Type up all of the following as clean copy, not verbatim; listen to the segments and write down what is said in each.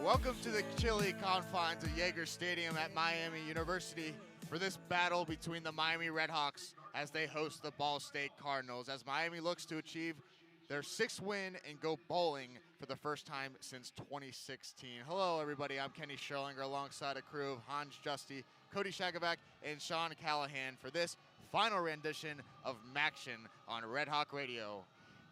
Welcome to the chilly confines of Yager Stadium at Miami University for this battle between the Miami Redhawks as they host the Ball State Cardinals, as Miami looks to achieve their 6th win and go bowling for the first time since 2016. Hello, everybody. I'm Kenny Schierlinger alongside a crew of Juste, Cody Shagovac, and Sean Callahan for this final rendition of Maction on Redhawk Radio.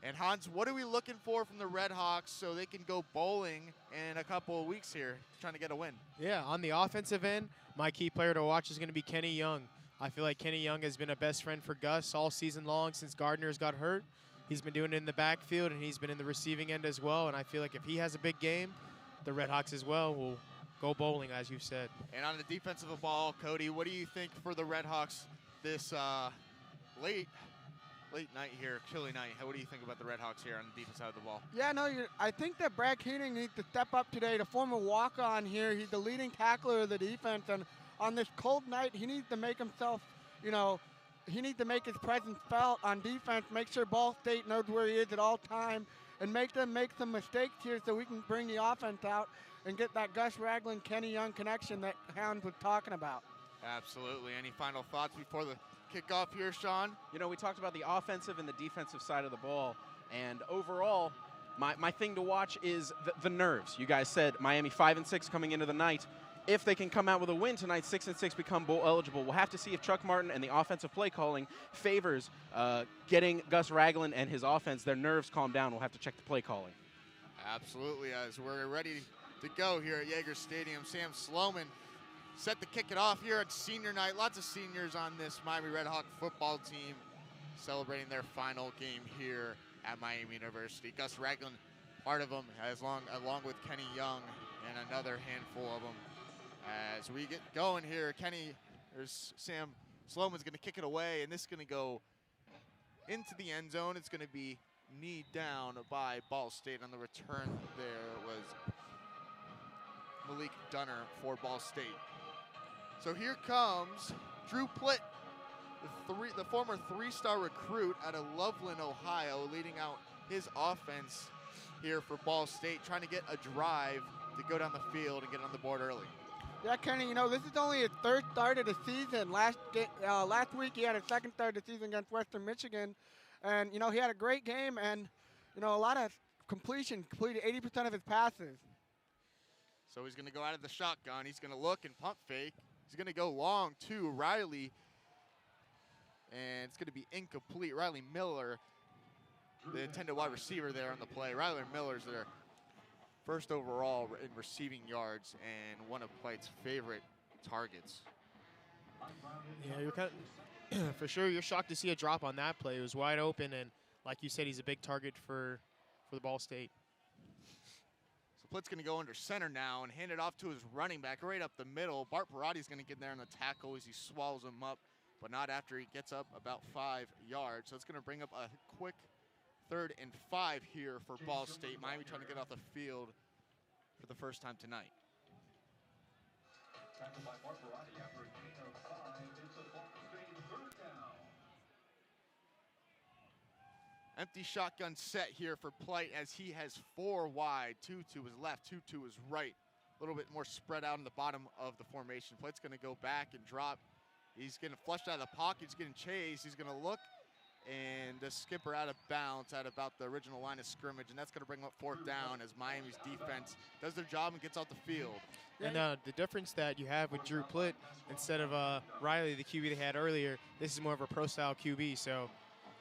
And Hans, what are we looking for from the Redhawks so they can go bowling in a couple of weeks here, trying to get a win? Yeah, on the offensive end, my key player to watch is going to be Kenny Young. I feel like Kenny Young has been a best friend for Gus all season long since Gardner's got hurt. He's been doing it in the backfield, and he's been in the receiving end as well. And I feel like if he has a big game, the Redhawks as well will go bowling, as you said. And on the defensive ball, Cody, what do you think for the Redhawks this late night here, chilly night? What do you think about the Redhawks here on the defense side of the ball? Yeah, no, I think that Brad Keening needs to step up today to form a walk-on here. He's the leading tackler of the defense, and on this cold night, he needs to make himself, he needs to make his presence felt on defense, make sure Ball State knows where he is at all time, and make them make some mistakes here so we can bring the offense out and get that Gus Ragland, Kenny Young connection that Hound was talking about. Absolutely. Any final thoughts before the kickoff here, Sean? You know, we talked about the offensive and the defensive side of the ball, and overall, my thing to watch is the nerves. You guys said Miami 5-6 coming into the night. If they can come out with a win tonight, 6-6 become bowl eligible. We'll have to see if Chuck Martin and the offensive play calling favors getting Gus Ragland and his offense, their nerves calm down. We'll have to check the play calling. Absolutely, as we're ready to go here at Yager Stadium. Sam Sloman set to kick it off here at senior night. Lots of seniors on this Miami Redhawk football team celebrating their final game here at Miami University. Gus Ragland, part of them, along with Kenny Young and another handful of them. As we get going here, Sam Sloman's going to kick it away, and this is going to go into the end zone. It's going to be kneed down by Ball State. On the return there was Malik Dunner for Ball State. So here comes Drew Plitt, the former 3-star recruit out of Loveland, Ohio, leading out his offense here for Ball State, trying to get a drive to go down the field and get on the board early. Yeah, Kenny, this is only his 3rd start of the season. Last week he had a 2nd start of the season against Western Michigan. And, he had a great game and, a lot of completed 80% of his passes. So he's going to go out of the shotgun. He's going to look and pump fake. He's going to go long to Riley. And it's going to be incomplete. Riley Miller, the intended wide receiver there on the play. Riley Miller's their first overall in receiving yards and one of Plight's favorite targets. Yeah, you're kind of for sure. You're shocked to see a drop on that play. It was wide open, and like you said, he's a big target for the Ball State. So Plitt's going to go under center now and hand it off to his running back right up the middle. Bart Parati's going to get there on the tackle as he swallows him up, but not after he gets up about 5 yards. So it's going to bring up a quick 3rd and 5 here for Ball State. Miami trying to get off the field for the first time tonight. Empty shotgun set here for Plight as he has 4 wide. 2 to his left, 2 to his right. A little bit more spread out in the bottom of the formation. Plight's going to go back and drop. He's getting flushed out of the pocket. He's getting chased. He's going to look and the skipper out of bounds at about the original line of scrimmage, and that's going to bring up 4th down as Miami's defense does their job and gets off the field. And the difference that you have with Drew Plitt, instead of Riley, the QB they had earlier, this is more of a pro-style QB, so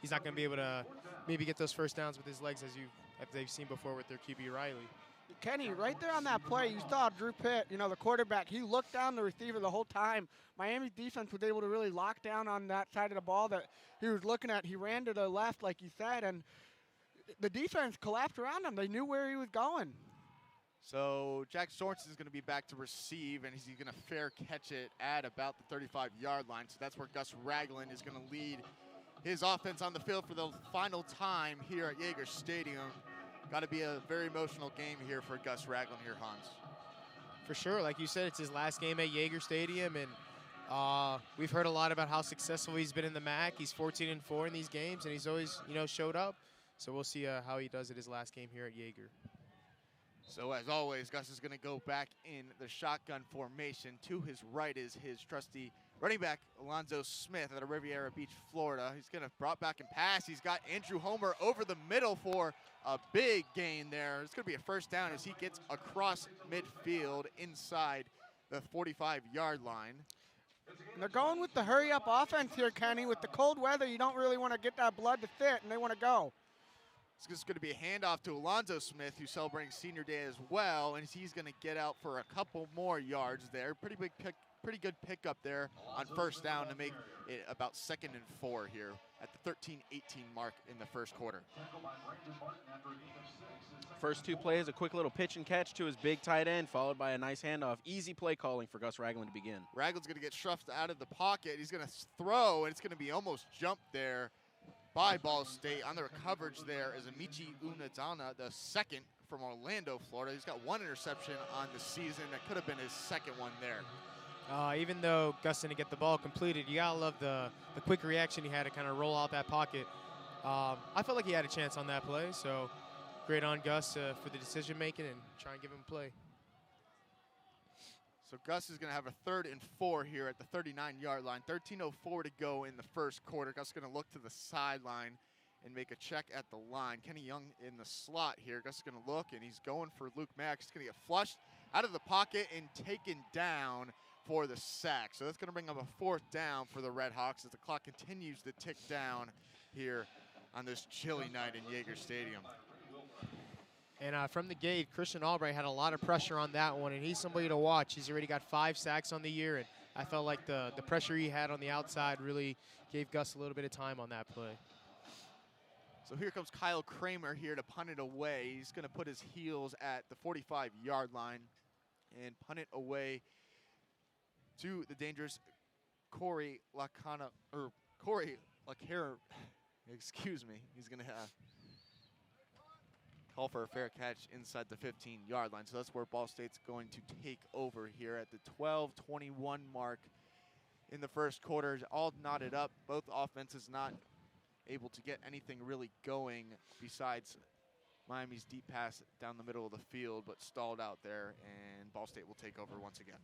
he's not going to be able to maybe get those first downs with his legs as they've seen before with their QB Riley. Kenny, right there on that play, you saw Drew Plitt, the quarterback. He looked down the receiver the whole time. Miami's defense was able to really lock down on that side of the ball that he was looking at. He ran to the left, like you said, and the defense collapsed around him. They knew where he was going. So Jack Sorensen is going to be back to receive, and he's going to fair catch it at about the 35-yard line. So that's where Gus Ragland is going to lead his offense on the field for the final time here at Yager Stadium. Got to be a very emotional game here for Gus Ragland here, Hans. For sure. Like you said, it's his last game at Yager Stadium, and we've heard a lot about how successful he's been in the MAC. He's 14-4 in these games, and he's always, showed up. So we'll see how he does at his last game here at Yager. So as always, Gus is going to go back in the shotgun formation. To his right is his trusty running back, Alonzo Smith out of Riviera Beach, Florida. He's going to brought back and pass. He's got Andrew Homer over the middle for a big gain there. It's going to be a first down as he gets across midfield inside the 45-yard line. And they're going with the hurry-up offense here, Kenny. With the cold weather, you don't really want to get that blood to sit, and they want to go. It's just going to be a handoff to Alonzo Smith, who's celebrating senior day as well, and he's going to get out for a couple more yards there. Pretty good pickup there on first down to make it about 2nd and 4 here at the 13-18 mark in the first quarter. First 2 plays, a quick little pitch and catch to his big tight end, followed by a nice handoff. Easy play calling for Gus Ragland to begin. Ragland's going to get shoved out of the pocket. He's going to throw, and it's going to be almost jumped there by Ball State. On their coverage there is Amici Unadana, the second from Orlando, Florida. He's got 1 interception on the season. That could have been his second one there. Even though Gus didn't get the ball completed, you gotta love the quick reaction he had to kind of roll out that pocket. I felt like he had a chance on that play, so great on Gus for the decision making and try and give him a play. So Gus is going to have a 3rd and 4 here at the 39-yard line. 13:04 to go in the first quarter. Gus is going to look to the sideline and make a check at the line. Kenny Young in the slot here. Gus is going to look, and he's going for Luke Mack. He's going to get flushed out of the pocket and taken down for the sack. So that's going to bring up a 4th down for the Redhawks as the clock continues to tick down here on this chilly night in Yager Stadium. And from the gate, Christian Albright had a lot of pressure on that one, and he's somebody to watch. He's already got 5 sacks on the year, and I felt like the pressure he had on the outside really gave Gus a little bit of time on that play. So here comes Kyle Kramer here to punt it away. He's going to put his heels at the 45-yard line and punt it away to the dangerous Corey Lacana, or Corey Lacera, excuse me. He's going to call for a fair catch inside the 15-yard line. So that's where Ball State's going to take over here at the 12:21 mark in the first quarter. All knotted up. Both offenses not able to get anything really going besides Miami's deep pass down the middle of the field, but stalled out there, and Ball State will take over once again.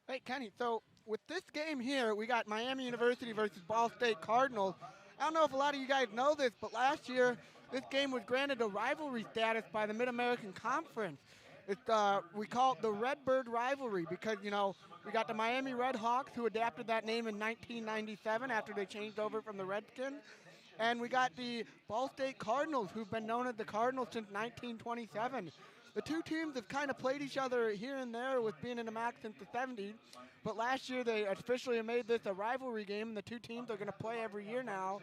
Hey, Kenny, so with this game here, we got Miami University versus Ball State Cardinals. I don't know if a lot of you guys know this, but last year, this game was granted a rivalry status by the Mid-American Conference. We call it the Redbird rivalry because, you know, we got the Miami Redhawks, who adapted that name in 1997 after they changed over from the Redskins. And we got the Ball State Cardinals, who've been known as the Cardinals since 1927. The two teams have kind of played each other here and there with being in the MAC since the 70s. But last year, they officially made this a rivalry game, and the two teams are going to play every year now.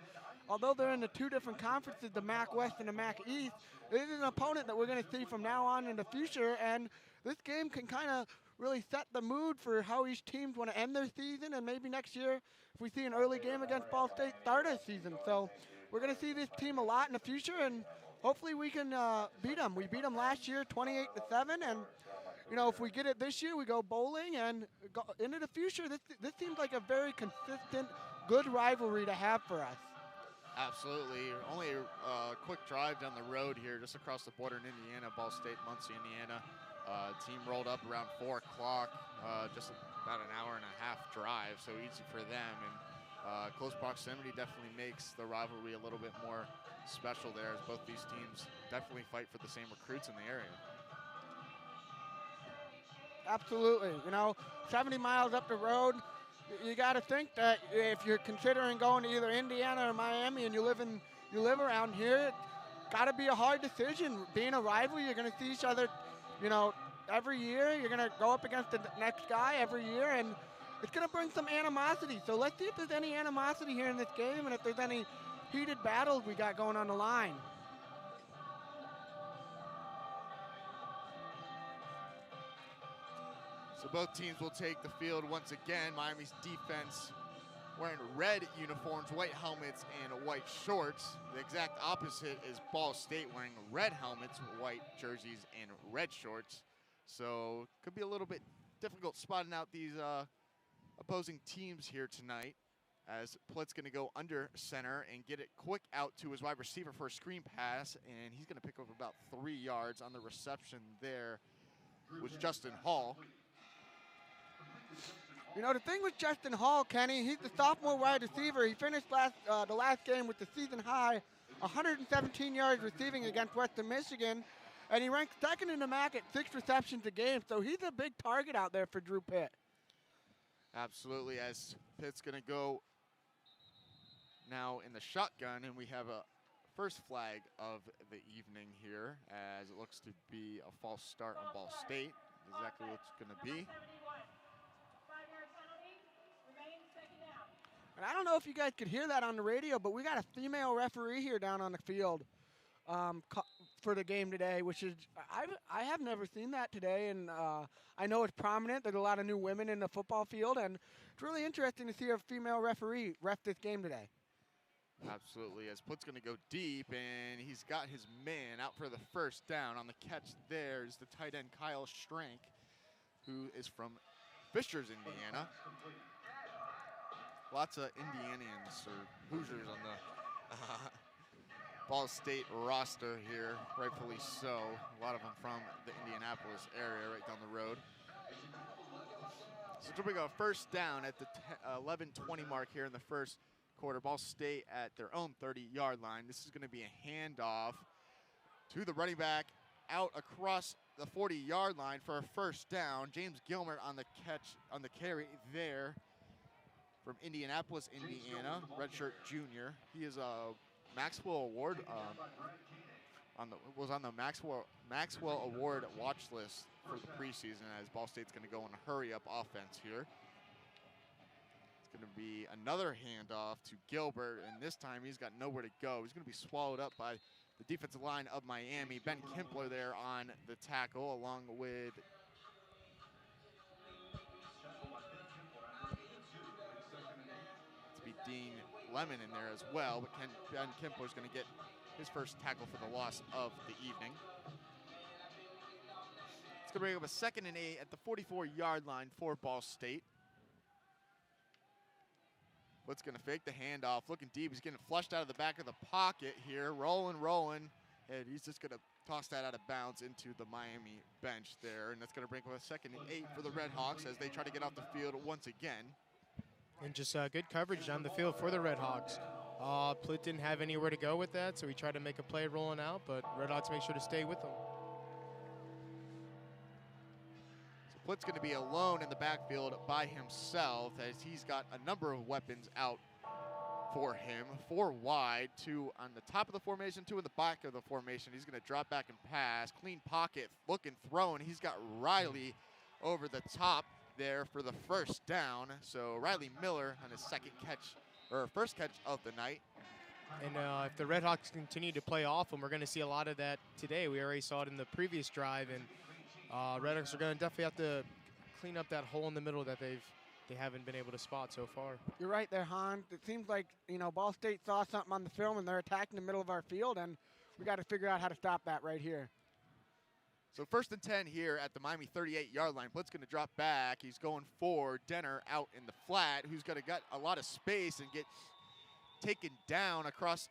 Although they're in the 2 different conferences, the MAC West and the MAC East, this is an opponent that we're going to see from now on in the future, and this game can kind of really set the mood for how each team want to end their season, and maybe next year, if we see an early game against Ball State, start our season. So we're going to see this team a lot in the future, and hopefully we can beat them. We beat them last year 28-7, and you know, if we get it this year, we go bowling, and go into the future, this seems like a very consistent, good rivalry to have for us. Absolutely. Only a quick drive down the road here, just across the border in Indiana, Ball State, Muncie, Indiana. Team rolled up around 4 o'clock, just about an hour and a half drive, so easy for them. And close proximity definitely makes the rivalry a little bit more special there, as both these teams definitely fight for the same recruits in the area. Absolutely. You know, 70 miles up the road, you got to think that if you're considering going to either Indiana or Miami and you live around here, it's got to be a hard decision. Being a rival, you're going to see each other, you know, every year. You're going to go up against the next guy every year, and it's going to bring some animosity. So let's see if there's any animosity here in this game and if there's any heated battles we got going on the line. So both teams will take the field once again. Miami's defense wearing red uniforms, white helmets, and white shorts. The exact opposite is Ball State wearing red helmets, white jerseys, and red shorts. So could be a little bit difficult spotting out these opposing teams here tonight. as Plitt's going to go under center and get it quick out to his wide receiver for a screen pass, and he's going to pick up about 3 yards on the reception there was Justin Hall. You know, the thing with Justin Hall, Kenny, he's the sophomore wide receiver. He finished the last game with the season high 117 yards receiving against Western Michigan, and he ranked second in the MAC at 6 receptions a game, so he's a big target out there for Drew Pitt. Absolutely, as Pitt's going to go now in the shotgun, and we have a first flag of the evening here, as it looks to be a false start on Ball State. Exactly what it's going to be. And I don't know if you guys could hear that on the radio, but we got a female referee here down on the field for the game today, which is, I have never seen that today, and I know it's prominent. There's a lot of new women in the football field, and it's really interesting to see a female referee ref this game today. Absolutely, as Plitt's going to go deep, and he's got his man out for the first down. On the catch there is the tight end Kyle Strank, who is from Fishers, Indiana. Lots of Indianians or Hoosiers on the Ball State roster here, rightfully so. A lot of them from the Indianapolis area right down the road. So we go first down at the 11:20 mark here in the first quarter. Ball State at their own 30-yard line. This is going to be a handoff to the running back out across the 40-yard line for a first down. James Gilmer on the catch, on the carry there from Indianapolis, Indiana, redshirt junior. He is a Maxwell Award was on the Maxwell Award watch list for the preseason, as Ball State's going to go on a hurry-up offense here. It's going to be another handoff to Gilbert, and this time he's got nowhere to go. He's going to be swallowed up by the defensive line of Miami. Ben Kimpler there on the tackle, along with Dean Lemon in there as well, but Ben Kimpler's going to get his first tackle for the loss of the evening. It's going to bring up a 2nd and 8 at the 44-yard line for Ball State. What's going to fake the handoff, looking deep. He's getting flushed out of the back of the pocket here, rolling, and he's just going to toss that out of bounds into the Miami bench there, and that's going to bring up a 2nd and 8 for the Redhawks as they try to get off the field once again. And just good coverage down the field for the Redhawks. Plitt didn't have anywhere to go with that, so he tried to make a play rolling out, but Redhawks make sure to stay with him. So Plitt's going to be alone in the backfield by himself, as he's got a number of weapons out for him. 4 wide, 2 on the top of the formation, 2 in the back of the formation. He's going to drop back and pass. Clean pocket, looking, throwing. He's got Riley over the top there for the first down. So Riley Miller on his first catch of the night. And if the Redhawks continue to play off them, we're going to see a lot of that today. We already saw it in the previous drive, and Redhawks are going to definitely have to clean up that hole in the middle that they haven't been able to spot so far. You're right there, Han. It seems like, Ball State saw something on the film and they're attacking the middle of our field, and we got to figure out how to stop that right here. So 1st and 10 here at the Miami 38-yard line. Plitt's going to drop back. He's going for Denner out in the flat, who's going to get a lot of space and get taken down across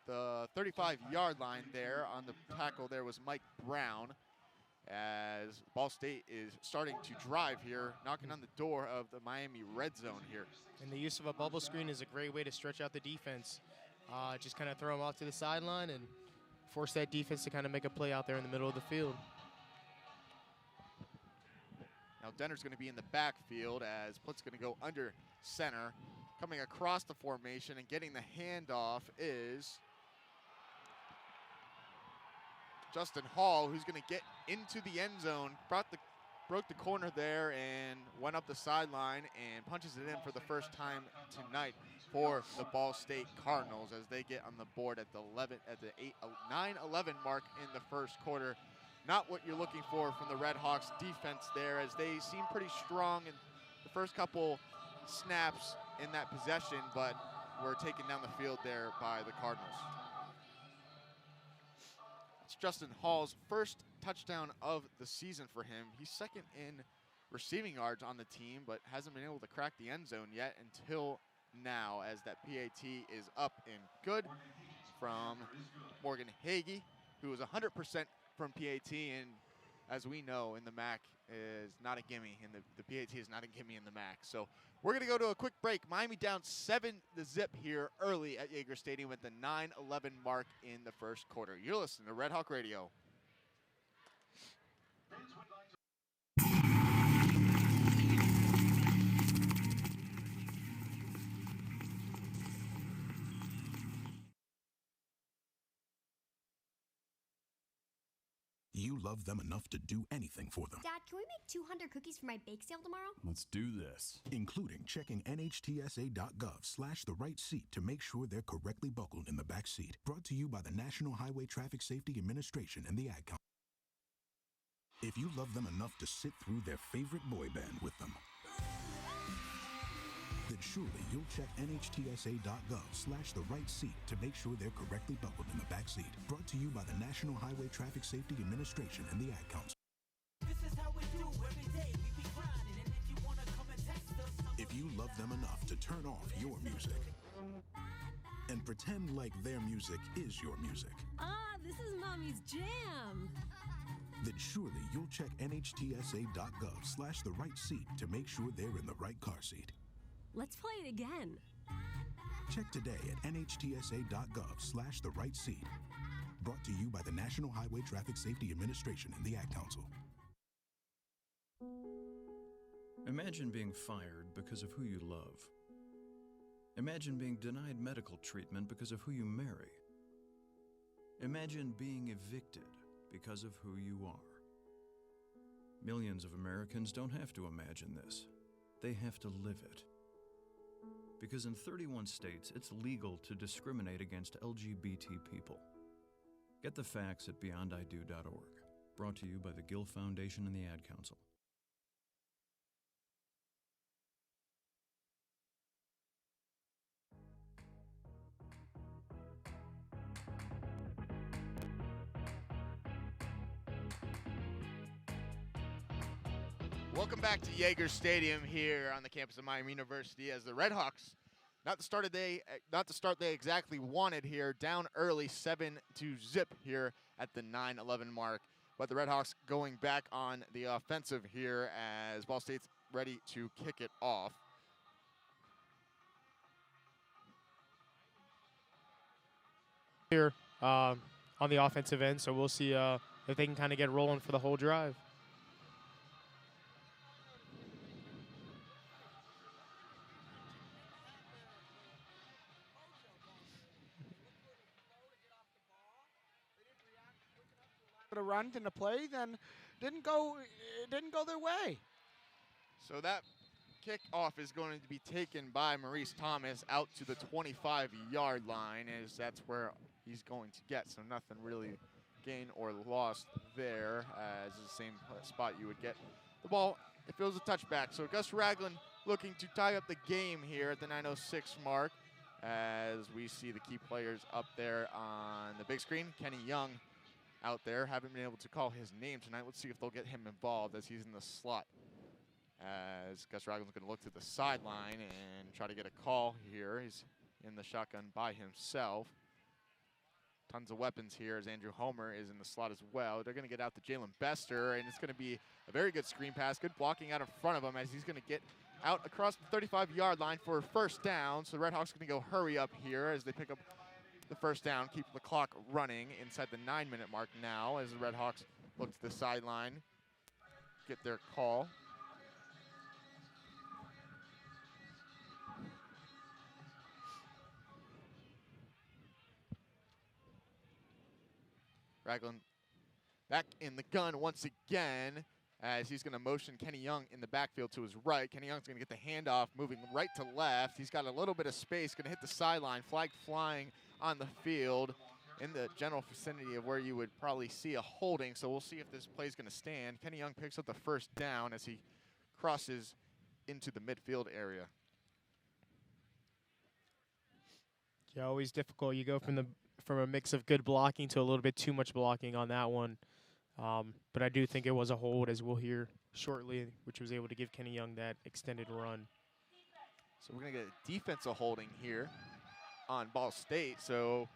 the 35-yard line there. On the tackle there was Mike Brown, as Ball State is starting to drive here, knocking on the door of the Miami red zone here. And the use of a bubble screen is a great way to stretch out the defense. Just kind of throw them off to the sideline and force that defense to kind of make a play out there in the middle of the field. Now Denner's going to be in the backfield, as Plitt's going to go under center. Coming across the formation and getting the handoff is Justin Hall, who's going to get into the end zone, broke the corner there and went up the sideline and punches it in for the first time tonight for the Ball State Cardinals, as they get on the board at the 9-11 mark in the first quarter. Not what you're looking for from the Redhawks defense there, as they seem pretty strong in the first couple snaps in that possession, but were taken down the field there by the Cardinals. It's Justin Hall's first touchdown of the season for him. He's 2nd in receiving yards on the team, but hasn't been able to crack the end zone yet until now as that PAT is up and good from Morgan Hagee, who was 100% from PAT, and as we know in the MAC is not a gimme, and the PAT is not a gimme in the MAC. So we're gonna go to a quick break. Miami down 7-0 here early at Yager Stadium at the 9:11 mark in the first quarter. You're listening to Red Hawk Radio. You love them enough to do anything for them. Dad, can we make 200 cookies for my bake sale tomorrow? Let's do this. Including checking nhtsa.gov/the right seat to make sure they're correctly buckled in the back seat. Brought to you by the National Highway Traffic Safety Administration and the Ad Council. If you love them enough to sit through their favorite boy band with them, then surely you'll check nhtsa.gov/the right seat to make sure they're correctly buckled in the back seat. Brought to you by the National Highway Traffic Safety Administration and the Ad Council. This is how we do every day. We be grinding, and if you wanna come and test us, If you love them enough to turn off your music and pretend like their music is your music, This is Mommy's jam. then surely you'll check nhtsa.gov/the right seat to make sure they're in the right car seat. Let's play it again. Check today at nhtsa.gov/the right seat. Brought to you by the National Highway Traffic Safety Administration and the Ad Council. Imagine being fired because of who you love. Imagine being denied medical treatment because of who you marry. Imagine being evicted because of who you are. Millions of Americans don't have to imagine this. They have to live it. Because in 31 states, it's legal to discriminate against LGBT people. Get the facts at beyondido.org. Brought to you by the Gill Foundation and the Ad Council. Welcome back to Yager Stadium here on the campus of Miami University as the Redhawks, not the start they exactly wanted here, down early 7-0 here at the 9:11 mark. But the Redhawks going back on the offensive here as Ball State's ready to kick it off. Here on the offensive end, so we'll see if they can kind of get rolling for the whole drive. The runs and the plays, and didn't go their way. So that kickoff is going to be taken by Maurice Thomas out to the 25-yard line, as that's where he's going to get. So nothing really gained or lost there, as the same spot you would get the ball if it was a touchback. So Gus Ragland looking to tie up the game here at the 9:06 mark, as we see the key players up there on the big screen. Kenny Young out there. Haven't been able to call his name tonight. Let's see if they'll get him involved as he's in the slot. As Gus Ragland's going to look to the sideline and try to get a call here. He's in the shotgun by himself. Tons of weapons here as Andrew Homer is in the slot as well. They're going to get out to Jalen Bester, and it's going to be a very good screen pass. Good blocking out in front of him as he's going to get out across the 35-yard line for a first down. So the Redhawks are going to go hurry up here as they pick up the first down, keep the clock running inside the 9-minute mark now as the Redhawks look to the sideline, get their call. Ragland back in the gun once again as he's going to motion Kenny Young in the backfield to his right. Kenny Young's going to get the handoff, moving right to left. He's got a little bit of space, going to hit the sideline, flag flying on the field in the general vicinity of where you would probably see a holding. So we'll see if this play is going to stand. Kenny Young picks up the first down as he crosses into the midfield area. Yeah, always difficult. You go from a mix of good blocking to a little bit too much blocking on that one. But I do think it was a hold, as we'll hear shortly, which was able to give Kenny Young that extended run. So we're going to get a defensive holding here on Ball State. So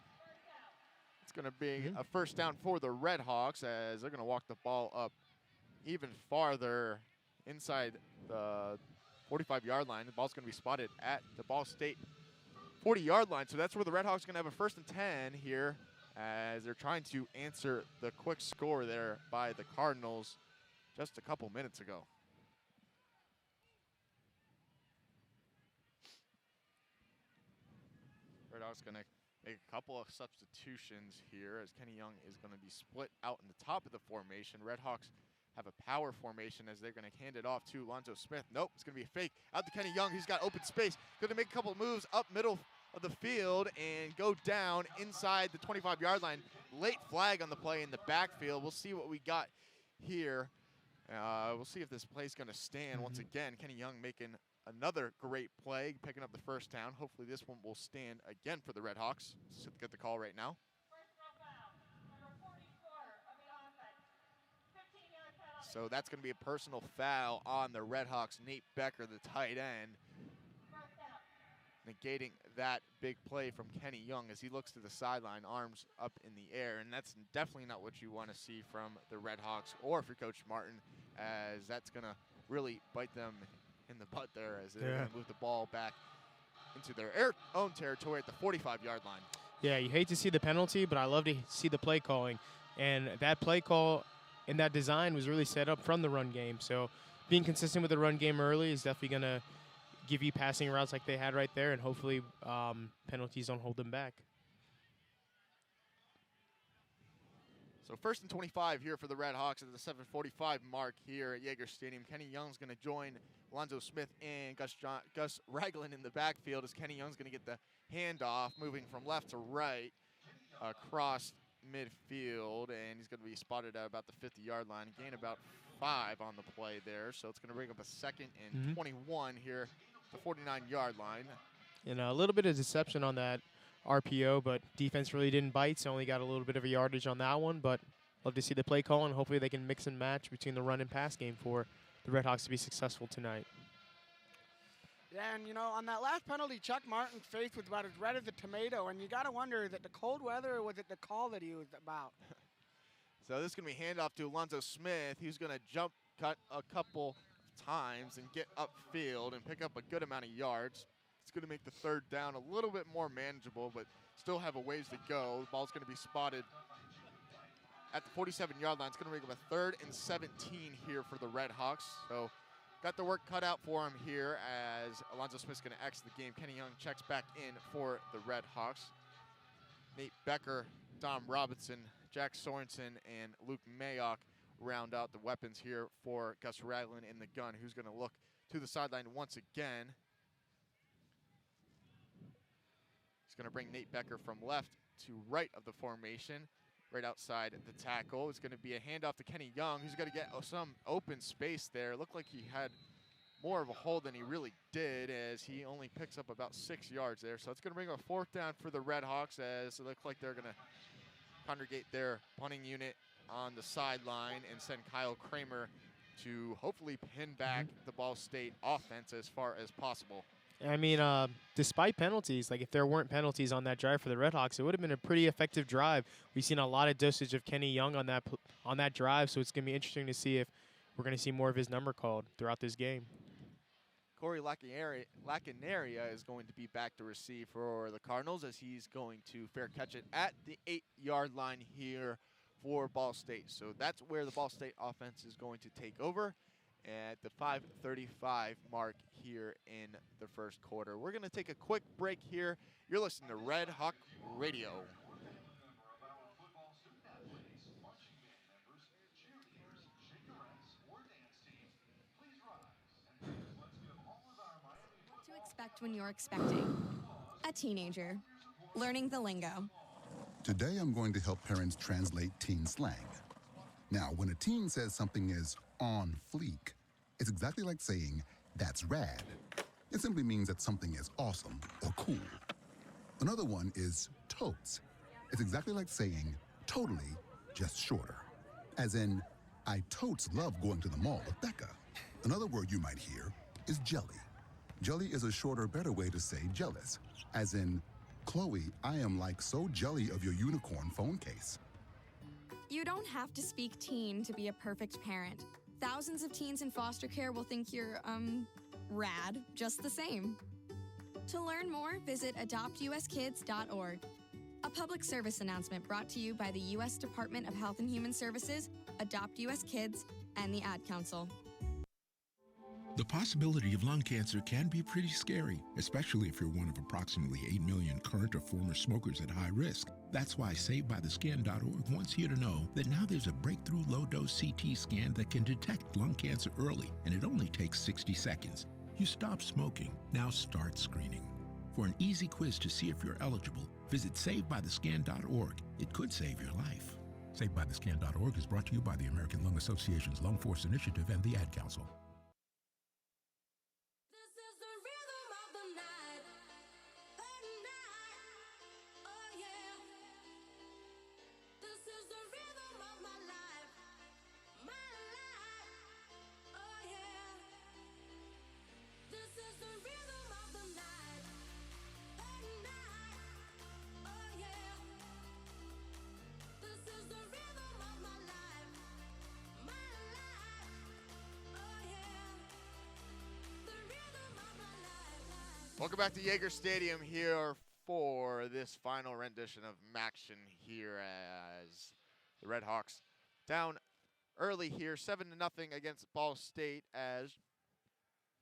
it's going to be a first down for the Redhawks as they're going to walk the ball up even farther inside the 45-yard line. The ball's going to be spotted at the Ball State 40-yard line. So that's where the Redhawks are going to have a 1st and 10 here as they're trying to answer the quick score there by the Cardinals just a couple minutes ago. Redhawks going to make a couple of substitutions here as Kenny Young is going to be split out in the top of the formation. Redhawks have a power formation as they're going to hand it off to Lonzo Smith. Nope, it's going to be a fake. Out to Kenny Young. He's got open space. Going to make a couple of moves up middle of the field and go down inside the 25-yard line. Late flag on the play in the backfield. We'll see what we got here. We'll see if this play's going to stand. Once again, Kenny Young making another great play, picking up the first down. Hopefully this one will stand again for the Redhawks. Let's get the call right now. So that's going to be a personal foul on the Redhawks. Nate Becker, the tight end, negating that big play from Kenny Young as he looks to the sideline, arms up in the air. And that's definitely not what you want to see from the Redhawks or for Coach Martin, as that's going to really bite them in the butt there as they're going to move the ball back into their own territory at the 45-yard line. Yeah, you hate to see the penalty, but I love to see the play calling. And that play call and that design was really set up from the run game. So being consistent with the run game early is definitely going to give you passing routes like they had right there, and hopefully penalties don't hold them back. So 1st and 25 here for the Redhawks at the 7:45 mark here at Yager Stadium. Kenny Young's going to join Lonzo Smith and Gus Ragland in the backfield as Kenny Young's going to get the handoff, moving from left to right across midfield, and he's going to be spotted at about the 50-yard line. Gain about 5 on the play there, so it's going to bring up a 2nd and 21 here, the 49-yard line. And a little bit of deception on that RPO, but defense really didn't bite, so only got a little bit of a yardage on that one. But love to see the play call, and hopefully they can mix and match between the run and pass game for the Redhawks to be successful tonight. Yeah, and, you know, on that last penalty, Chuck Martin's face was about as red as a tomato, and you got to wonder, is it the cold weather or was it the call that he was about? So this is going to be handoff to Alonzo Smith. He's going to jump cut a couple times and get upfield and pick up a good amount of yards. It's going to make the 3rd down a little bit more manageable, but still have a ways to go. The ball's going to be spotted at the 47-yard line. It's going to make up a 3rd and 17 here for the Redhawks. So got the work cut out for him here as Alonzo Smith's going to exit the game. Kenny Young checks back in for the Redhawks. Nate Becker, Dom Robinson, Jack Sorensen, and Luke Mayock round out the weapons here for Gus Ragland in the gun, who's going to look to the sideline once again. He's going to bring Nate Becker from left to right of the formation, right outside the tackle. It's going to be a handoff to Kenny Young, who's going to get some open space there. Looked like he had more of a hold than he really did, as he only picks up about 6 yards there. So it's going to bring a 4th down for the Redhawks, as it looks like they're going to congregate their punting unit on the sideline and send Kyle Kramer to hopefully pin back the Ball State offense as far as possible. I mean, despite penalties, like if there weren't penalties on that drive for the Redhawks, it would have been a pretty effective drive. We've seen a lot of dosage of Kenny Young on that drive, so it's going to be interesting to see if we're going to see more of his number called throughout this game. Corey Lacanaria is going to be back to receive for the Cardinals, as he's going to fair catch it at the 8-yard line here for Ball State. So that's where the Ball State offense is going to take over at the 5:35 mark here in the 1st quarter. We're going to take a quick break here. You're listening to Red Hawk Radio. What to expect when you're expecting a teenager, learning the lingo. Today I'm going to help parents translate teen slang. Now, when a teen says something is on fleek, it's exactly like saying, that's rad. It simply means that something is awesome or cool. Another one is totes. It's exactly like saying, totally, just shorter. As in, I totes love going to the mall with Becca. Another word you might hear is jelly. Jelly is a shorter, better way to say jealous. As in, Chloe, I am like so jelly of your unicorn phone case. You don't have to speak teen to be a perfect parent. Thousands of teens in foster care will think you're, rad, just the same. To learn more, visit adoptuskids.org. A public service announcement brought to you by the U.S. Department of Health and Human Services, Adopt U.S. Kids, and the Ad Council. The possibility of lung cancer can be pretty scary, especially if you're one of approximately 8 million current or former smokers at high risk. That's why SaveByTheScan.org wants you to know that now there's a breakthrough low-dose CT scan that can detect lung cancer early, and it only takes 60 seconds. You stop smoking, now start screening. For an easy quiz to see if you're eligible, visit SaveByTheScan.org. It could save your life. SaveByTheScan.org is brought to you by the American Lung Association's Lung Force Initiative and the Ad Council. Welcome back to Yager Stadium here for this final rendition of Maction here as the Redhawks down early here, 7-0 against Ball State, as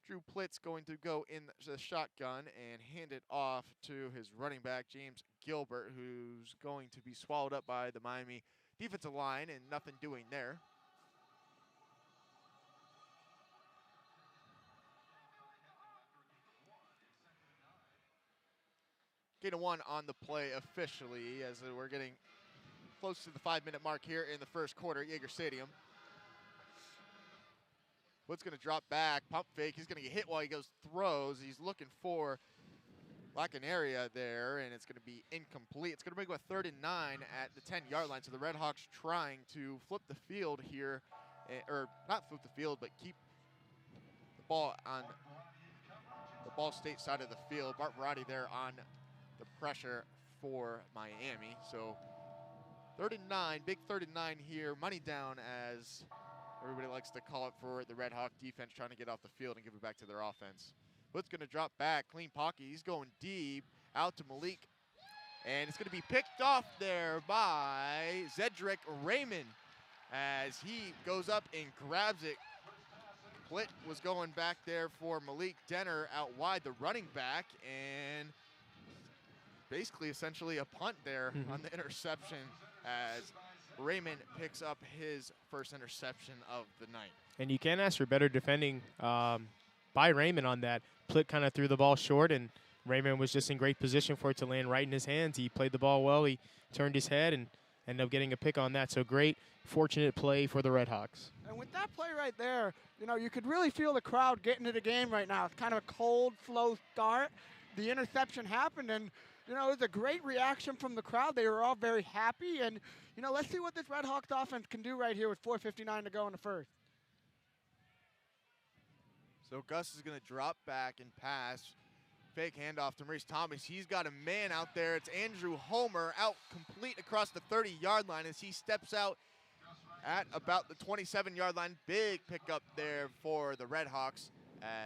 Drew Plitz going to go in the shotgun and hand it off to his running back, James Gilbert, who's going to be swallowed up by the Miami defensive line and nothing doing there. Gain of 1 on the play officially as we're getting close to the 5-minute mark here in the first quarter at Yager Stadium. Wood's going to drop back, pump fake. He's going to get hit while he throws. He's looking for an area there, and it's going to be incomplete. It's going to bring up a 3rd and 9 at the 10-yard line. So the Redhawks trying to flip the field here, or not flip the field, but keep the ball on the Ball State side of the field. Bart Barati there on the pressure for Miami. So 3rd and 9, big 3rd and 9 here. Money down, as everybody likes to call it, for the Redhawk defense trying to get off the field and give it back to their offense. Wood's going to drop back, clean pocket. He's going deep out to Malik. And it's going to be picked off there by Zedric Raymond as he goes up and grabs it. Plitt was going back there for Malik Denner out wide, the running back, and basically essentially a punt there on the interception as Raymond picks up his first interception of the night. And you can't ask for better defending by Raymond on that. Plitt kind of threw the ball short, and Raymond was just in great position for it to land right in his hands. He played the ball well. He turned his head and ended up getting a pick on that. So great, fortunate play for the Redhawks. And with that play right there, you know, you could really feel the crowd getting to the game right now. It's kind of a cold, slow start. The interception happened, and you know, it was a great reaction from the crowd. They were all very happy. And, you know, let's see what this Redhawks offense can do right here with 4:59 to go in the first. So Gus is going to drop back and pass. Fake handoff to Maurice Thomas. He's got a man out there. It's Andrew Homer out complete across the 30-yard line as he steps out at about the 27-yard line. Big pickup there for the Redhawks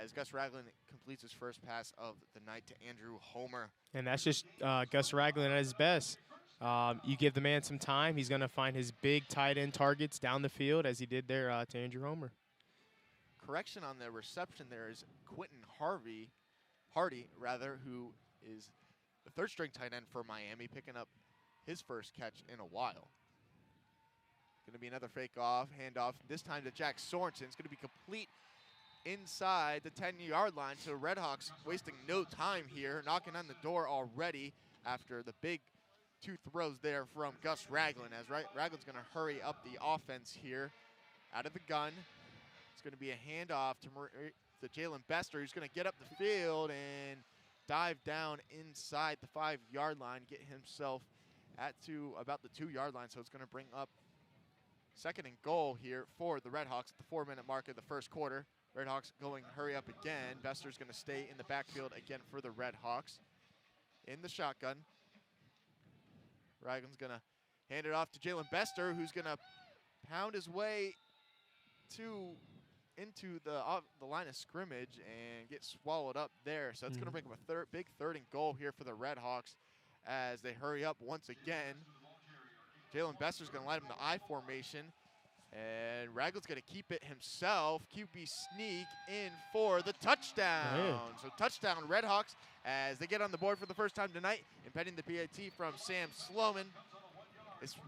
as Gus Ragland completes his first pass of the night to Andrew Homer. And that's just Gus Ragland at his best. You give the man some time, he's going to find his big tight end targets down the field as he did there to Andrew Homer. Correction on the reception there is Quentin Hardy, who is the 3rd string tight end for Miami, picking up his first catch in a while. Going to be another fake handoff, this time to Jack Sorensen. It's going to be complete inside the 10-yard line. So Redhawks wasting no time here, knocking on the door already after the big 2 throws there from Gus Ragland, as Ragland's going to hurry up the offense here out of the gun. It's going to be a handoff to Jalen Bester, who's going to get up the field and dive down inside the 5-yard line, get himself to about the 2-yard line. So it's going to bring up 2nd and goal here for the Redhawks at the 4-minute mark of the first quarter. Redhawks going hurry up again. Bester's going to stay in the backfield again for the Redhawks. In the shotgun. Ragland's going to hand it off to Jalen Bester, who's going to pound his way into the line of scrimmage and get swallowed up there. So that's going to bring up a big third and goal here for the Redhawks as they hurry up once again. Jalen Bester's going to line him in the I formation. And Ragland's going to keep it himself. QB sneak in for the touchdown. Hey. So touchdown Redhawks as they get on the board for the first time tonight. Impeding the PAT from Sam Sloman.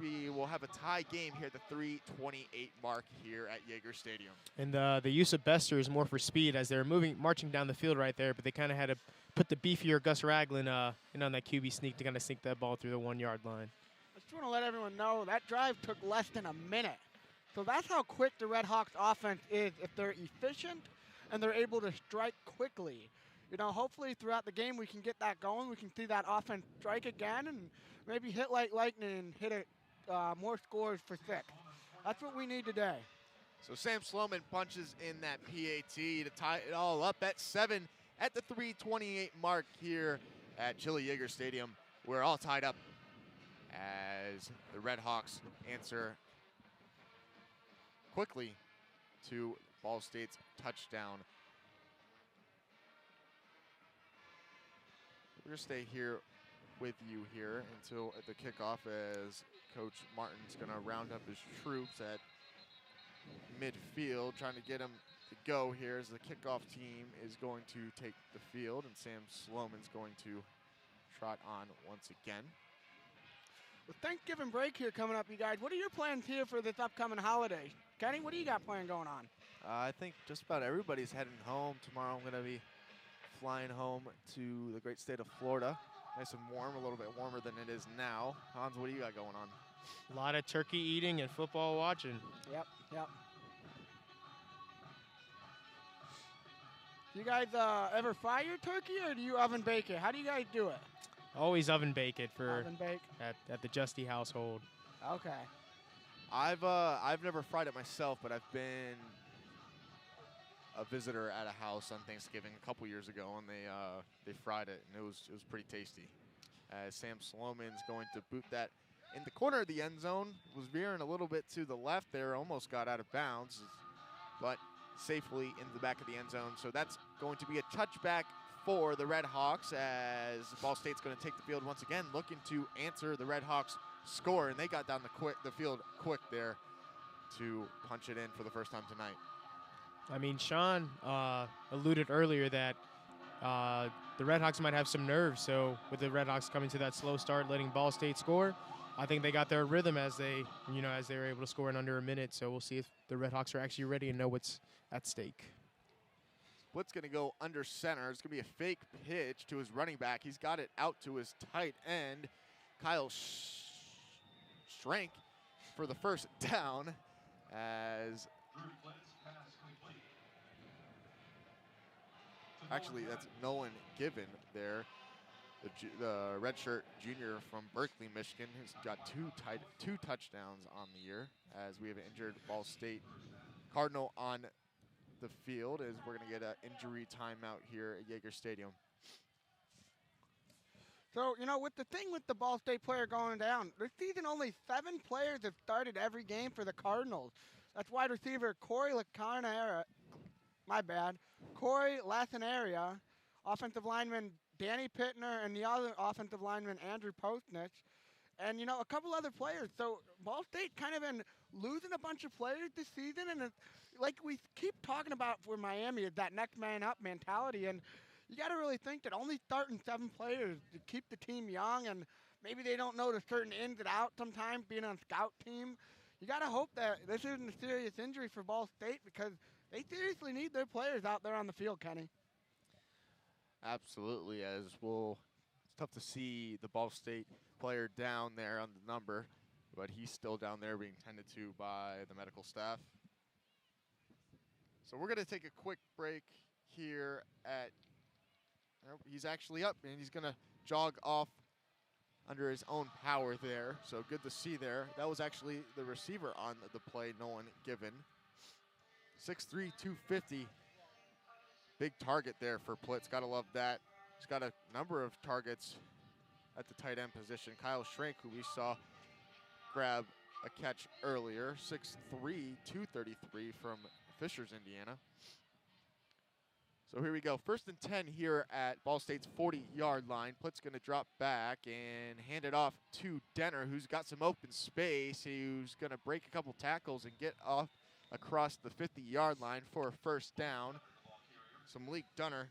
We will have a tie game here at the 3:28 mark here at Yager Stadium. And the use of Bester is more for speed as they're marching down the field right there, but they kind of had to put the beefier Gus Ragland in on that QB sneak to kind of sneak that ball through the 1-yard line. I just want to let everyone know that drive took less than a minute. So that's how quick the Redhawks offense is if they're efficient and they're able to strike quickly. You know, hopefully throughout the game we can get that going. We can see that offense strike again and maybe hit like lightning and hit it more scores for 6. That's what we need today. So Sam Sloman punches in that PAT to tie it all up at 7 at the 3:28 mark here at Chili Yager Stadium. We're all tied up as the Redhawks answer quickly to Ball State's touchdown. We're going to stay here with you here until at the kickoff as Coach Martin's going to round up his troops at midfield, trying to get them to go here as the kickoff team is going to take the field, and Sam Sloman's going to trot on once again. With Thanksgiving break here coming up, you guys, what are your plans here for this upcoming holiday? Kenny, what do you got planned going on? I think just about everybody's heading home. Tomorrow I'm going to be flying home to the great state of Florida. Nice and warm, a little bit warmer than it is now. Hans, what do you got going on? A lot of turkey eating and football watching. Yep. You guys ever fry your turkey or do you oven bake it? How do you guys do it? Always oven bake it for Oven bake? at the Juste household. Okay. I've never fried it myself, but I've been a visitor at a house on Thanksgiving a couple years ago, and they fried it, and it was pretty tasty. As Sam Sloman's going to boot that in the corner of the end zone, was veering a little bit to the left there, almost got out of bounds, but safely in the back of the end zone. So that's going to be a touchback for the Redhawks as Ball State's going to take the field once again, looking to answer the Redhawks score, and they got down the field quick there to punch it in for the first time tonight. I mean, Sean alluded earlier that the Redhawks might have some nerves. So with the Redhawks coming to that slow start, letting Ball State score, I think they got their rhythm as they were able to score in under a minute. So we'll see if the Redhawks are actually ready and know what's at stake. Split's going to go under center. It's going to be a fake pitch to his running back. He's got it out to his tight end, Kyle Schrank, for the first down as actually that's Nolan Given there, the redshirt junior from Berkeley, Michigan, who's got two touchdowns on the year, as we have an injured Ball State Cardinal on the field, as we're going to get an injury timeout here at Yager Stadium. So, with the thing with the Ball State player going down, this season only 7 players have started every game for the Cardinals. That's wide receiver Corey Lasanaria, offensive lineman Danny Pittner, and the other offensive lineman Andrew Postnich, and, a couple other players. So Ball State kind of been losing a bunch of players this season, and it's like we keep talking about for Miami is that next man up mentality, and you got to really think that only starting 7 players to keep the team young, and maybe they don't know the certain ins and outs sometimes being on scout team. You got to hope that this isn't a serious injury for Ball State because they seriously need their players out there on the field, Kenny. Absolutely, it's tough to see the Ball State player down there on the number, but he's still down there being tended to by the medical staff. So we're going to take a quick break here he's actually up, and he's going to jog off under his own power there. So good to see there. That was actually the receiver on the play, Nolan Given. 6'3", 250 big target there for Plitz. Got to love that. He's got a number of targets at the tight end position. Kyle Schrank, who we saw grab a catch earlier, 6'3", 233 from Fishers, Indiana. So here we go. 1st and 10 here at Ball State's 40-yard line. Plitt's going to drop back and hand it off to Denner, who's got some open space. Who's going to break a couple tackles and get off across the 50-yard line for a first down. So Malik Dunner,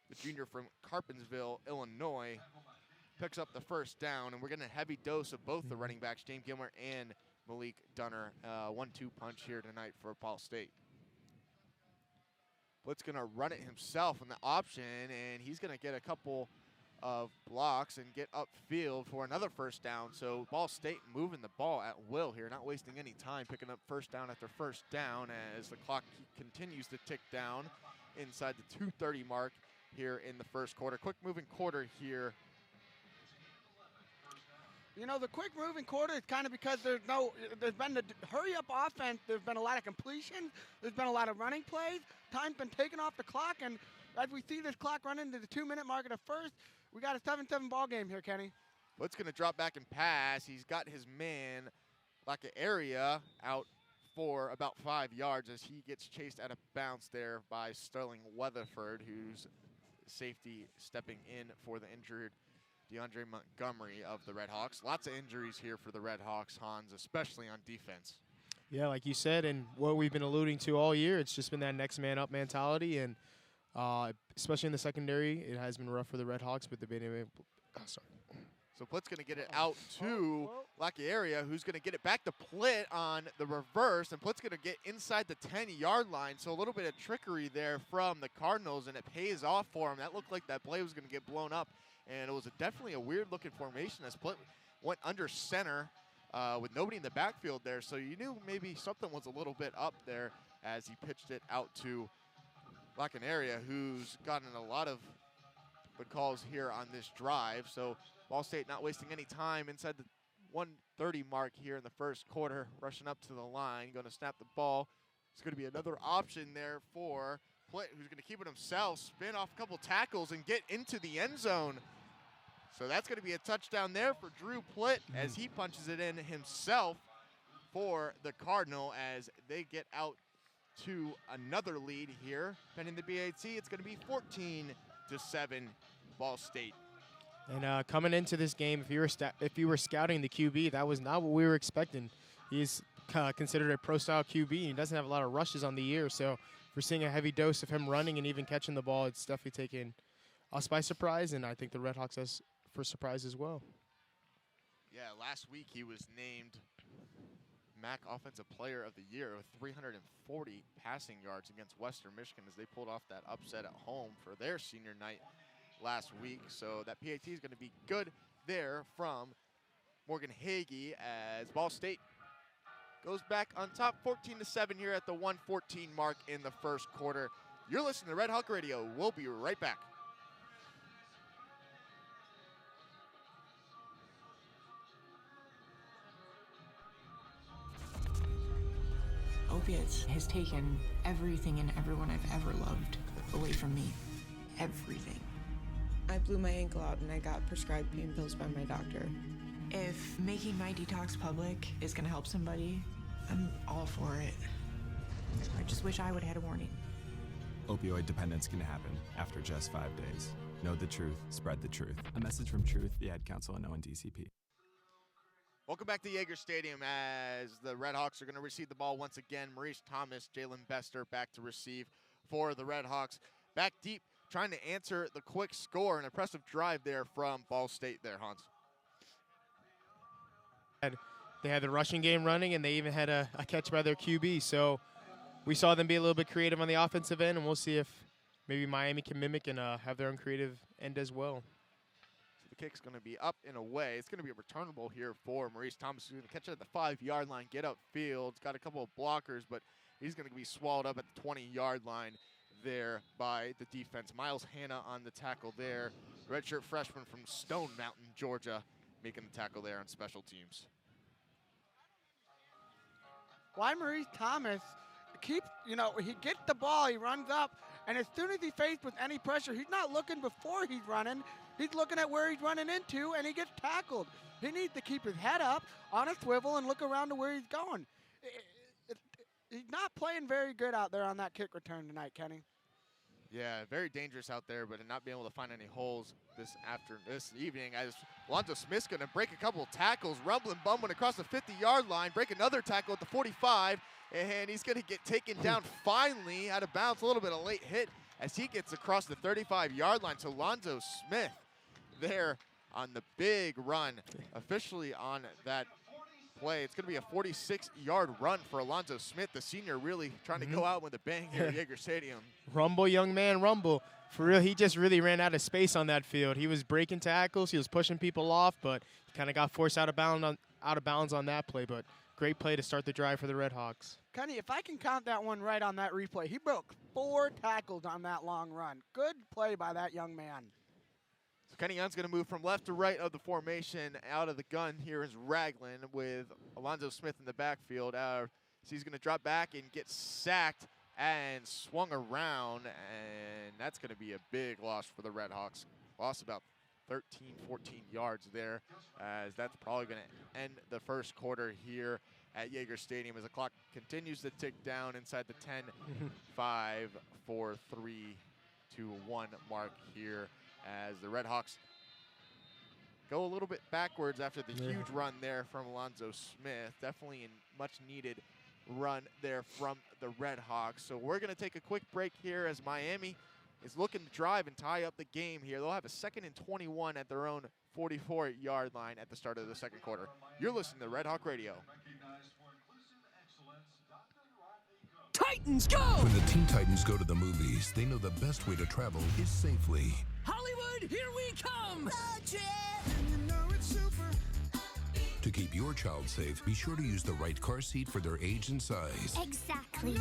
the junior from Carpentersville, Illinois, picks up the first down, and we're getting a heavy dose of both the running backs, James Gilmer and Malik Dunner. 1-2 punch here tonight for Ball State. Blitt's going to run it himself on the option, and he's going to get a couple of blocks and get upfield for another first down. So Ball State moving the ball at will here, not wasting any time, picking up first down after first down as the clock continues to tick down inside the 2:30 mark here in the first quarter. Quick moving quarter here. You know, the quick moving quarter is kind of because there's been the hurry up offense. There's been a lot of completions. There's been a lot of running plays. Time's been taken off the clock, and as we see this clock run into the 2-minute mark of the first, we got a 7-7 ball game here, Kenny. Blitt's going to drop back and pass. He's got his man, like an area, out for about 5 yards as he gets chased out of bounds there by Sterling Weatherford, who's safety stepping in for the injured DeAndre Montgomery of the Redhawks. Lots of injuries here for the Redhawks, Hans, especially on defense. Yeah, like you said, and what we've been alluding to all year, it's just been that next man up mentality, and especially in the secondary, it has been rough for the Redhawks, but they've been able. So Plitt's going to get it out to Lucky Area, who's going to get it back to Plitt on the reverse, and Plitt's going to get inside the 10-yard line. So a little bit of trickery there from the Cardinals, and it pays off for him. That looked like that play was going to get blown up, and it was definitely a weird-looking formation as Plitt went under center with nobody in the backfield there. So you knew maybe something was a little bit up there as he pitched it out to Lucky Area, who's gotten a lot of good calls here on this drive. So Ball State not wasting any time inside the 1:30 mark here in the first quarter, rushing up to the line, going to snap the ball. It's going to be another option there for Plitt, who's going to keep it himself, spin off a couple tackles, and get into the end zone. So that's going to be a touchdown there for Drew Plitt as he punches it in himself for the Cardinal as they get out to another lead here. Pending the BAT, it's going to be 14-7 Ball State. And coming into this game, if you were scouting the QB, that was not what we were expecting. He's considered a pro-style QB. He doesn't have a lot of rushes on the year, so if we're seeing a heavy dose of him running and even catching the ball, it's definitely taken us by surprise, and I think the Redhawks has for surprise as well. Yeah, last week he was named MAC Offensive Player of the Year with 340 passing yards against Western Michigan as they pulled off that upset at home for their senior night last week. So that PAT is going to be good there from Morgan Hagee as Ball State goes back on top 14-7 here at the 1:14 mark in the first quarter. You're listening to Red Hawk Radio. We'll be right back. Opiates has taken everything and everyone I've ever loved away from me. Everything. I blew my ankle out and I got prescribed pain pills by my doctor. If making my detox public is gonna help somebody, I'm all for it. I just wish I would have had a warning. Opioid dependence can happen after just 5 days. Know the truth, spread the truth. A message from Truth, the Ad Council, and ONDCP. Welcome back to Yager Stadium as the Redhawks are going to receive the ball once again. Maurice Thomas, Jalen Bester back to receive for the Redhawks. Back deep, trying to answer the quick score. An impressive drive there from Ball State there, Hans. They had the rushing game running, and they even had a catch by their QB. So we saw them be a little bit creative on the offensive end, and we'll see if maybe Miami can mimic and have their own creative end as well. So the kick's going to be up and away. It's going to be a returnable here for Maurice Thomas, who's going to catch it at the 5-yard line, get upfield. He's got a couple of blockers, but he's going to be swallowed up at the 20-yard line there by the defense. Miles Hanna on the tackle there. Redshirt freshman from Stone Mountain, Georgia, making the tackle there on special teams. Why Maurice Thomas keeps, he gets the ball, he runs up, And as soon as he's faced with any pressure, he's not looking before he's running. He's looking at where he's running into, and he gets tackled. He needs to keep his head up on a swivel and look around to where he's going. He's not playing very good out there on that kick return tonight, Kenny. Yeah, very dangerous out there, but not being able to find any holes this evening. As Alonzo Smith's going to break a couple of tackles, rumbling, bumbling across the 50-yard line, break another tackle at the 45, and he's going to get taken down finally out of bounds. A little bit of late hit as he gets across the 35-yard line. So Alonzo Smith there on the big run, officially on that play. It's going to be a 46-yard run for Alonzo Smith, the senior, really trying to go out with a bang here at Yager Stadium. Rumble, young man, rumble. For real, he just really ran out of space on that field. He was breaking tackles, he was pushing people off, but he kind of got forced out of bounds on that play. But great play to start the drive for the Redhawks. Kenny, if I can count that one right on that replay, he broke 4 tackles on that long run. Good play by that young man. So Kenny Young's going to move from left to right of the formation. Out of the gun here is Ragland with Alonzo Smith in the backfield. So he's going to drop back and get sacked and swung around, and that's going to be a big loss for the Redhawks. Lost about 13, 14 yards there, as that's probably going to end the first quarter here at Yager Stadium as the clock continues to tick down inside the 10, 5, 4, 3, 2, 1 mark here, as the Redhawks go a little bit backwards after the huge run there from Alonzo Smith. Definitely a much needed run there from the Redhawks. So we're going to take a quick break here as Miami is looking to drive and tie up the game here. They'll have a 2nd and 21 at their own 44-yard line at the start of the second quarter. You're listening to Red Hawk Radio. Titans go! When the Teen Titans go to the movies, they know the best way to travel is safely. Hollywood, here we come! To keep your child safe, be sure to use the right car seat for their age and size. Exactly.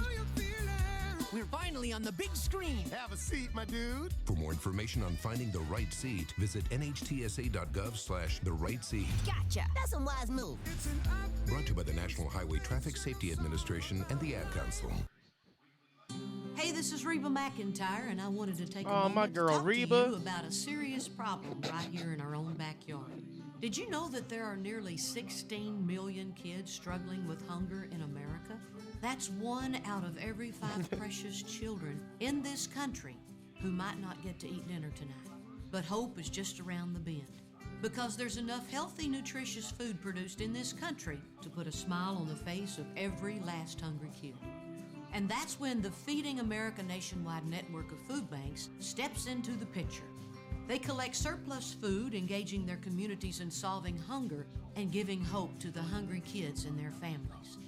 We're finally on the big screen. Have a seat, my dude. For more information on finding the right seat, visit nhtsa.gov/the right seat. Gotcha. That's a wise move. Brought to you by the National Highway Traffic Safety Administration and the Ad Council. Hey, this is Reba McIntyre, and I wanted to take a my moment girl, to talk Reba. to you about a serious problem right here in our own backyard. Did you know that there are nearly 16 million kids struggling with hunger in America? That's 1 out of every 5 precious children in this country who might not get to eat dinner tonight. But hope is just around the bend, because there's enough healthy, nutritious food produced in this country to put a smile on the face of every last hungry kid. And that's when the Feeding America nationwide network of food banks steps into the picture. They collect surplus food, engaging their communities in solving hunger and giving hope to the hungry kids and their families.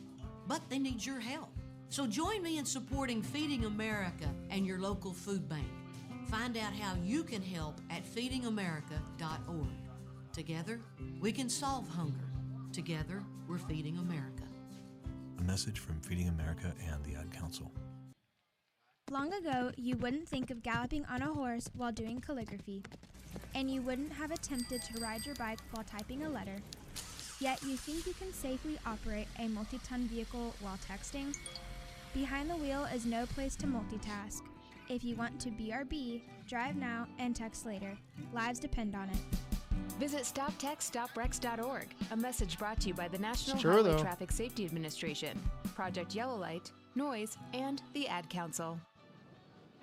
But they need your help. So join me in supporting Feeding America and your local food bank. Find out how you can help at feedingamerica.org. Together, we can solve hunger. Together, we're Feeding America. A message from Feeding America and the Ad Council. Long ago, you wouldn't think of galloping on a horse while doing calligraphy, and you wouldn't have attempted to ride your bike while typing a letter. Yet you think you can safely operate a multi-ton vehicle while texting? Behind the wheel is no place to multitask. If you want to BRB, drive now and text later. Lives depend on it. Visit StopTextStopWrecks.org. A message brought to you by the National Sure, Highway though. Traffic Safety Administration, Project Yellow Light, Noise, and the Ad Council.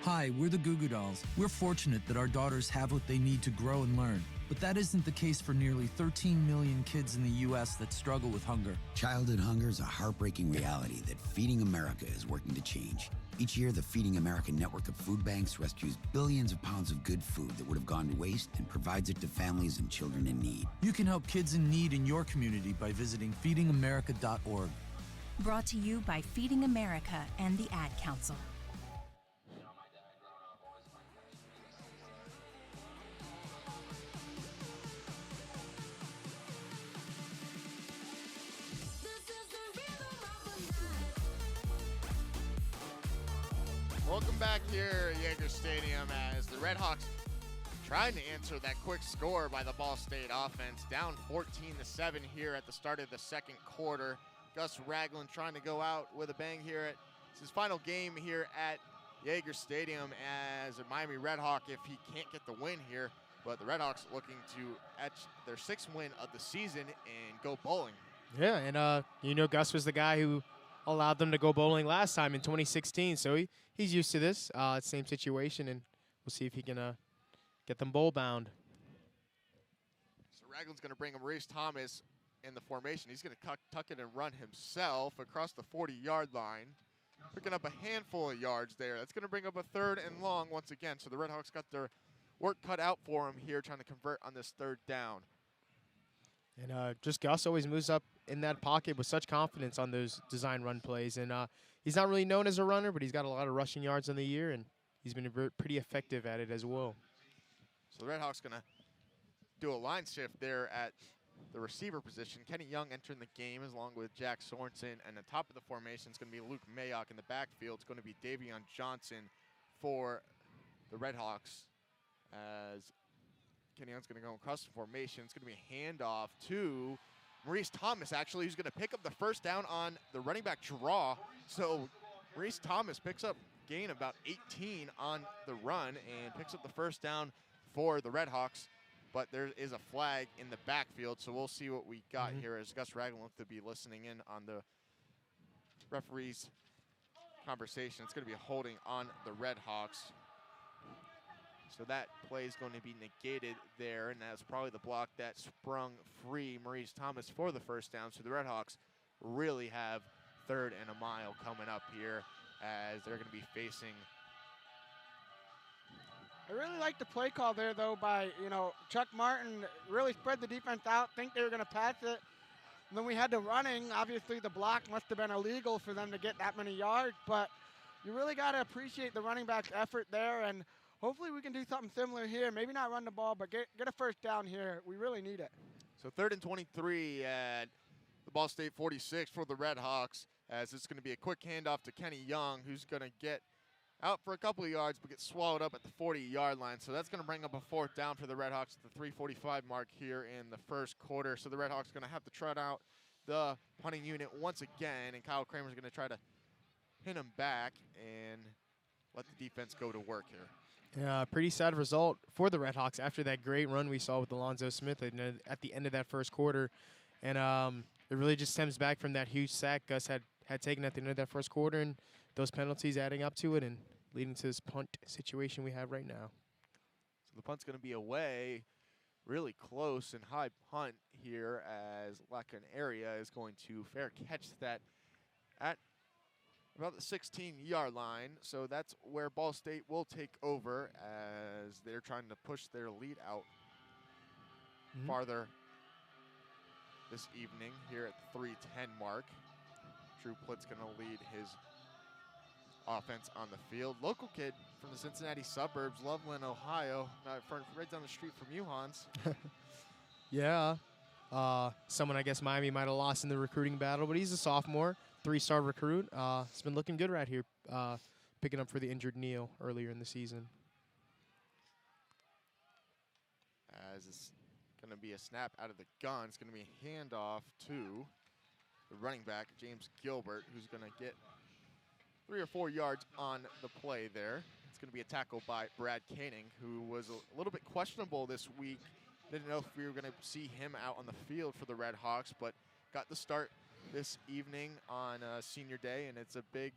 Hi, we're the Goo Goo Dolls. We're fortunate that our daughters have what they need to grow and learn. But that isn't the case for nearly 13 million kids in the U.S. that struggle with hunger. Childhood hunger is a heartbreaking reality that Feeding America is working to change. Each year, the Feeding America network of food banks rescues billions of pounds of good food that would have gone to waste and provides it to families and children in need. You can help kids in need in your community by visiting feedingamerica.org. Brought to you by Feeding America and the Ad Council. Welcome back here at Yager Stadium as the Redhawks trying to answer that quick score by the Ball State offense. Down 14-7 here at the start of the second quarter. Gus Ragland trying to go out with a bang here. It's his final game here at Yager Stadium as a Miami Redhawk if he can't get the win here. But the Redhawks looking to etch their 6th win of the season and go bowling. Yeah, and you know Gus was the guy who allowed them to go bowling last time in 2016, so he's used to this same situation, and we'll see if he can get them bowl bound. So Ragland's going to bring Maurice Thomas in the formation. He's going to tuck it and run himself across the 40-yard line, picking up a handful of yards there. That's going to bring up a 3rd and long once again. So the Redhawks got their work cut out for him here, trying to convert on this 3rd down. And just Gus always moves up in that pocket with such confidence on those design run plays. And he's not really known as a runner, but he's got a lot of rushing yards on the year, and he's been pretty effective at it as well. So the Redhawks going to do a line shift there at the receiver position. Kenny Young entering the game along with Jack Sorensen, and the top of the formation is going to be Luke Mayock. In the backfield, it's going to be Davion Johnson for the Redhawks as Kenny Young's going to go across the formation. It's going to be a handoff to Maurice Thomas, actually, who's going to pick up the 1st down on the running back draw. So Maurice Thomas picks up gain about 18 on the run and picks up the 1st down for the Redhawks. But there is a flag in the backfield, so we'll see what we got here as Gus Ragland looks to be listening in on the referee's conversation. It's going to be a holding on the Redhawks. So that play is going to be negated there, and that's probably the block that sprung free Maurice Thomas for the 1st down. So the Redhawks really have 3rd and a mile coming up here as they're going to be facing. I really like the play call there, though, by, Chuck Martin. Really spread the defense out, think they were going to pass it. And then we had the running. Obviously, the block must have been illegal for them to get that many yards, but you really got to appreciate the running back's effort there, and hopefully we can do something similar here. Maybe not run the ball, but get a 1st down here. We really need it. So 3rd and 23 at the Ball State 46 for the Redhawks, as it's going to be a quick handoff to Kenny Young, who's going to get out for a couple of yards, but gets swallowed up at the 40-yard line. So that's going to bring up a 4th down for the Redhawks at the 3:45 mark here in the 1st quarter. So the Redhawks are going to have to trot out the punting unit once again, and Kyle Kramer's going to try to pin him back and let the defense go to work here. Yeah, pretty sad result for the Redhawks after that great run we saw with Alonzo Smith at the end of that 1st quarter. And it really just stems back from that huge sack Gus had taken at the end of that 1st quarter, and those penalties adding up to it and leading to this punt situation we have right now. So the punt's going to be away, really close and high punt here, as Lacan Area is going to fair catch that at about the 16-yard line. So that's where Ball State will take over as they're trying to push their lead out farther this evening here at the 3:10 mark. Drew Plitt's going to lead his offense on the field. Local kid from the Cincinnati suburbs, Loveland, Ohio, right down the street from you, Hans. Yeah. Someone I guess Miami might have lost in the recruiting battle, but he's a sophomore, 3-star recruit. It's been looking good right here, picking up for the injured Neal earlier in the season. As it's going to be a snap out of the gun, it's going to be a handoff to the running back, James Gilbert, who's going to get 3 or 4 yards on the play there. It's going to be a tackle by Brad Koenig, who was a little bit questionable this week. Didn't know if we were going to see him out on the field for the Redhawks, but got the start this evening on senior day, and it's a big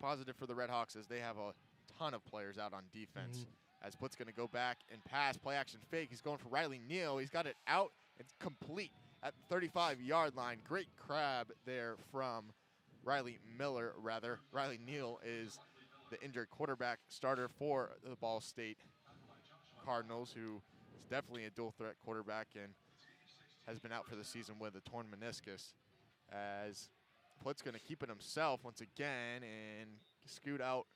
positive for the Redhawks as they have a ton of players out on defense. As Plitt's going to go back and pass, play action fake. He's going for Riley Neal. He's got it out. It's complete at the 35-yard line. Great grab there from Riley Neal is the injured quarterback starter for the Ball State Cardinals, who is definitely a dual threat quarterback and has been out for the season with a torn meniscus. As Plitt's going to keep it himself once again and scoot out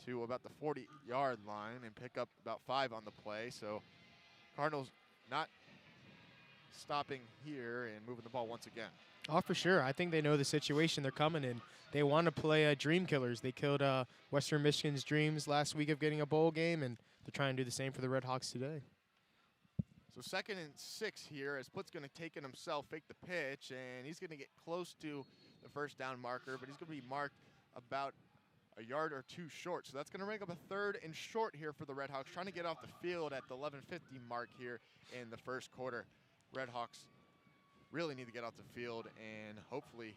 to about the 40-yard line and pick up about 5 on the play. So Cardinals not stopping here and moving the ball once again. Oh, for sure. I think they know the situation they're coming in. They want to play dream killers. They killed Western Michigan's dreams last week of getting a bowl game, and they're trying to do the same for the Redhawks today. So 2nd and 6 here as Plitt's going to take it himself, fake the pitch, and he's going to get close to the 1st down marker, but he's going to be marked about a yard or two short. So that's going to make up a 3rd and short here for the Redhawks, trying to get off the field at the 11:50 mark here in the first quarter. Redhawks really need to get off the field and hopefully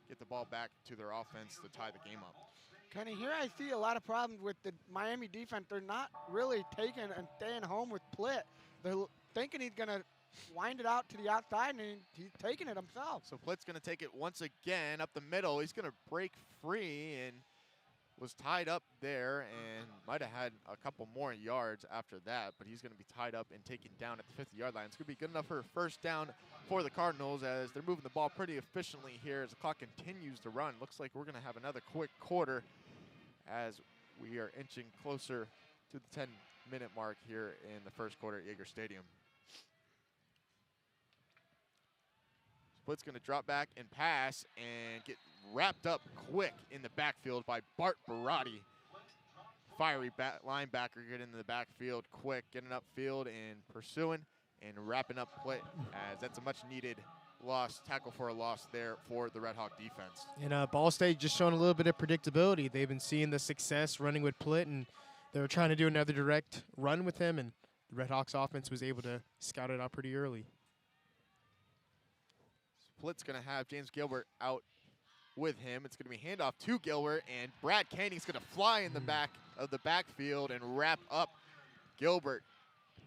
get the ball back to their offense to tie the game up. Kenny, here I see a lot of problems with the Miami defense. They're not really taking and staying home with Plitt. They're thinking he's going to wind it out to the outside, and he's taking it himself. So Plitt's going to take it once again up the middle. He's going to break free and was tied up there and might have had a couple more yards after that, but he's going to be tied up and taken down at the 50-yard line. It's going to be good enough for a first down for the Cardinals as they're moving the ball pretty efficiently here as the clock continues to run. Looks like we're going to have another quick quarter as we are inching closer to the 10-minute mark here in the first quarter at Yager Stadium. Split's going to drop back and pass and get wrapped up quick in the backfield by Bart Barati. Fiery linebacker getting in the backfield quick, getting upfield and pursuing and wrapping up Plitt as that's a much needed loss, tackle for a loss there for the Redhawk defense. And Ball State just showing a little bit of predictability. They've been seeing the success running with Plitt, and they were trying to do another direct run with him, and the Redhawks offense was able to scout it out pretty early. Plitt's going to have James Gilbert out with him. It's going to be handoff to Gilbert, and Brad Kenny's going to fly in the back of the backfield and wrap up Gilbert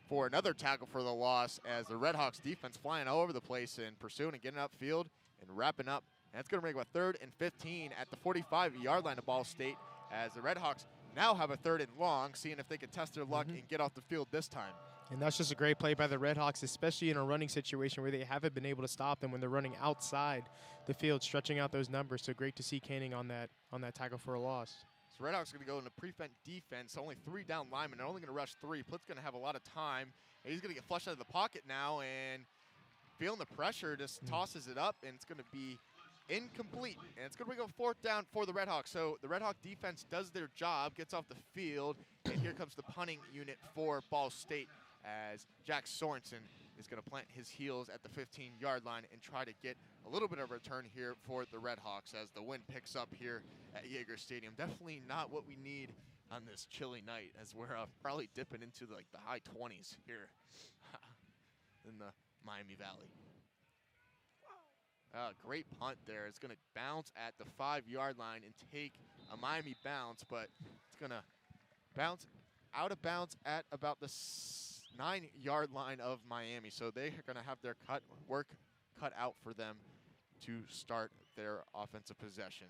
for another tackle for the loss as the Redhawks defense flying all over the place and pursuing and getting upfield and wrapping up. And it's going to make a 3rd and 15 at the 45-yard line of Ball State as the Redhawks now have a 3rd and long, seeing if they can test their luck and get off the field this time. And that's just a great play by the Redhawks, especially in a running situation where they haven't been able to stop them when they're running outside the field, stretching out those numbers. So great to see Canning on that tackle for a loss. So Redhawks going to go into prevent defense, only 3 down linemen. They're only going to rush 3. Plitt's going to have a lot of time. And he's going to get flushed out of the pocket now and feeling the pressure, just tosses it up, and it's going to be incomplete. And it's going to be a 4th down for the Redhawks. So the Redhawk defense does their job, gets off the field, and here comes the punting unit for Ball State as Jack Sorensen is going to plant his heels at the 15-yard line and try to get a little bit of a return here for the Redhawks as the wind picks up here at Yager Stadium. Definitely not what we need on this chilly night as we're probably dipping into like the high 20s here in the Miami Valley. Great punt there. It's going to bounce at the 5-yard line and take a Miami bounce, but it's going to bounce out of bounds at about the 9-yard line of Miami. So they're going to have their work cut out for them to start their offensive possession.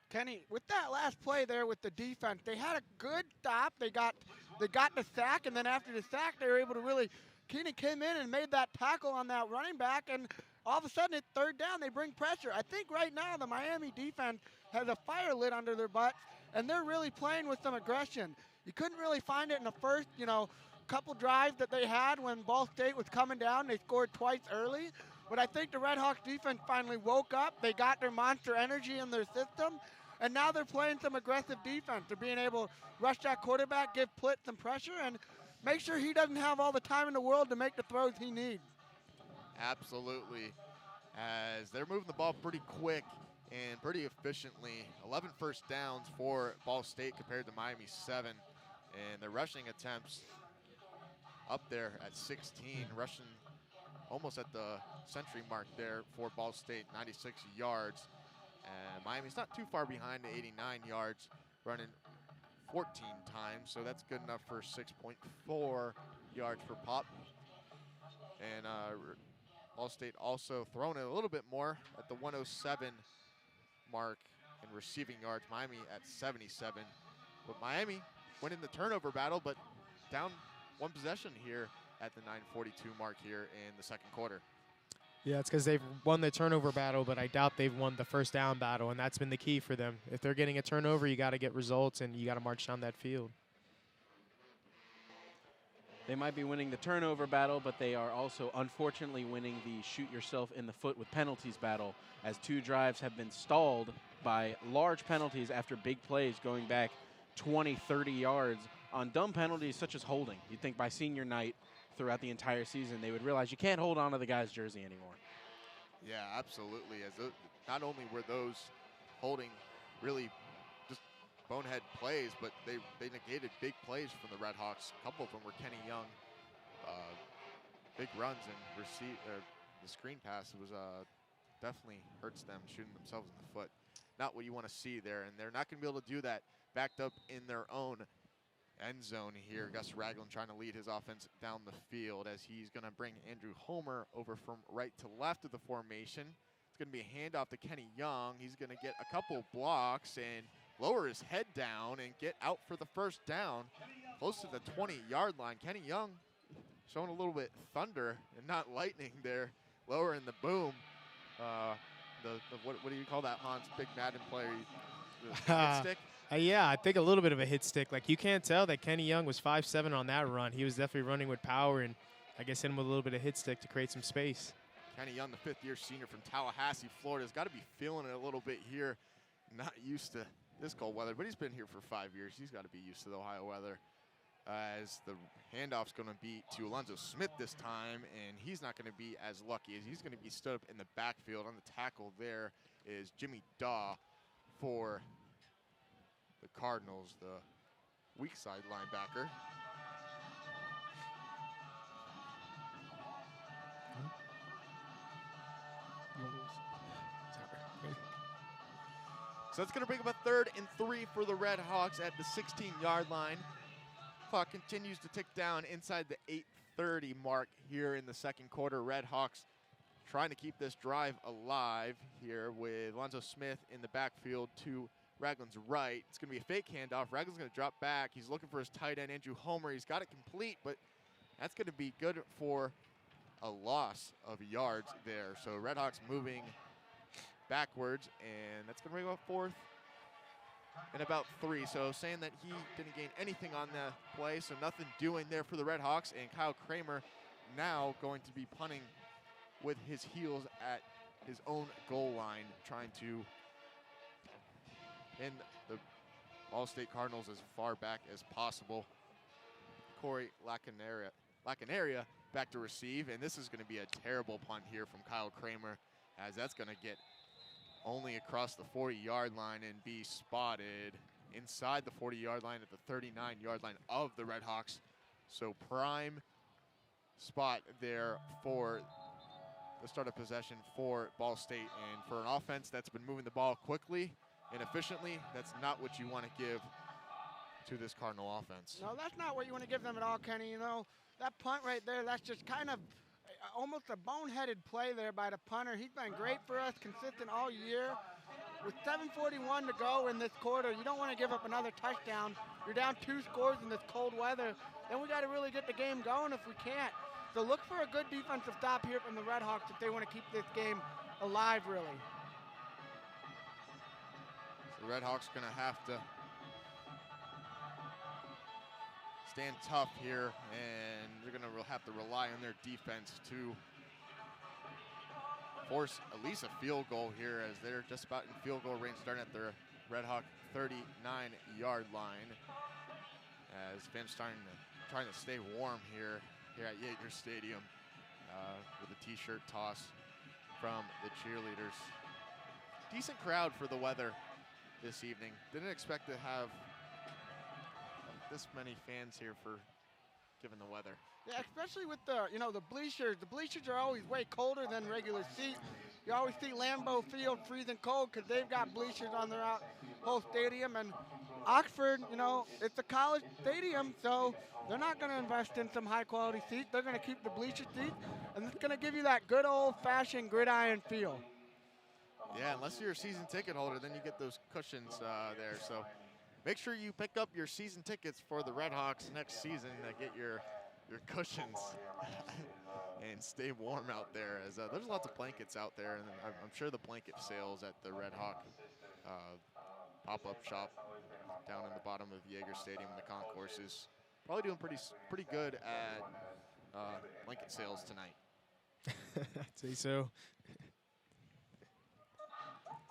Kenny, with that last play there with the defense, they had a good stop. They got the sack, and then after the sack, they were able to really – Keenan came in and made that tackle on that running back, and all of a sudden, it's 3rd down. They bring pressure. I think right now the Miami defense has a fire lit under their butts, and they're really playing with some aggression. You couldn't really find it in the first, couple drives that they had when Ball State was coming down. They scored twice early. But I think the Redhawks defense finally woke up. They got their monster energy in their system. And now they're playing some aggressive defense. They're being able to rush that quarterback, give Plitt some pressure, and make sure he doesn't have all the time in the world to make the throws he needs. Absolutely. As they're moving the ball pretty quick and pretty efficiently. 11 first downs for Ball State compared to Miami 7. And the rushing attempts up there at 16, rushing almost at the century mark there for Ball State, 96 yards. And Miami's not too far behind at 89 yards, running 14 times, so that's good enough for 6.4 yards per pop. And Ball State also throwing it a little bit more at the 107 mark in receiving yards. Miami at 77. But Miami winning the turnover battle, but down 1 possession here at the 9:42 mark here in the second quarter. Yeah, it's because they've won the turnover battle, but I doubt they've won the first down battle, and that's been the key for them. If they're getting a turnover, you got to get results, and you got to march down that field. They might be winning the turnover battle, but they are also unfortunately winning the shoot yourself in the foot with penalties battle, as 2 drives have been stalled by large penalties after big plays going back 20, 30 yards on dumb penalties such as holding. You'd think by senior night throughout the entire season they would realize you can't hold on to the guy's jersey anymore. Yeah, absolutely. As not only were those holding really bonehead plays, but they negated big plays from the Redhawks. A couple of them were Kenny Young. Big runs and the screen pass was definitely hurts them, shooting themselves in the foot. Not what you want to see there, and they're not going to be able to do that backed up in their own end zone here. Gus Ragland trying to lead his offense down the field as he's going to bring Andrew Homer over from right to left of the formation. It's going to be a handoff to Kenny Young. He's going to get a couple blocks and lower his head down and get out for the first down close to the 20-yard line. Kenny Young showing a little bit thunder and not lightning there, lowering the boom. What do you call that, Hans? Big Madden player, the hit stick? Yeah, I think a little bit of a hit stick. Like, you can't tell that Kenny Young was 5'7" on that run. He was definitely running with power, and I guess hit him with a little bit of hit stick to create some space. Kenny Young, the fifth-year senior from Tallahassee, Florida, has got to be feeling it a little bit here. Not used to this cold weather, but he's been here for 5 years. He's got to be used to the Ohio weather. As the handoff's going to be to Alonzo Smith this time, and he's not going to be as lucky as he's going to be stood up in the backfield. On the tackle there is Jimmy Daw for the Cardinals, the weak side linebacker. So that's going to bring up a 3rd and 3 for the Redhawks at the 16-yard line. Clock continues to tick down inside the 8:30 mark here in the second quarter. Redhawks trying to keep this drive alive here with Alonzo Smith in the backfield to Ragland's right. It's going to be a fake handoff. Ragland's going to drop back. He's looking for his tight end, Andrew Homer. He's got it complete, but that's going to be good for a loss of yards there. So Redhawks moving backwards, and that's going to bring up 4th and about 3. So saying that he didn't gain anything on the play, so nothing doing there for the Redhawks. And Kyle Kramer now going to be punting with his heels at his own goal line, trying to pin the All-State Cardinals as far back as possible. Corey Lacanaria back to receive, and this is going to be a terrible punt here from Kyle Kramer, as that's going to get only across the 40-yard line and be spotted inside the 40-yard line at the 39-yard line of the Redhawks. So prime spot there for the start of possession for Ball State. And for an offense that's been moving the ball quickly and efficiently, that's not what you want to give to this Cardinal offense. No, that's not what you want to give them at all, Kenny. You know, that punt right there, that's just kind of almost a boneheaded play there by the punter. He's been great for us, consistent all year. With 7:41 to go in this quarter, you don't want to give up another touchdown. You're down 2 scores in this cold weather. Then we got to really get the game going if we can't. So look for a good defensive stop here from the Redhawks if they want to keep this game alive, really. So the Redhawks going to have to stand tough here, and they're going to have to rely on their defense to force at least a field goal here, as they're just about in field goal range, starting at their Redhawk 39-yard line. As fans trying to stay warm here at Yager Stadium with a t-shirt toss from the cheerleaders. Decent crowd for the weather this evening. Didn't expect to have this many fans here for given the weather. Yeah, especially with the bleachers. The bleachers are always way colder than regular seats. You always see Lambeau Field freezing cold because they've got bleachers on their whole stadium. And Oxford, it's a college stadium, so they're not going to invest in some high-quality seats. They're going to keep the bleacher seats, and it's going to give you that good old-fashioned gridiron feel. Yeah, unless you're a season ticket holder, then you get those cushions there. So make sure you pick up your season tickets for the Redhawks next season to get your cushions and stay warm out there, as there's lots of blankets out there, and I'm sure the blanket sales at the Redhawk pop-up shop down in the bottom of Yager Stadium in the concourse is probably doing pretty good at blanket sales tonight. I'd say so.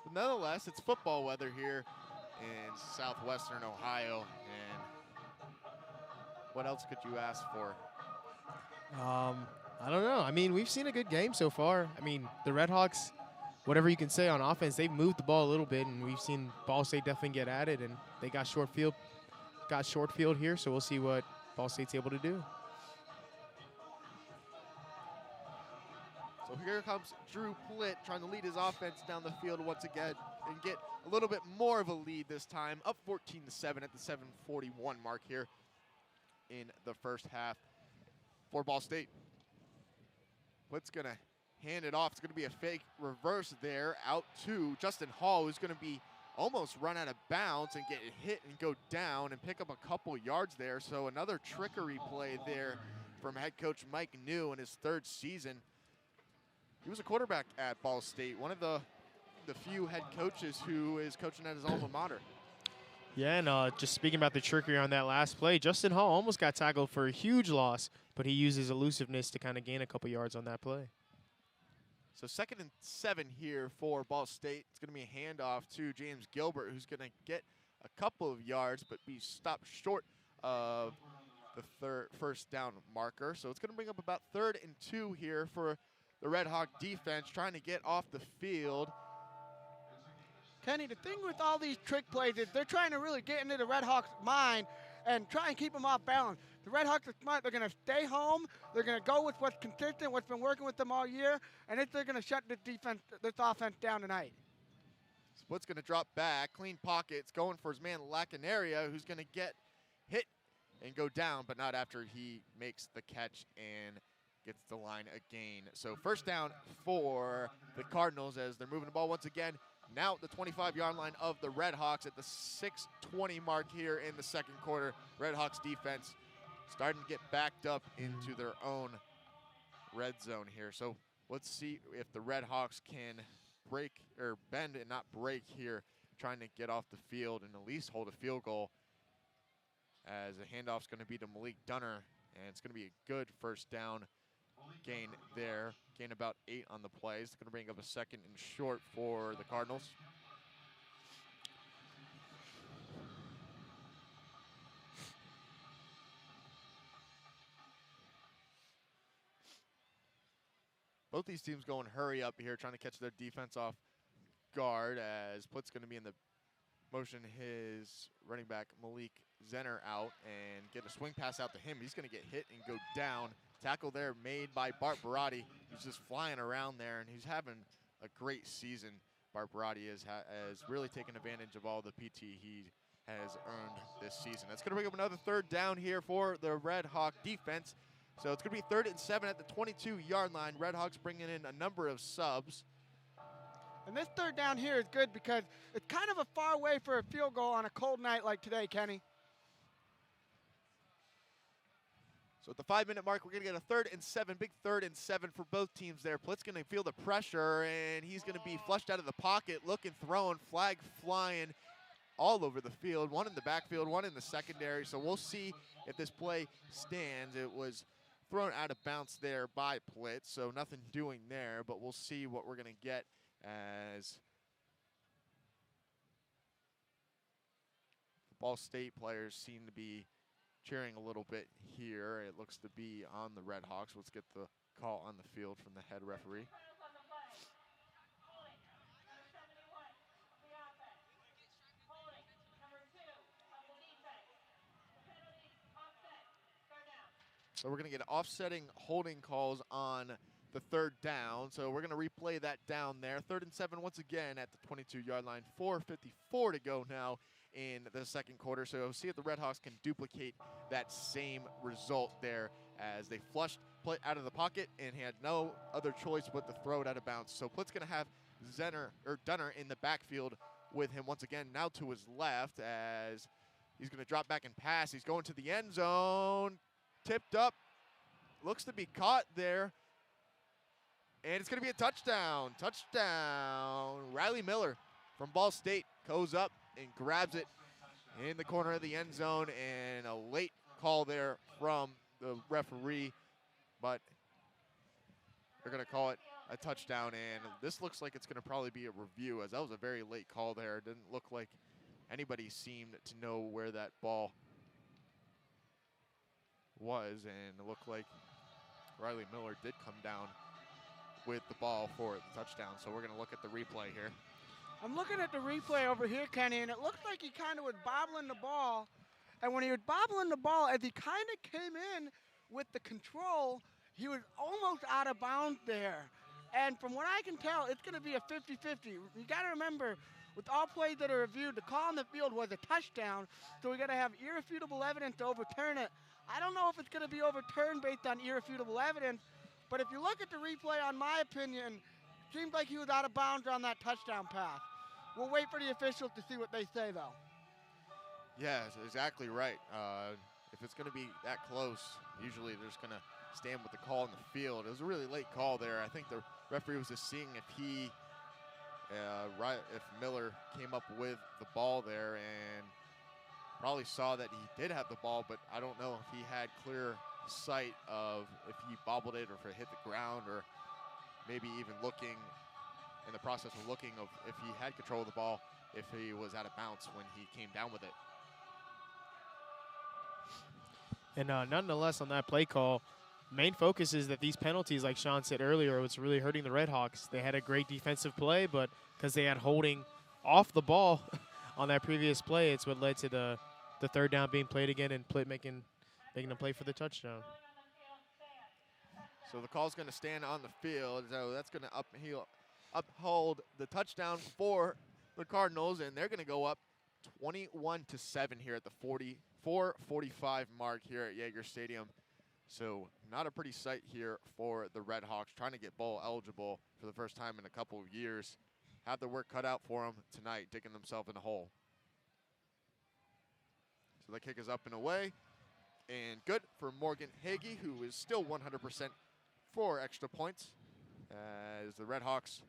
But nonetheless, it's football weather here in southwestern Ohio, and what else could you ask for? I don't know. I mean, we've seen a good game so far. I mean, the Redhawks whatever you can say on offense, they've moved the ball a little bit, and we've seen Ball State definitely get at it, and they got short field here, so we'll see what Ball State's able to do. So here comes Drew Plitt trying to lead his offense down the field once again and get a little bit more of a lead this time, up 14-7 at the 7:41 mark here in the first half for Ball State. Plitt's going to hand it off. It's going to be a fake reverse there out to Justin Hall, who's going to be almost run out of bounds and get hit and go down and pick up a couple yards there. So another trickery play there from head coach Mike New in his 3rd season. He was a quarterback at Ball State, one of the few head coaches who is coaching at his alma mater. Yeah, and just speaking about the trickery on that last play, Justin Hall almost got tackled for a huge loss, but he used his elusiveness to kind of gain a couple yards on that play. So 2nd and 7 here for Ball State. It's going to be a handoff to James Gilbert, who's going to get a couple of yards, but be stopped short of the first down marker. So it's going to bring up about 3rd and 2 here for the Red Hawk defense, trying to get off the field. Kenny, the thing with all these trick plays is they're trying to really get into the Red Hawks' mind and try and keep them off balance. The Red Hawks are smart. They're going to stay home. They're going to go with what's consistent, what's been working with them all year, and they're going to shut this offense down tonight. Split's going to drop back, clean pockets, going for his man Lacanaria, who's going to get hit and go down, but not after he makes the catch and gets the line again. So first down for the Cardinals as they're moving the ball once again. Now at the 25-yard line of the Red Hawks at the 6:20 mark here in the 2nd quarter. Red Hawks defense starting to get backed up into their own red zone here. So let's see if the Red Hawks can break or bend and not break here, trying to get off the field and at least hold a field goal, as the handoff's going to be to Malik Dunner, and it's going to be a good first down gain there. Gain about 8 on the play. It's going to bring up a 2nd and short for the Cardinals. Both these teams going hurry up here, trying to catch their defense off guard, as Plitt's going to be in the motion his running back Malik Zenner out and get a swing pass out to him. He's going to get hit and go down. Tackle there made by Bart Barati. He's just flying around there, and he's having a great season. Bart Barati has really taken advantage of all the PT he has earned this season. That's going to bring up another 3rd down here for the Red Hawk defense. So it's going to be 3rd and 7 at the 22-yard line. Red Hawks bringing in a number of subs. And this 3rd down here is good because it's kind of a far way for a field goal on a cold night like today, Kenny. So at the 5-minute mark, we're going to get a 3rd and 7, big 3rd and 7 for both teams there. Plitt's going to feel the pressure, and he's going to be flushed out of the pocket, looking, throwing, flag flying all over the field. One in the backfield, one in the secondary. So we'll see if this play stands. It was thrown out of bounds there by Plitt, so nothing doing there, but we'll see what we're going to get as the Ball State players seem to be cheering a little bit here. It looks to be on the Red Hawks. Let's get the call on the field from the head referee. So we're going to get offsetting holding calls on the 3rd down. So we're going to replay that down there. 3rd and 7 once again at the 22-yard line. 4:54 to go now in the 2nd quarter. So see if the Red Hawks can duplicate that same result there, as they flushed Plitt out of the pocket and had no other choice but to throw it out of bounds. So Plitt's going to have Dunner in the backfield with him once again, now to his left, as he's going to drop back and pass. He's going to the end zone. Tipped up, looks to be caught there, and it's going to be a touchdown. Touchdown. Riley Miller from Ball State goes up and grabs it in the corner of the end zone, and a late call there from the referee, but they're going to call it a touchdown, and this looks like it's going to probably be a review, as that was a very late call there. It didn't look like anybody seemed to know where that ball was, and it looked like Riley Miller did come down with the ball for the touchdown. So we're going to look at the replay here. I'm looking at the replay over here, Kenny, and it looks like he kind of was bobbling the ball. And when he was bobbling the ball, as he kind of came in with the control, he was almost out of bounds there. And from what I can tell, it's going to be a 50-50. You got to remember, with all plays that are reviewed, the call on the field was a touchdown, so we got to have irrefutable evidence to overturn it. I don't know if it's going to be overturned based on irrefutable evidence, but if you look at the replay, on my opinion, it seems like he was out of bounds on that touchdown pass. We'll wait for the officials to see what they say, though. Yeah, that's exactly right. If it's going to be that close, usually they're just going to stand with the call in the field. It was a really late call there. I think the referee was just seeing if if Miller came up with the ball there and probably saw that he did have the ball, but I don't know if he had clear sight of if he bobbled it or if it hit the ground, or maybe even looking in the process of looking of if he had control of the ball, if he was out of bounds when he came down with it. And nonetheless, on that play call, main focus is that these penalties, like Sean said earlier, was really hurting the Redhawks. They had a great defensive play, but because they had holding off the ball on that previous play, it's what led to the third down being played again and making them play for the touchdown. So the call's going to stand on the field. So that's going to uphold the touchdown for the Cardinals, and they're going to go up 21-7 here at the 4:45 mark here at Yager Stadium. So not a pretty sight here for the Redhawks, trying to get bowl eligible for the first time in a couple of years. Have their work cut out for them tonight, digging themselves in a hole. So the kick is up and away, and good for Morgan Hagee, who is still 100% for extra points, as the Redhawks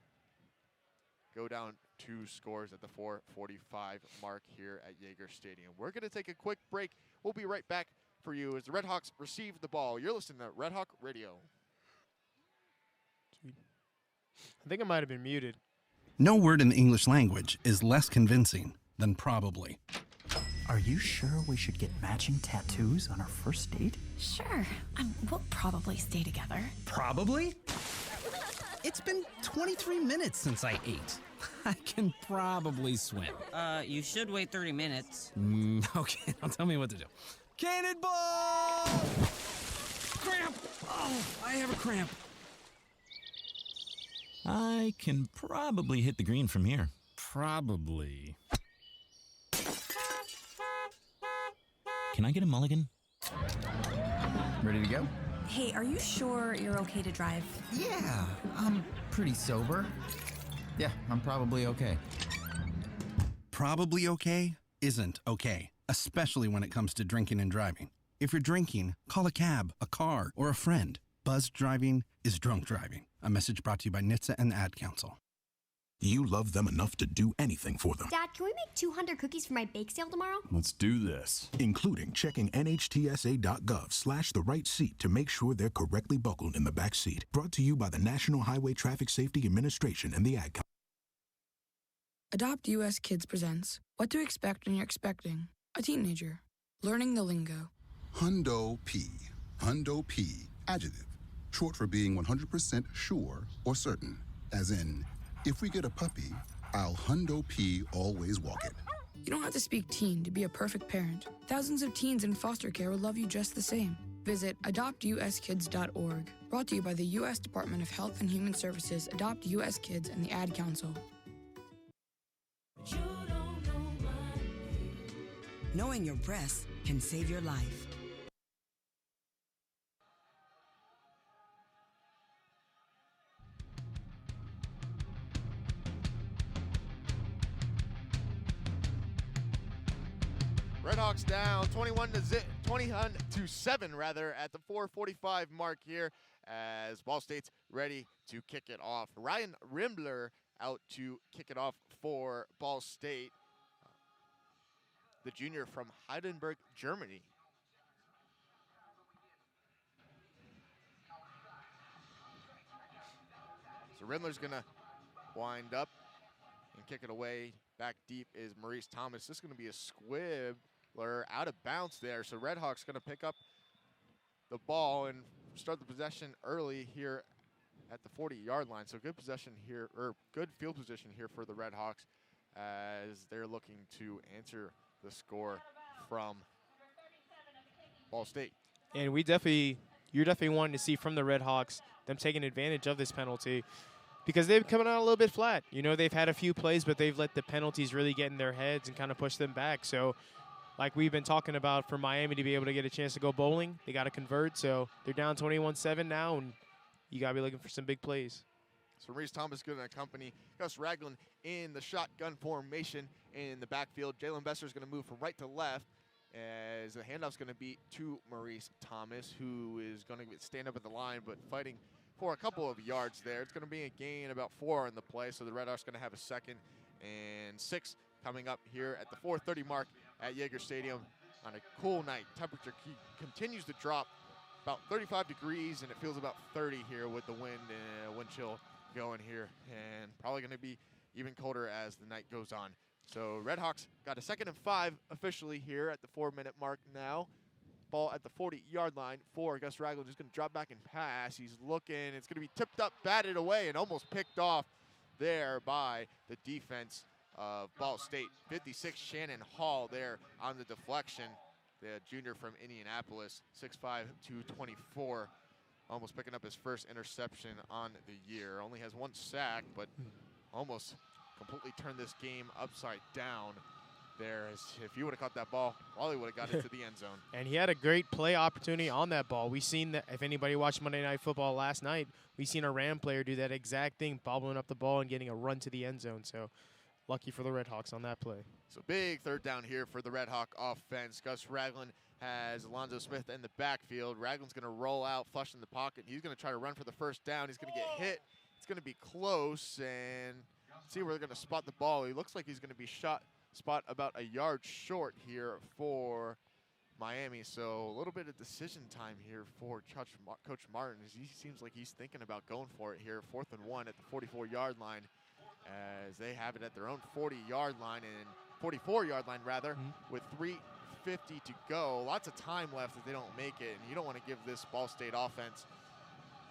go down 2 scores at the 4:45 mark here at Yager Stadium. We're going to take a quick break. We'll be right back for you as the Redhawks receive the ball. You're listening to Red Hawk Radio. I think I might have been muted. No word in the English language is less convincing than probably. Are you sure we should get matching tattoos on our first date? Sure. We'll probably stay together. Probably? It's been 23 minutes since I ate. I can probably swim. You should wait 30 minutes. Okay, now tell me what to do. Cannonball! Cramp! Oh, I have a cramp. I can probably hit the green from here. Probably. Can I get a mulligan? Ready to go? Hey, are you sure you're okay to drive? Yeah, I'm pretty sober. Yeah, I'm probably okay. Probably okay isn't okay, especially when it comes to drinking and driving. If you're drinking, call a cab, a car, or a friend. Buzzed driving is drunk driving. A message brought to you by NHTSA and the Ad Council. You love them enough to do anything for them, Dad, can we make 200 cookies for my bake sale tomorrow? Let's do this. including checking nhtsa.gov/the right seat to make sure they're correctly buckled in the back seat. Brought to you by the National Highway Traffic Safety Administration and the Ad Council. Adopt US Kids presents What to Expect When You're Expecting a Teenager. Learning the lingo. Hundo P. Hundo P. Adjective. Short for being 100% sure or certain. As in, if we get a puppy, I'll Hundo P always walk it. You don't have to speak teen to be a perfect parent. Thousands of teens in foster care will love you just the same. Visit adoptuskids.org. Brought to you by the U.S. Department of Health and Human Services, Adopt U.S. Kids, and the Ad Council. Knowing your breasts can save your life. Redhawks down 21-7 rather at the 4:45 mark here as Ball State's ready to kick it off. Ryan Rimbler out to kick it off for Ball State, the junior from Heidelberg, Germany. So Rimbler's gonna wind up and kick it away. Back deep is Maurice Thomas. This is gonna be a squib. Out of bounds there, so Redhawks going to pick up the ball and start the possession early here at the 40-yard line. So good possession here, or good field position here for the Redhawks as they're looking to answer the score from Ball State. And you're definitely wanting to see from the Redhawks them taking advantage of this penalty because they've coming out a little bit flat. You know, they've had a few plays, but they've let the penalties really get in their heads and kind of push them back. So like we've been talking about, for Miami to be able to get a chance to go bowling, they got to convert. So they're down 21-7 now, and you got to be looking for some big plays. So Maurice Thomas going to accompany Gus Ragland in the shotgun formation in the backfield. Jalen Besser is going to move from right to left as the handoff's going to be to Maurice Thomas, who is going to stand up at the line but fighting for a couple of yards there. It's going to be a gain about 4 on the play, so the Redhawks going to have a 2nd and 6 coming up here at the 4:30 mark at Yager Stadium on a cool night. Temperature continues to drop about 35 degrees, and it feels about 30 here with the wind and wind chill going here, and probably going to be even colder as the night goes on. So Redhawks got a 2nd and 5 officially here at the 4-minute mark now. Ball at the 40-yard line for Gus Ragland, just going to drop back and pass. He's looking. It's going to be tipped up, batted away, and almost picked off there by the defense of Ball State. 56, Shannon Hall there on the deflection. The junior from Indianapolis, 6'5", 224. Almost picking up his first interception on the year. Only has 1 sack, but almost completely turned this game upside down there. As if he would have caught that ball, Wally would have got into the end zone. And he had a great play opportunity on that ball. We seen that, if anybody watched Monday Night Football last night, we seen a Ram player do that exact thing, bobbling up the ball and getting a run to the end zone. So lucky for the Redhawks on that play. So big 3rd down here for the Redhawk offense. Gus Ragland has Alonzo Smith in the backfield. Ragland's going to roll out, flush in the pocket. He's going to try to run for the 1st down. He's going to get hit. It's going to be close, and see where they're going to spot the ball. He looks like he's going to be spot about a yard short here for Miami. So a little bit of decision time here for Coach Martin, as he seems like he's thinking about going for it here. 4th and 1 at the 44-yard line, as they have it at their own 40-yard line, and 44-yard line rather, with 3:50 to go. Lots of time left if they don't make it, and you don't want to give this Ball State offense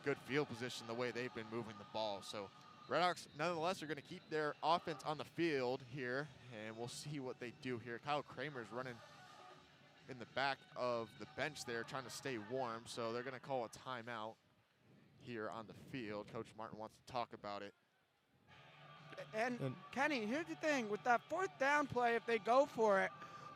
good field position the way they've been moving the ball. So Redhawks, nonetheless, are going to keep their offense on the field here, and we'll see what they do here. Kyle Kramer's running in the back of the bench there, trying to stay warm, so they're going to call a timeout here on the field. Coach Martin wants to talk about it. And Kenny, here's the thing. With that 4th down play, if they go for it,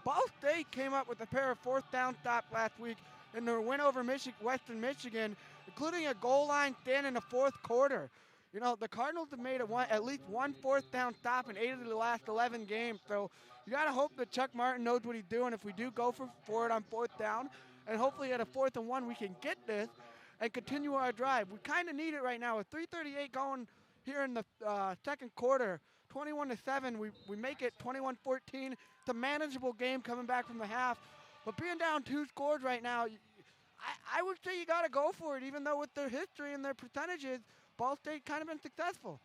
Ball State came up with a pair of 4th down stops last week in their win over Western Michigan, including a goal line stand in the 4th quarter. You know, the Cardinals have made at least 1 4th down stop in 8 of the last 11 games. So you got to hope that Chuck Martin knows what he's doing if we do go for it on 4th down. And hopefully at a 4th and 1 we can get this and continue our drive. We kind of need it right now. With 3:38 going here in the 2nd quarter, 21-7, we make it 21-14. It's a manageable game coming back from the half. But being down 2 scores right now, I would say you got to go for it, even though with their history and their percentages, Ball State kind of been successful.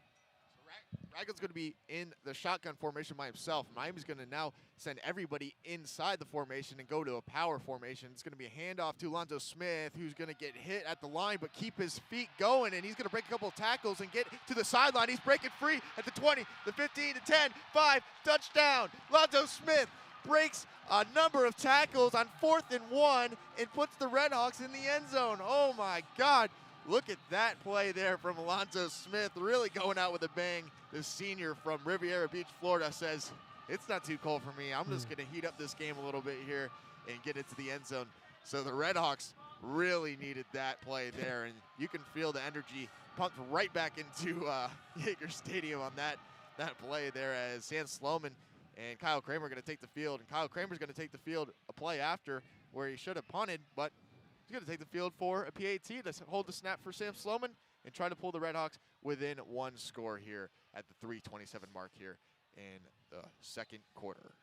Ragland's going to be in the shotgun formation by himself. Miami's going to now send everybody inside the formation and go to a power formation. It's going to be a handoff to Alonzo Smith, who's going to get hit at the line but keep his feet going, and he's going to break a couple of tackles and get to the sideline. He's breaking free at the 20, the 15, the 10, 5, touchdown. Alonzo Smith breaks a number of tackles on 4th and 1 and puts the Redhawks in the end zone. Oh, my God. Look at that play there from Alonzo Smith, really going out with a bang. The senior from Riviera Beach, Florida says, it's not too cold for me. I'm just going to heat up this game a little bit here and get into the end zone. So the Redhawks really needed that play there, and you can feel the energy pumped right back into Yager Stadium on that play there, as Sam Sloman and Kyle Kramer are going to take the field, and Kyle Kramer's going to take the field a play after where he should have punted, but he's going to take the field for a PAT to hold the snap for Sam Sloman and try to pull the Redhawks within 1 score here at the 3:27 mark here in the 2nd quarter.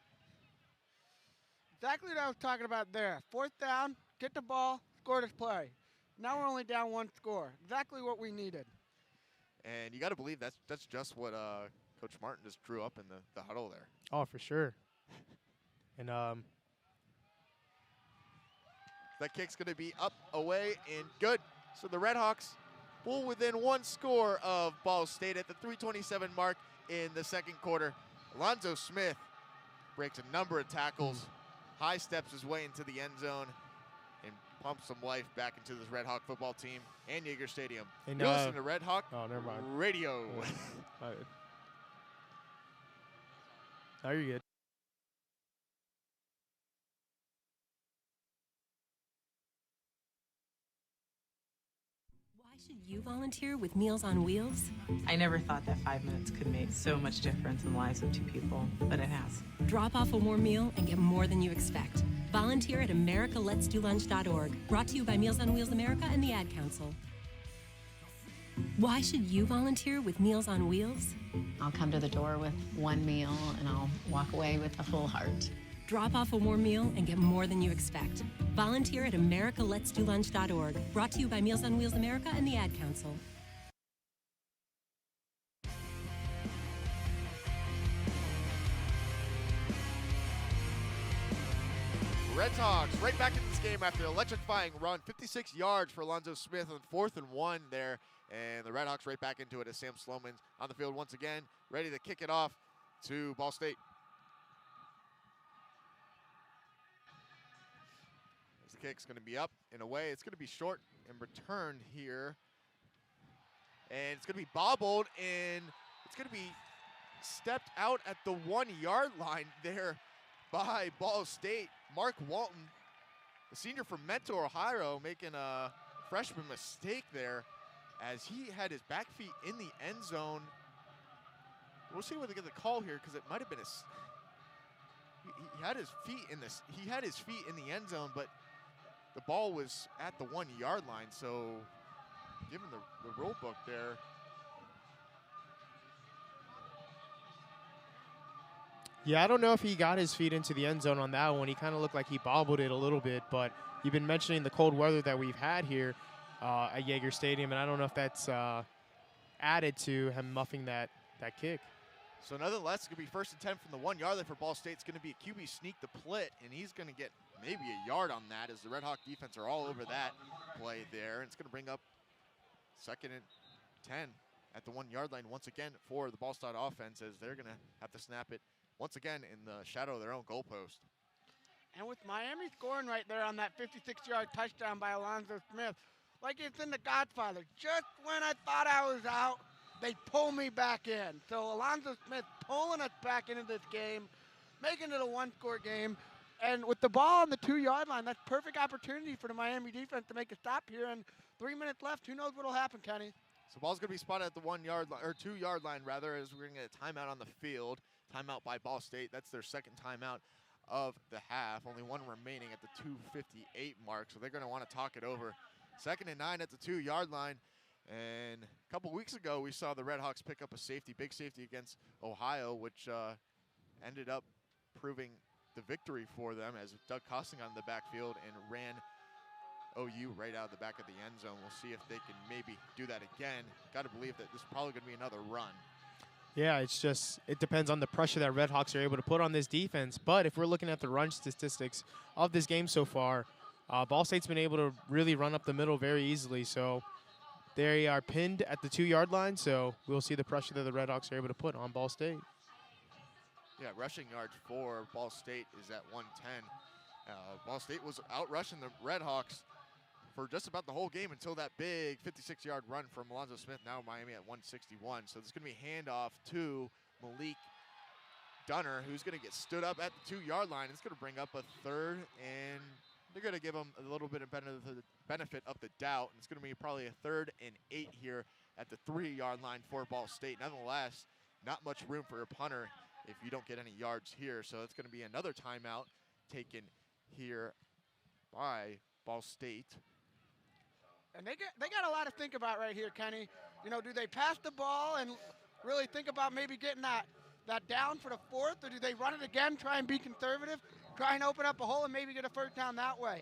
Exactly what I was talking about there. 4th down, get the ball, score this play. Now we're only down 1 score. Exactly what we needed. And you got to believe that's just what Coach Martin just drew up in the huddle there. Oh, for sure. And that kick's going to be up, away, and good. So the Redhawks pull within one score of Ball State at the 3:27 mark in the second quarter. Alonzo Smith breaks a number of tackles, high steps his way into the end zone, and pumps some life back into this Red Hawk football team and Yager Stadium. And, You're listening to Red Hawk never mind. Radio. Oh, you're good. Why should you volunteer with Meals on Wheels? I never thought that 5 minutes could make so much difference in the lives of two people, but it has. Drop off a warm meal and get more than you expect. Volunteer at americaletsdolunch.org. Brought to you by Meals on Wheels America and the Ad Council. Why should you volunteer with Meals on Wheels? I'll come to the door with one meal and I'll walk away with a full heart. Drop off a warm meal and get more than you expect. Volunteer at americaletsdolunch.org. Brought to you by Meals on Wheels America and the Ad Council. Redhawks right back in this game after an electrifying run. 56 yards for Alonzo Smith on 4th and 1 there. And the Redhawks right back into it as Sam Sloman's on the field once again, ready to kick it off to Ball State. As the kick's going to be up and away. It's going to be short and returned here. And it's going to be bobbled, and it's going to be stepped out at the 1-yard line there by Ball State. Mark Walton, the senior from Mentor, Ohio, making a freshman mistake there as he had his back feet in the end zone. We'll see whether they get the call here because it might have been he had his feet in this. He had his feet in the end zone, but the ball was at the 1-yard line. So, given the rule book there. Yeah, I don't know if he got his feet into the end zone on that one. He kind of looked like he bobbled it a little bit, but you've been mentioning the cold weather that we've had here at Yager Stadium, and I don't know if that's added to him muffing that kick. So nonetheless, it's going to be 1st and 10 from the 1-yard line for Ball State. It's going to be a QB sneak to Plitt, and he's going to get maybe a yard on that as the Red Hawk defense are all over that play there. And it's going to bring up 2nd and 10 at the 1-yard line once again for the Ball State offense as they're going to have to snap it once again in the shadow of their own goalpost. And with Miami scoring right there on that 56-yard touchdown by Alonzo Smith, like it's in The Godfather, just when I thought I was out, they pull me back in. So Alonzo Smith pulling us back into this game, making it a one-score game. And with the ball on the 2-yard line, that's perfect opportunity for the Miami defense to make a stop here. And 3 minutes left. Who knows what will happen, Kenny? So ball's going to be spotted at the 1-yard line, or 2-yard line rather, as we're going to get a timeout on the field. Timeout by Ball State. That's their second timeout of the half. Only one remaining at the 2:58 mark, so they're going to want to talk it over. 2nd and 9 at the 2-yard line. And a couple weeks ago, we saw the Redhawks pick up a safety, big safety against Ohio, which ended up proving the victory for them as Doug Costing on the backfield and ran OU right out of the back of the end zone. We'll see if they can maybe do that again. Got to believe that this is probably going to be another run. Yeah, it depends on the pressure that Redhawks are able to put on this defense. But if we're looking at the run statistics of this game so far, Ball State's been able to really run up the middle very easily. So they are pinned at the 2-yard line, so we'll see the pressure that the Redhawks are able to put on Ball State. Yeah, rushing yards for Ball State is at 110. Ball State was out rushing the Redhawks for just about the whole game until that big 56-yard run from Alonzo Smith. Now Miami at 161. So there's going to be a handoff to Malik Dunner, who's going to get stood up at the 2-yard line. It's going to bring up a 3rd, and they're going to give him a little bit of benefit of the doubt. And it's going to be probably a 3rd and 8 here at the 3-yard line for Ball State. Nonetheless, not much room for a punter if you don't get any yards here. So it's going to be another timeout taken here by Ball State. And they got a lot to think about right here, Kenny. You know, do they pass the ball and really think about maybe getting that down for the 4th, or do they run it again, try and be conservative, try and open up a hole and maybe get a 1st down that way?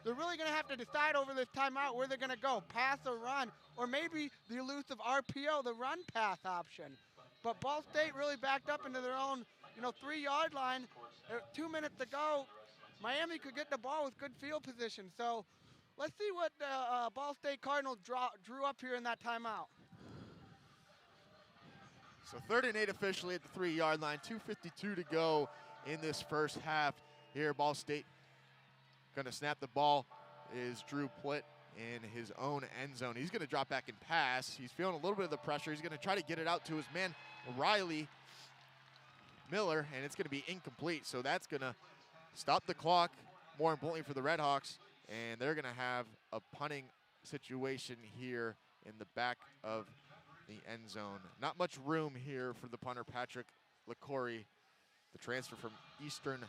They're really going to have to decide over this timeout where they're going to go, pass or run, or maybe the elusive RPO, the run-pass option. But Ball State really backed up into their own, 3-yard line. 2 minutes to go. Miami could get the ball with good field position. So Let's see what the Ball State Cardinals drew up here in that timeout. So 3rd and 8 officially at the 3-yard line. 2:52 to go in this first half. Here, Ball State going to snap the ball is Drew Plitt in his own end zone. He's going to drop back and pass. He's feeling a little bit of the pressure. He's going to try to get it out to his man, Riley Miller, and it's going to be incomplete. So that's going to stop the clock, more importantly for the Redhawks, and they're going to have a punting situation here in the back of the end zone. Not much room here for the punter, Patrick LaCory, the transfer from Eastern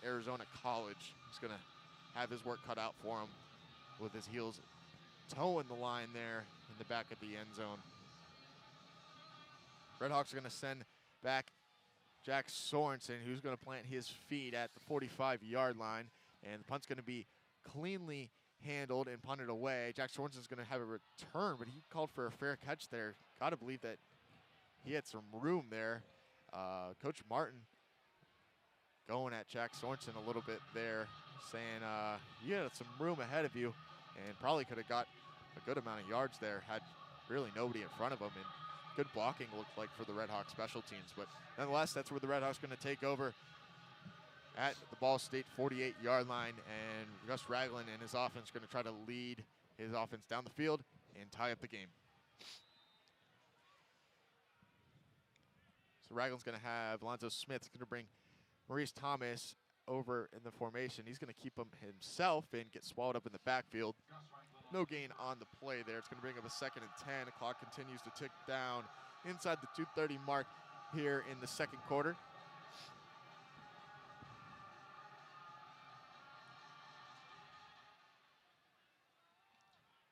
Arizona College. He's going to have his work cut out for him with his heels toeing the line there in the back of the end zone. Redhawks are going to send back Jack Sorensen, who's going to plant his feet at the 45-yard line, and the punt's going to be cleanly handled and punted away. Jack Sorensen's going to have a return, but he called for a fair catch there. Got to believe that he had some room there. Coach Martin going at Jack Sorensen a little bit there, saying you had some room ahead of you and probably could have got a good amount of yards there, had really nobody in front of him, and good blocking looked like for the Redhawks special teams. But nonetheless, that's where the Redhawks going to take over at the Ball State 48-yard line, and Gus Ragland and his offense going to try to lead his offense down the field and tie up the game. So Ragland's going to have Alonzo Smith going to bring Maurice Thomas over in the formation. He's going to keep him himself and get swallowed up in the backfield. No gain on the play there. It's going to bring up a 2nd and 10. The clock continues to tick down inside the 2:30 mark here in the second quarter.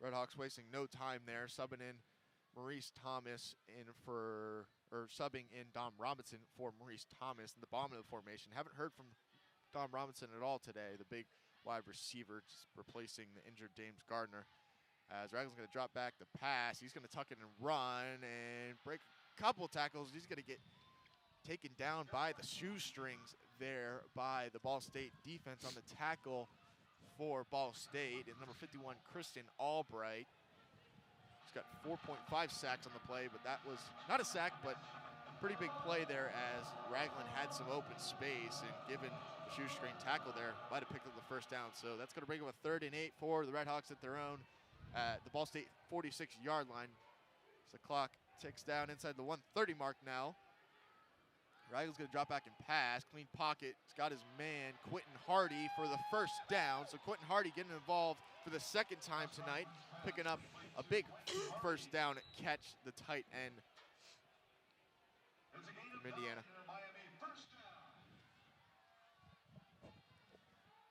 Redhawks wasting no time there, subbing in Maurice Thomas subbing in Dom Robinson for Maurice Thomas in the bottom of the formation. Haven't heard from Dom Robinson at all today, the big wide receiver, just replacing the injured James Gardner. As Ragland's going to drop back the pass, he's going to tuck it and run and break a couple tackles. He's going to get taken down by the shoestrings there by the Ball State defense on the tackle for Ball State. And number 51, Kristen Albright. He's got 4.5 sacks on the play, but that was not a sack, but pretty big play there as Ragland had some open space, and given the shoestring tackle there, might have picked up the first down. So that's going to bring up a 3rd and 8 for the Redhawks at their own at the Ball State 46-yard line. So the clock ticks down inside the 1:30 mark now. Ragland's going to drop back and pass. Clean pocket. He's got his man, Quentin Hardy, for the first down. So Quentin Hardy getting involved for the second time tonight, picking up a big first down catch, the tight end from Indiana.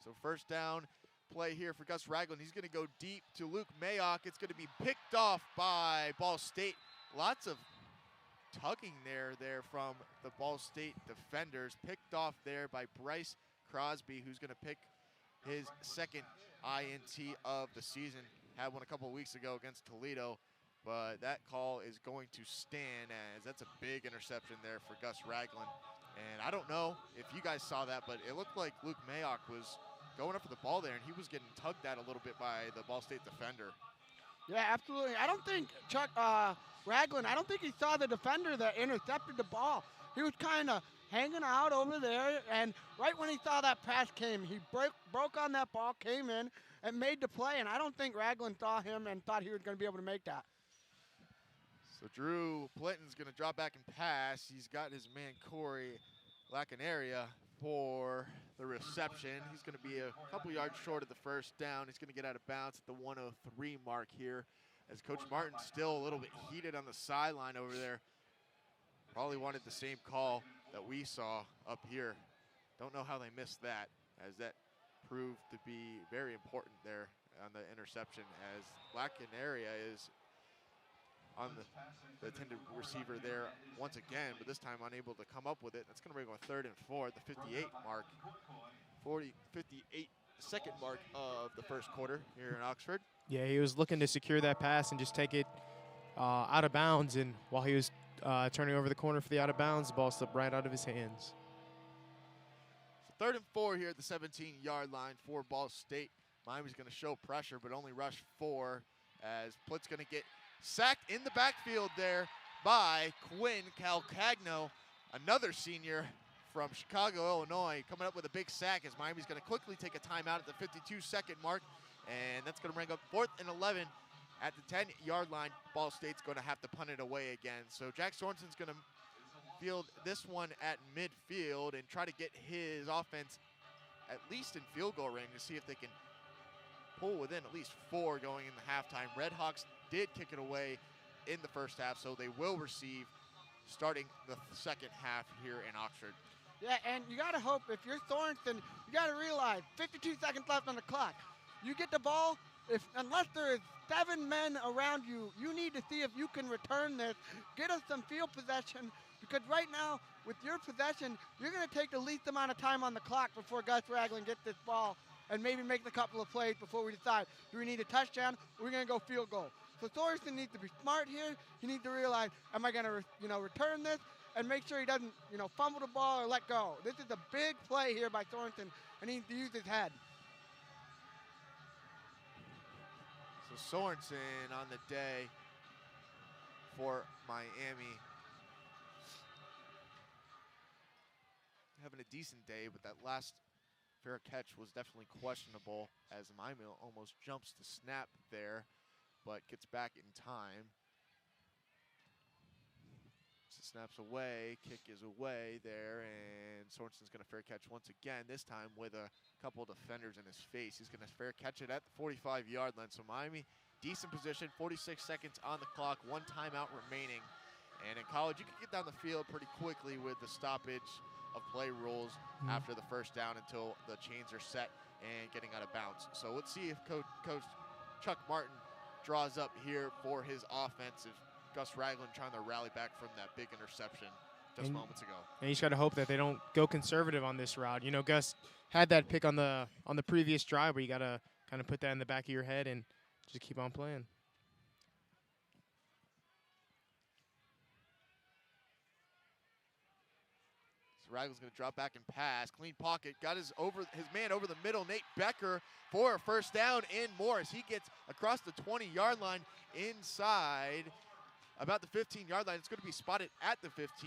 So first down play here for Gus Ragland. He's going to go deep to Luke Mayock. It's going to be picked off by Ball State. Lots of tugging there from the Ball State defenders. Picked off there by Bryce Crosby, who's going to pick his second INT of the season. Had one a couple of weeks ago against Toledo, but that call is going to stand, as that's a big interception there for Gus Ragland. And I don't know if you guys saw that, but it looked like Luke Mayock was going up for the ball there, and he was getting tugged at a little bit by the Ball State defender. Yeah, absolutely. I don't think Ragland, I don't think he saw the defender that intercepted the ball. He was kind of hanging out over there, and right when he saw that pass came, he broke on that ball, came in, and made the play, and I don't think Ragland saw him and thought he was going to be able to make that. So Drew Plitton's going to drop back and pass. He's got his man Corey Lacanaria for the reception. He's going to be a couple yards short of the first down. He's going to get out of bounds at the 103 mark here, as Coach Martin's still a little bit heated on the sideline over there. Probably wanted the same call that we saw up here. Don't know how they missed that, as that proved to be very important there on the interception, as Lacanaria is on the intended receiver there once again, but this time unable to come up with it. That's going to bring him a 3rd and 4 at the 58 mark. 58 second mark of the first quarter here in Oxford. Yeah, he was looking to secure that pass and just take it out of bounds, and while he was turning over the corner for the out of bounds, the ball slipped right out of his hands. So 3rd and 4 here at the 17-yard line for Ball State. Miami's going to show pressure, but only rush 4 as Plitt's going to get sacked in the backfield there by Quinn Calcagno, another senior from Chicago, Illinois, coming up with a big sack as Miami's going to quickly take a timeout at the 52-second mark, and that's going to bring up 4th and 11 at the 10-yard line. Ball State's going to have to punt it away again. So Jack Sorensen's going to field this one at midfield and try to get his offense at least in field goal range to see if they can pull within at least 4 going in the halftime. Redhawks did kick it away in the first half, so they will receive starting the second half here in Oxford. Yeah, and you got to hope, if you're Sorensen, you got to realize 52 seconds left on the clock. You get the ball, unless there is 7 men around you, you need to see if you can return this. Get us some field possession, because right now, with your possession, you're going to take the least amount of time on the clock before Gus Ragland gets this ball and maybe make a couple of plays before we decide, do we need a touchdown or are we going to go field goal? So Sorensen needs to be smart here. He needs to realize, am I going to return this? And make sure he doesn't, fumble the ball or let go. This is a big play here by Sorensen, and he needs to use his head. So Sorensen on the day for Miami. Having a decent day, but that last fair catch was definitely questionable as Miami almost jumps to snap there, but gets back in time. Snaps away, kick is away there, and Sorensen's going to fair catch once again, this time with a couple of defenders in his face. He's going to fair catch it at the 45-yard line. So Miami, decent position, 46 seconds on the clock, 1 timeout remaining. And in college, you can get down the field pretty quickly with the stoppage of play rules after the first down until the chains are set and getting out of bounds. So let's see if Coach Chuck Martin draws up here for his offensive. Gus Ragland trying to rally back from that big interception just moments ago. And you just got to hope that they don't go conservative on this route. Gus had that pick on the previous drive where you got to kind of put that in the back of your head and just keep on playing. So Ragland's going to drop back and pass. Clean pocket. Got his man over the middle. Nate Becker for a first down in Morris. He gets across the 20-yard line inside about the 15-yard line. It's going to be spotted at the 15.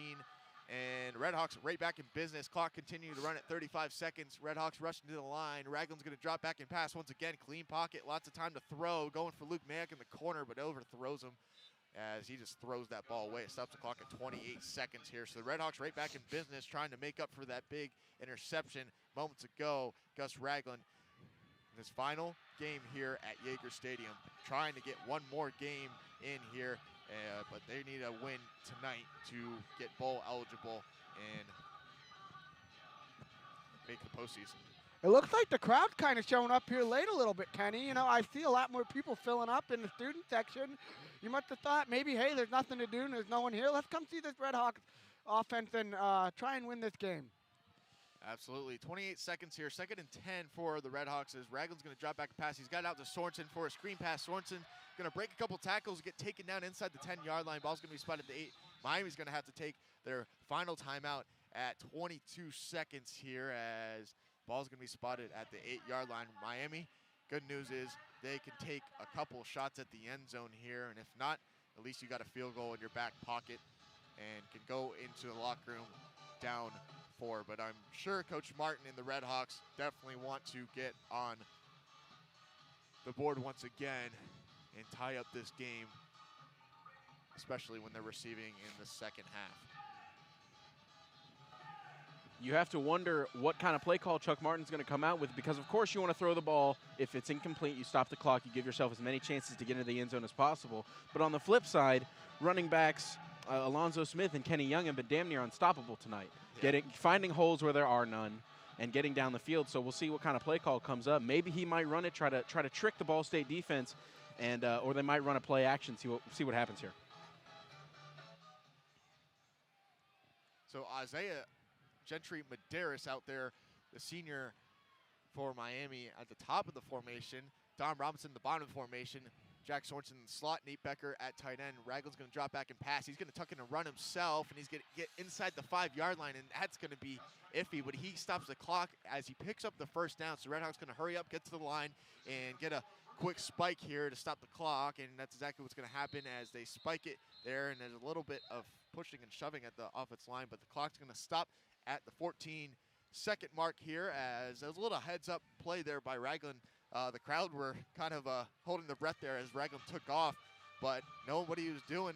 And Redhawks right back in business. Clock continuing to run at 35 seconds. Redhawks rushing to the line. Ragland's going to drop back and pass once again. Clean pocket. Lots of time to throw. Going for Luke Mayock in the corner, but overthrows him as he just throws that ball away. It stops the clock at 28 seconds here. So the Redhawks right back in business, trying to make up for that big interception moments ago. Gus Ragland in his final game here at Yager Stadium, trying to get one more game in here. But they need a win tonight to get bowl eligible and make the postseason. It looks like the crowd's kind of showing up here late a little bit, Kenny. I see a lot more people filling up in the student section. You must have thought maybe, hey, there's nothing to do and there's no one here. Let's come see this Redhawks offense and try and win this game. Absolutely. 28 seconds here. 2nd and 10 for the Redhawks as Ragland's going to drop back and pass. He's got it out to Sorensen for a screen pass. Sorensen going to break a couple tackles, get taken down inside the 10-yard line. Ball's going to be spotted at the 8. Miami's going to have to take their final timeout at 22 seconds here as ball's going to be spotted at the 8-yard line. Miami, good news is they can take a couple shots at the end zone here, and if not, at least you got a field goal in your back pocket and can go into the locker room down 4. But I'm sure Coach Martin and the Redhawks definitely want to get on the board once again and tie up this game, especially when they're receiving in the second half. You have to wonder what kind of play call Chuck Martin's going to come out with, because of course you want to throw the ball. If it's incomplete, you stop the clock, you give yourself as many chances to get into the end zone as possible. But on the flip side, running backs Alonzo Smith and Kenny Young have been damn near unstoppable tonight, finding holes where there are none and getting down the field. So we'll see what kind of play call comes up. Maybe he might run it, try to trick the Ball State defense, and or they might run a play action, see what happens here. So Isaiah Gentry Medeiros out there, the senior for Miami at the top of the formation. Don Robinson, the bottom of the formation. Jack Sorensen in the slot, Nate Becker at tight end. Ragland's going to drop back and pass. He's going to tuck in and run himself, and he's going to get inside the 5-yard line, and that's going to be iffy, but he stops the clock as he picks up the first down. So Redhawks going to hurry up, get to the line, and get a quick spike here to stop the clock, and that's exactly what's going to happen as they spike it there, and there's a little bit of pushing and shoving at the offense line, but the clock's going to stop at the 14-second mark here as there was a little heads-up play there by Ragland. The crowd were kind of holding their breath there as Ragland took off, but knowing what he was doing,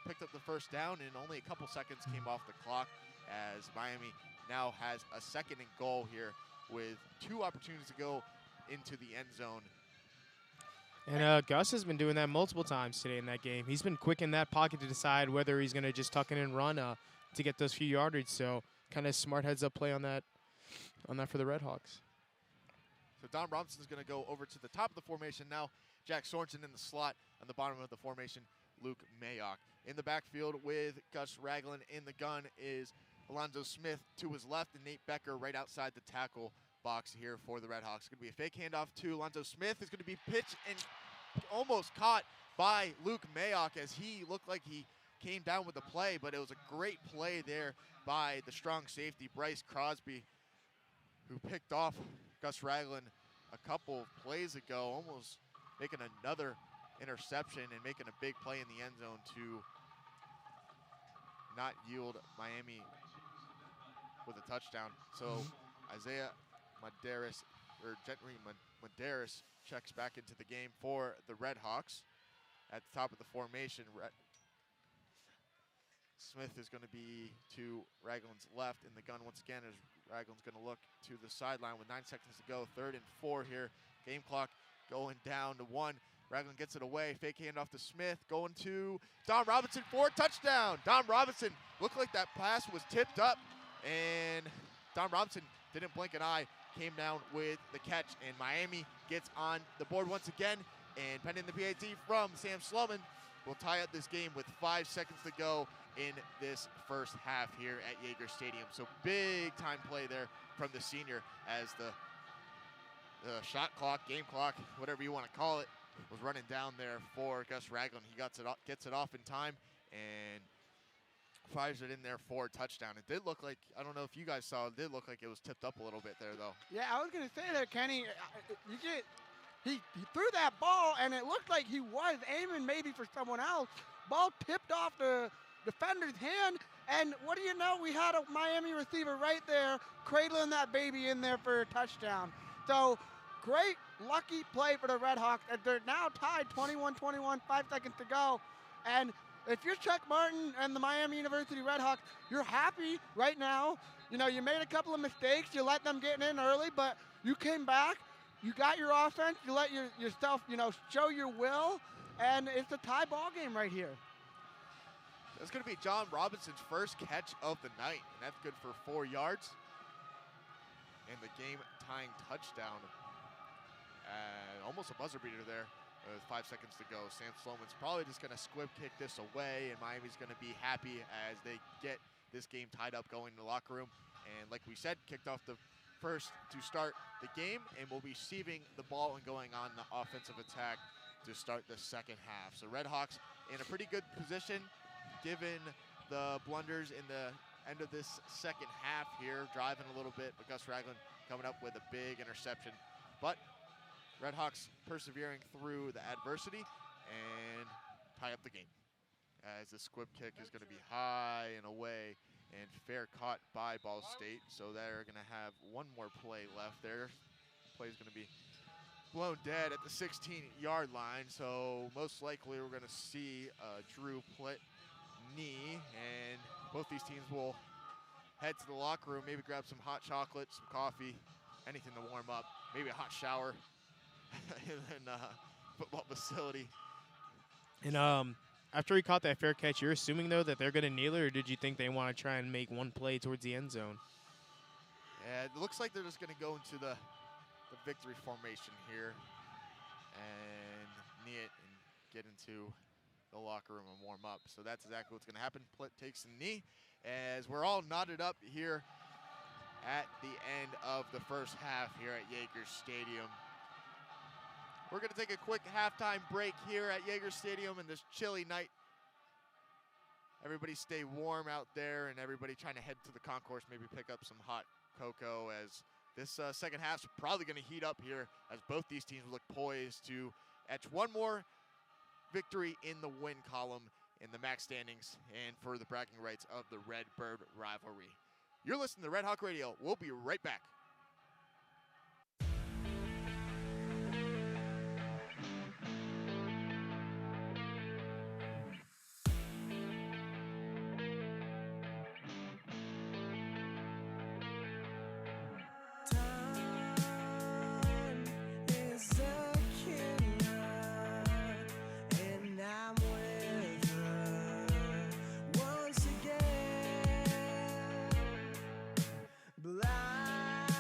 picked up the first down, and only a couple seconds came off the clock as Miami now has a 2nd and goal here with 2 opportunities to go into the end zone. And Gus has been doing that multiple times today in that game. He's been quick in that pocket to decide whether he's going to just tuck in and run to get those few yardage. So kind of smart heads-up play on that for the Redhawks. So Don Robinson's going to go over to the top of the formation now. Jack Sorensen in the slot. On the bottom of the formation, Luke Mayock. In the backfield with Gus Ragland in the gun is Alonzo Smith to his left and Nate Becker right outside the tackle box here for the Redhawks. It's going to be a fake handoff to Alonzo Smith. It's going to be pitched and almost caught by Luke Mayock as he looked like he came down with the play, but it was a great play there by the strong safety, Bryce Crosby, who picked off Gus Ragland a couple of plays ago, almost making another interception and making a big play in the end zone to not yield Miami with a touchdown. So Isaiah Medeiros, or Gentry Medeiros, checks back into the game for the Redhawks at the top of the formation. Smith is going to be to Ragland's left in the gun once again as Ragland's going to look to the sideline with 9 seconds to go. 3rd and 4 here. Game clock going down to 1. Ragland gets it away. Fake handoff to Smith. Going to Dom Robinson for a touchdown. Dom Robinson looked like that pass was tipped up, and Dom Robinson didn't blink an eye. Came down with the catch, and Miami gets on the board once again. And pending the PAT from Sam Sloman, will tie up this game with 5 seconds to go in this first half here at Yager Stadium. So big time play there from the senior as the shot clock, game clock, whatever you want to call it, was running down there for Gus Ragland. He gets it off in time and fires it in there for a touchdown. It did look like, I don't know if you guys saw, it did look like it was tipped up a little bit there though. Yeah, I was going to say that, Kenny. He threw that ball, and it looked like he was aiming maybe for someone else. Ball tipped off the defender's hand, and what do you know? We had a Miami receiver right there cradling that baby in there for a touchdown. So great, lucky play for the Redhawks, as they're now tied 21-21, 5 seconds to go. And if you're Chuck Martin and the Miami University Redhawks, you're happy right now. You know, you made a couple of mistakes. You let them get in early, but you came back. You got your offense. You let yourself, show your will, and it's a tie ball game right here. That's going to be John Robinson's first catch of the night, and that's good for 4 yards. And the game-tying touchdown. Almost a buzzer beater there with 5 seconds to go. Sam Sloman's probably just going to squib kick this away, and Miami's going to be happy as they get this game tied up going to the locker room. And like we said, kicked off the first to start the game, and will be receiving the ball and going on the offensive attack to start the second half. So Redhawks in a pretty good position given the blunders in the end of this second half here, driving a little bit, but Gus Ragland coming up with a big interception. But Redhawks persevering through the adversity and tie up the game as the squib kick is going to be high and away and fair caught by Ball State. So they're going to have one more play left there. Play's going to be blown dead at the 16-yard line. So most likely we're going to see a Drew Plitt knee, and both these teams will head to the locker room, maybe grab some hot chocolate, some coffee, anything to warm up, maybe a hot shower in the football facility. And after he caught that fair catch, you're assuming, though, that they're going to kneel it, or did you think they want to try and make one play towards the end zone? Yeah, it looks like they're just going to go into the victory formation here and knee it and get into the locker room and warm up. So that's exactly what's going to happen. Plitt takes the knee as we're all knotted up here at the end of the first half here at Yager Stadium. We're going to take a quick halftime break here at Yager Stadium in this chilly night. Everybody stay warm out there, and everybody trying to head to the concourse, maybe pick up some hot cocoa, as this second half's probably going to heat up here as both these teams look poised to etch one more victory in the win column in the MAC standings and for the bragging rights of the Redbird rivalry. You're listening to Red Hawk Radio. We'll be right back. Blind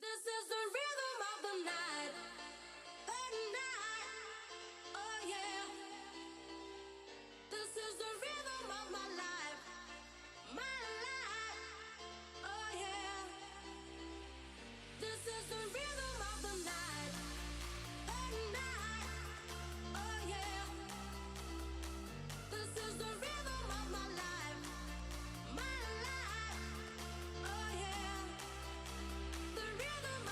This is the rhythm of the night. The night. Oh yeah. This is the rhythm of my life. My life. Oh yeah. This is the rhythm of the night. The night. Oh yeah. This is the rhythm of my life. My life. Oh yeah. The rhythm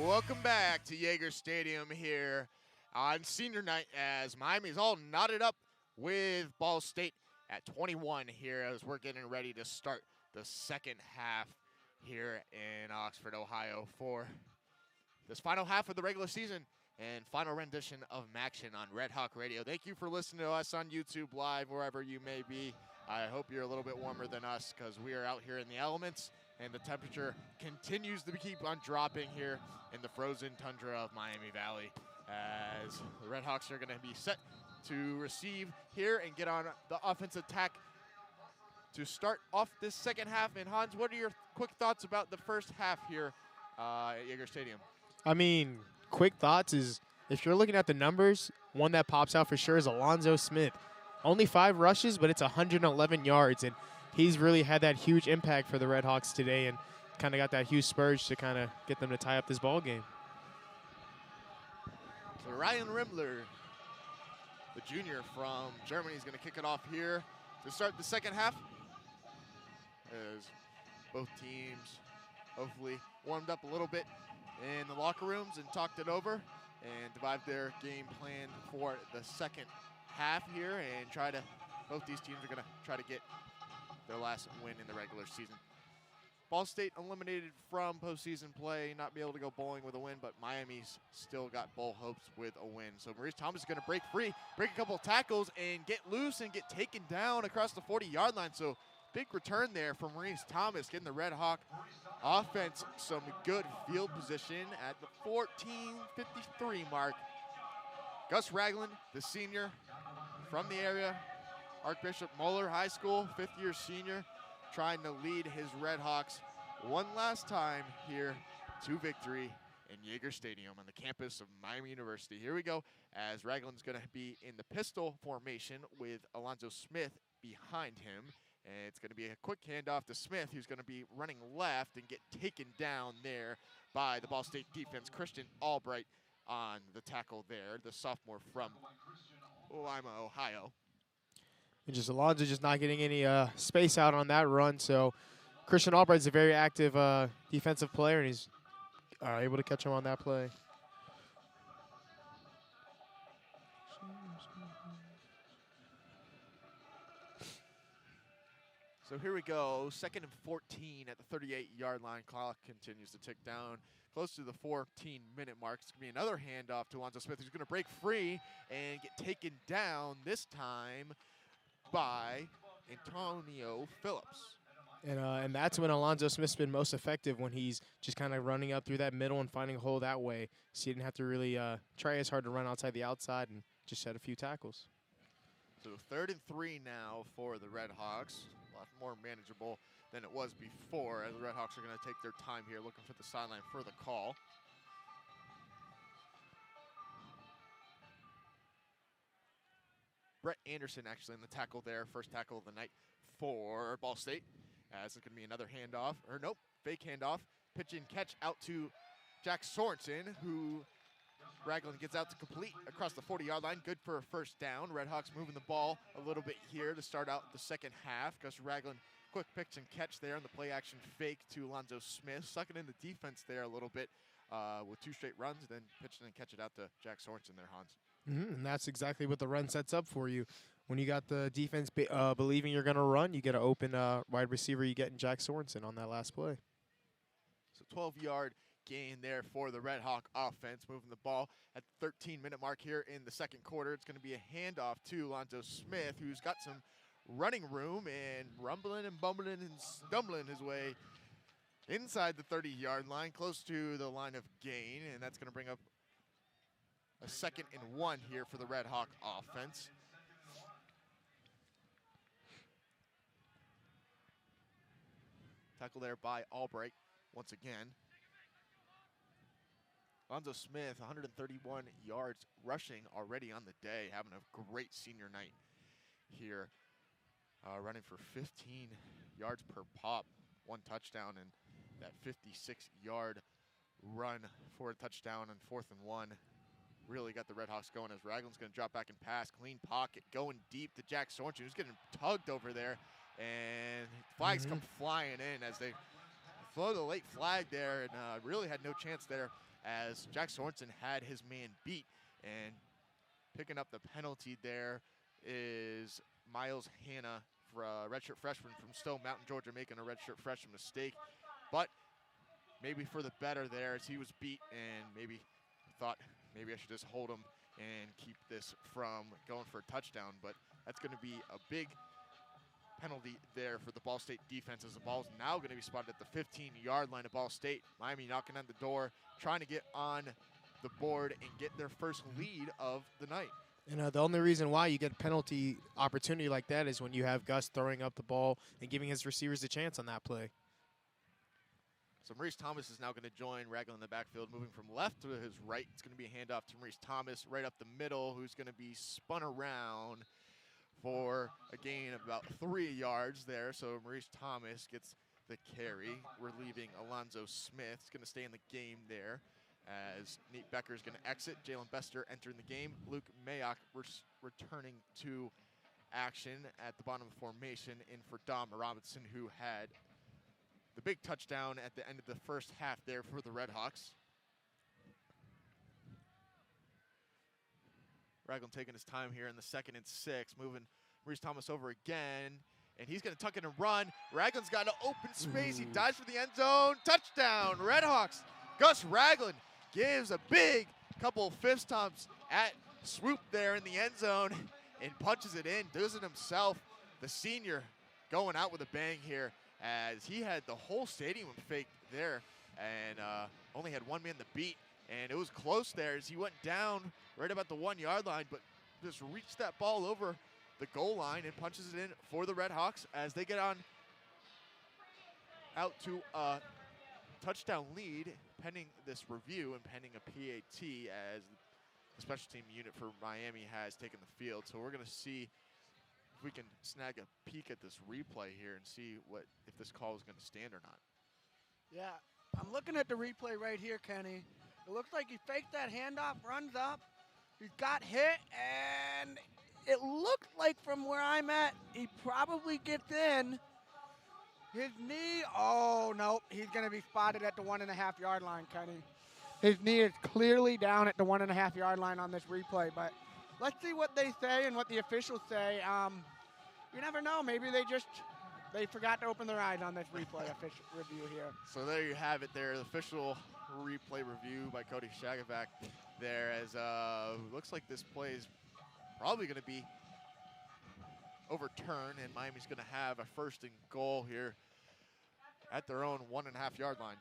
Welcome back to Yager Stadium here on senior night as Miami's all knotted up with Ball State at 21 here as we're getting ready to start the second half here in Oxford, Ohio for this final half of the regular season and final rendition of Maction on Red Hawk Radio. Thank you for listening to us on YouTube Live, wherever you may be. I hope you're a little bit warmer than us because we are out here in the elements and the temperature continues to keep on dropping here in the frozen tundra of Miami Valley as the Red Hawks are going to be set to receive here and get on the offensive attack to start off this second half. And Hans, what are your quick thoughts about the first half here at Yager Stadium? I mean, quick thoughts is if you're looking at the numbers, one that pops out for sure is Alonzo Smith. Only 5 rushes, but it's 111 yards, and he's really had that huge impact for the Red Hawks today and kind of got that huge spurge to kind of get them to tie up this ball game. So Ryan Rimler, the junior from Germany, is going to kick it off here to start the second half as both teams hopefully warmed up a little bit in the locker rooms and talked it over and devised their game plan for the second half here and both these teams are going to try to get their last win in the regular season. Ball State eliminated from postseason play, not be able to go bowling with a win, but Miami's still got bowl hopes with a win. So Maurice Thomas is going to break free, break a couple of tackles, and get loose and get taken down across the 40-yard line. So big return there from Maurice Thomas, getting the Red Hawk offense some good field position at the 14:53 mark. Gus Ragland, the senior from the area, Archbishop Moeller High School, 5th-year senior, trying to lead his Red Hawks one last time here to victory in Yager Stadium on the campus of Miami University. Here we go as Ragland's going to be in the pistol formation with Alonzo Smith behind him. And it's going to be a quick handoff to Smith, who's going to be running left and get taken down there by the Ball State defense. Christian Albright on the tackle there, the sophomore from Lima, Ohio. And just Alonzo just not getting any space out on that run. So Christian Albright's a very active defensive player, and he's able to catch him on that play. So here we go, 2nd and 14 at the 38-yard line. Clock continues to tick down close to the 14-minute mark. It's going to be another handoff to Alonzo Smith, who's going to break free and get taken down this time by Antonio Phillips. And that's when Alonzo Smith's been most effective, when he's just kind of running up through that middle and finding a hole that way. So he didn't have to really try as hard to run outside the outside and just had a few tackles. So 3rd and 3 now for the Red Hawks. A lot more manageable than it was before, as the Red Hawks are going to take their time here looking for the sideline for the call. Brett Anderson actually in the tackle there, first tackle of the night for Ball State. As it's going to be another handoff, or nope, fake handoff. Pitch and catch out to Jack Sorensen, who Ragland gets out to complete across the 40-yard line. Good for a first down. Red Hawks moving the ball a little bit here to start out the second half. Gus Ragland, quick pitch and catch there on the play action fake to Alonzo Smith. Sucking in the defense there a little bit with 2 straight runs, then pitch and catch it out to Jack Sorensen there, Hans. And that's exactly what the run sets up for you. When you got the defense believing you're going to run, you get an open wide receiver you get in Jack Sorensen on that last play. So 12-yard gain there for the Red Hawk offense, moving the ball at the 13-minute mark here in the second quarter. It's going to be a handoff to Alonzo Smith, who's got some running room and rumbling and bumbling and stumbling his way inside the 30-yard line, close to the line of gain, and that's going to bring up a 2nd and 1 here for the Red Hawk offense. Tackle there by Albright once again. Alonzo Smith, 131 yards rushing already on the day, having a great senior night here. Running for 15 yards per pop, 1 touchdown, and that 56-yard run for a touchdown on 4th and 1. Really got the Red Hawks going as Ragland's going to drop back and pass. Clean pocket, going deep to Jack Sorensen, who's getting tugged over there. And flags come flying in as they throw the late flag there and really had no chance there as Jack Sorensen had his man beat. And picking up the penalty there is Miles Hanna, for a redshirt freshman from Stone Mountain, Georgia, making a redshirt freshman mistake. But maybe for the better there as he was beat and maybe thought maybe I should just hold him and keep this from going for a touchdown. But that's going to be a big penalty there for the Ball State defense as the ball's now going to be spotted at the 15-yard line of Ball State. Miami knocking on the door, trying to get on the board and get their first lead of the night. And the only reason why you get a penalty opportunity like that is when you have Gus throwing up the ball and giving his receivers a chance on that play. So Maurice Thomas is now going to join Ragland in the backfield, moving from left to his right. It's going to be a handoff to Maurice Thomas right up the middle, who's going to be spun around for a gain of about 3 yards there. So Maurice Thomas gets the carry, relieving Alonzo Smith. He's going to stay in the game there as Nate Becker is going to exit. Jalen Bester entering the game. Luke Mayock returning to action at the bottom of the formation in for Dom Robinson, who had the big touchdown at the end of the first half there for the Redhawks. Ragland taking his time here in the 2nd and 6, moving Maurice Thomas over again, and he's going to tuck it and run. Ragland's got an open space. He dives for the end zone. Touchdown, Redhawks. Gus Ragland gives a big couple of fist stomps at swoop there in the end zone and punches it in, does it himself. The senior going out with a bang here, as he had the whole stadium faked there and only had one man to beat. And it was close there as he went down right about the 1 yard line, but just reached that ball over the goal line and punches it in for the Redhawks as they get on out to a touchdown lead pending this review and pending a PAT as the special team unit for Miami has taken the field. So we're going to see if we can snag a peek at this replay here and see if this call is going to stand or not. Yeah, I'm looking at the replay right here, Kenny. It looks like he faked that handoff, runs up, he's got hit, and it looks like from where I'm at, he probably gets in. His knee, oh, nope, he's going to be spotted at the 1.5 yard line, Kenny. His knee is clearly down at the 1.5 yard line on this replay, but let's see what they say and what the officials say. You never know. Maybe they forgot to open their eyes on this replay official review here. So there you have it there, the official replay review by Cody Shagovac there, as looks like this play is probably going to be overturned, and Miami's going to have a 1st and goal here at their own 1.5 yard line.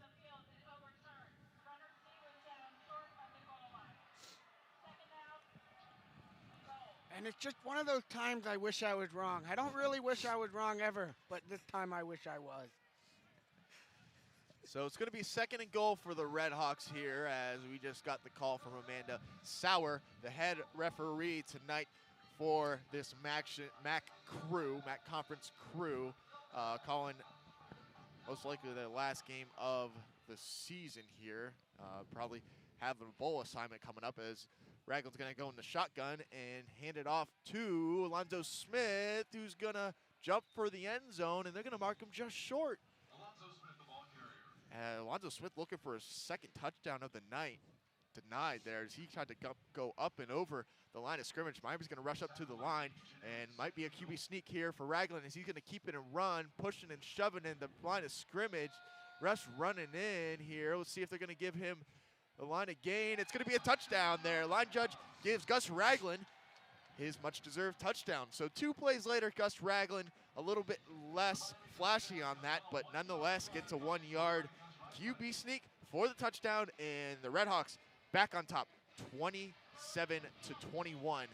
And it's just one of those times I wish I was wrong. I don't really wish I was wrong ever, but this time I wish I was. So it's going to be 2nd and goal for the Redhawks here, as we just got the call from Amanda Sauer, the head referee tonight for this MAC conference crew, calling most likely their last game of the season here. Probably have a bowl assignment coming up, as Ragland's going to go in the shotgun and hand it off to Alonzo Smith, who's going to jump for the end zone, and they're going to mark him just short. Alonzo Smith looking for his 2nd touchdown of the night. Denied there as he tried to go up and over the line of scrimmage. Miami's going to rush up to the line, and might be a QB sneak here for Ragland as he's going to keep it and run, pushing and shoving in the line of scrimmage. Rush running in here. Let's see if they're going to give him the line of gain. It's going to be a touchdown there. Line judge gives Gus Ragland his much-deserved touchdown. So 2 plays later, Gus Ragland a little bit less flashy on that, but nonetheless gets a 1 yard QB sneak for the touchdown, and the Redhawks back on top, 27-21. And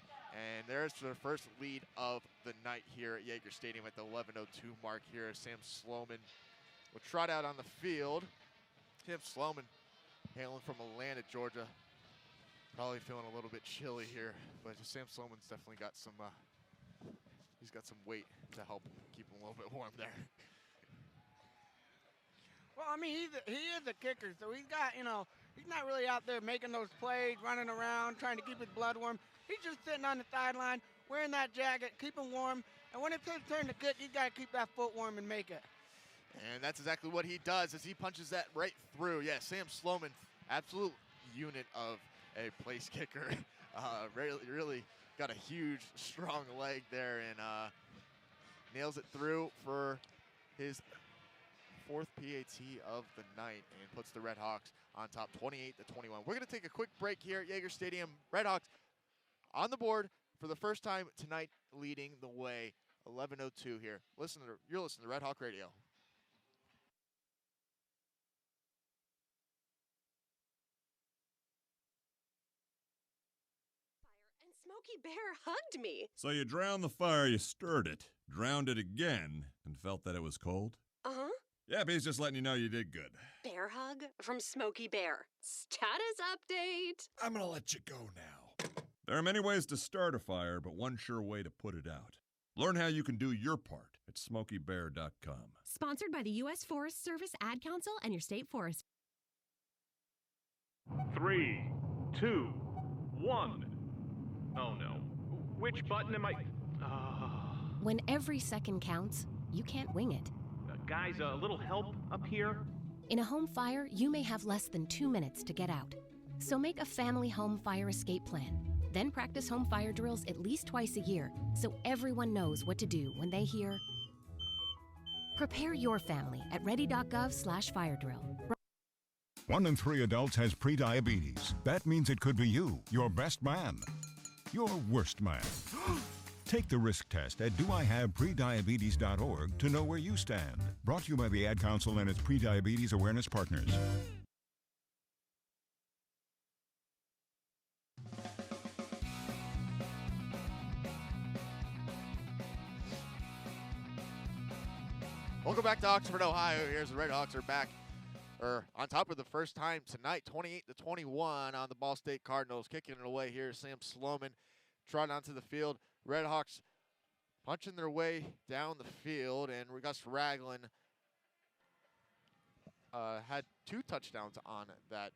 there's their first lead of the night here at Yager Stadium at the 11:02 mark here. Sam Sloman will trot out on the field. Tim Sloman hailing from Atlanta, Georgia. Probably feeling a little bit chilly here, but Sam Sloman's definitely got some, he's got some weight to help keep him a little bit warm there. Well, I mean, he is a kicker, so he's got, he's not really out there making those plays, running around, trying to keep his blood warm. He's just sitting on the sideline, wearing that jacket, keeping warm, and when it's his turn to kick, he's got to keep that foot warm and make it. And that's exactly what he does as he punches that right through. Yeah, Sam Sloman, absolute unit of a place kicker. Really got a huge, strong leg there and nails it through for his 4th PAT of the night and puts the Redhawks on top 28-21. We're going to take a quick break here at Yager Stadium. Redhawks on the board for the first time tonight, leading the way. 11:02 here. You're listening to Red Hawk Radio. And Smokey Bear hugged me. So you drowned the fire, you stirred it, drowned it again, and felt that it was cold? Uh-huh. Yeah, he's just letting you know you did good. Bear hug from Smokey Bear. Status update. I'm gonna let you go now. There are many ways to start a fire, but one sure way to put it out. Learn how you can do your part at SmokeyBear.com. Sponsored by the U.S. Forest Service, Ad Council, and your state forest. 3, 2, 1. Oh no. Which button am I? When every second counts, you can't wing it. Guys, a little help up here? In a home fire, you may have less than 2 minutes to get out. So make a family home fire escape plan. Then practice home fire drills at least twice a year so everyone knows what to do when they hear. Prepare your family at ready.gov/fire drill. 1 in 3 adults has prediabetes. That means it could be you, your best man, your worst man. Take the risk test at doihaveprediabetes.org to know where you stand. Brought to you by the Ad Council and its prediabetes awareness partners. Welcome back to Oxford, Ohio. Here's the Redhawks are back, on top of the first time tonight, 28-21 on the Ball State Cardinals. Kicking it away here, Sam Sloman trotting onto the field. Redhawks punching their way down the field, and Gus Ragland had 2 touchdowns on that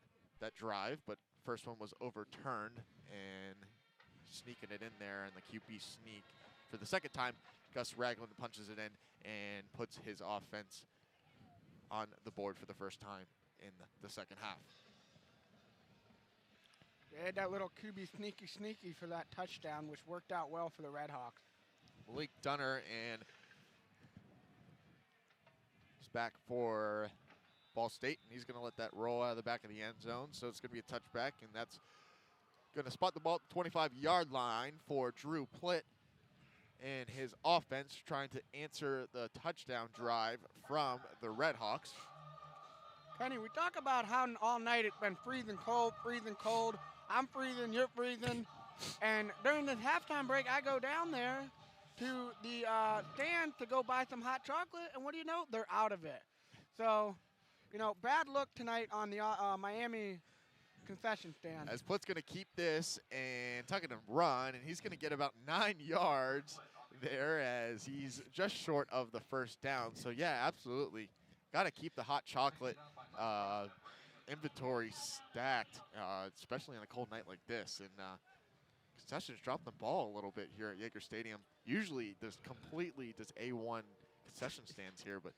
drive, but first one was overturned, and sneaking it in there, and the QB sneak for the second time. Gus Ragland punches it in and puts his offense on the board for the first time in the second half. They had that little QB sneaky for that touchdown, which worked out well for the Redhawks. Malik Dunner and he's back for Ball State, and he's going to let that roll out of the back of the end zone. So it's going to be a touchback, and that's going to spot the ball at the 25-yard line for Drew Plitt and his offense, trying to answer the touchdown drive from the Redhawks. Kenny, we talk about how all night it's been freezing cold. I'm freezing, you're freezing. And during this halftime break, I go down there to the stand to go buy some hot chocolate, and what do you know? They're out of it. So, bad look tonight on the Miami concession stand. As Plitt's going to keep this and tuck it and run, and he's going to get about 9 yards there as he's just short of the first down. So, yeah, absolutely. Got to keep the hot chocolate inventory stacked, especially on a cold night like this. And concessions dropped the ball a little bit here at Yager Stadium. Usually there's completely just A1 concession stands here, but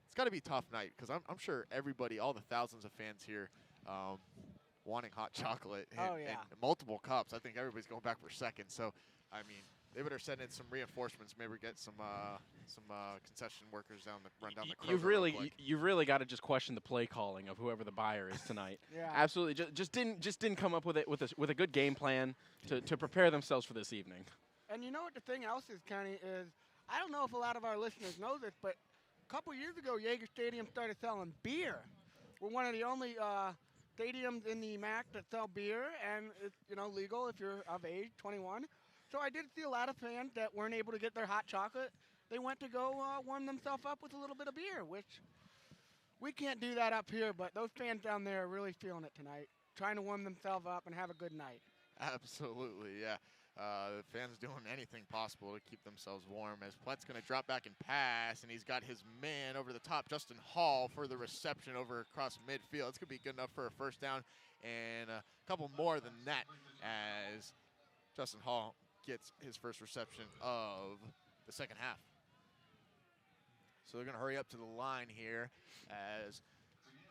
it's got to be a tough night because I'm sure everybody, all the thousands of fans here, wanting hot chocolate and multiple cups. I think everybody's going back for seconds. So, I mean, they better send in some reinforcements. Maybe get some concession workers run down the Kroger. You've really got to just question the play calling of whoever the buyer is tonight. Yeah. Absolutely, just didn't come up with a good game plan to prepare themselves for this evening. And you know what the thing else is, Kenny, is I don't know if a lot of our listeners know this, but a couple years ago, Yager Stadium started selling beer. We're one of the only stadiums in the MAC that sell beer, and it's legal if you're of age, 21. So I did see a lot of fans that weren't able to get their hot chocolate. They went to go warm themselves up with a little bit of beer, which we can't do that up here, but those fans down there are really feeling it tonight, trying to warm themselves up and have a good night. Absolutely, yeah. The fans doing anything possible to keep themselves warm as Plett's going to drop back and pass, and he's got his man over the top, Justin Hall, for the reception over across midfield. It's going to be good enough for a first down and a couple more than that as Justin Hall gets his first reception of the second half. So they're going to hurry up to the line here as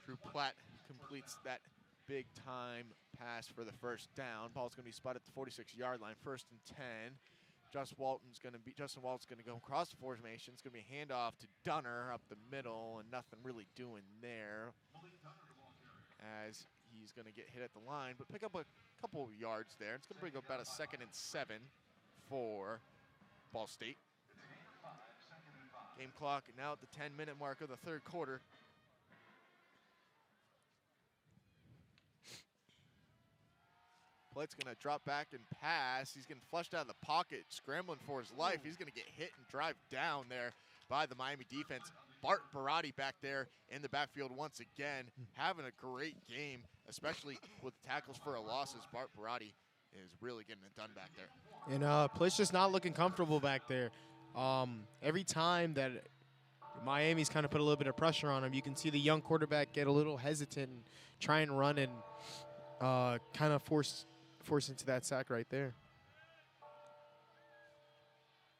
Drew Platt completes that big time pass for the first down. Ball's going to be spotted at the 46-yard line, 1st and 10. Justin Walton's going to go across the formation. It's going to be a handoff to Dunner up the middle, and nothing really doing there as he's going to get hit at the line, but pick up a couple of yards there. It's going to bring up about a 2nd and 7 for Ball State. Game clock now at the 10-minute mark of the 3rd quarter. Plate's going to drop back and pass. He's getting flushed out of the pocket, scrambling for his life. He's going to get hit and drive down there by the Miami defense. Bart Barati back there in the backfield once again, having a great game, especially with tackles for a loss, as Bart Barati is really getting it done back there. And Plate's just not looking comfortable back there. Every time that Miami's kind of put a little bit of pressure on him, you can see the young quarterback get a little hesitant and try and run and kind of force into that sack right there.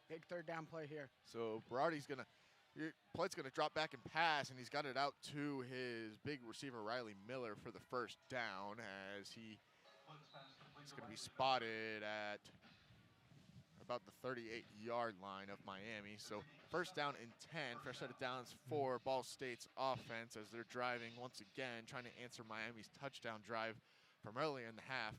Big 3rd down play here. So Barati's Plate's going to drop back and pass, and he's got it out to his big receiver, Riley Miller, for the 1st down, as he's going to be spotted at about the 38-yard line of Miami. So 1st down and 10, fresh set of downs for Ball State's offense as they're driving once again, trying to answer Miami's touchdown drive from earlier in the half.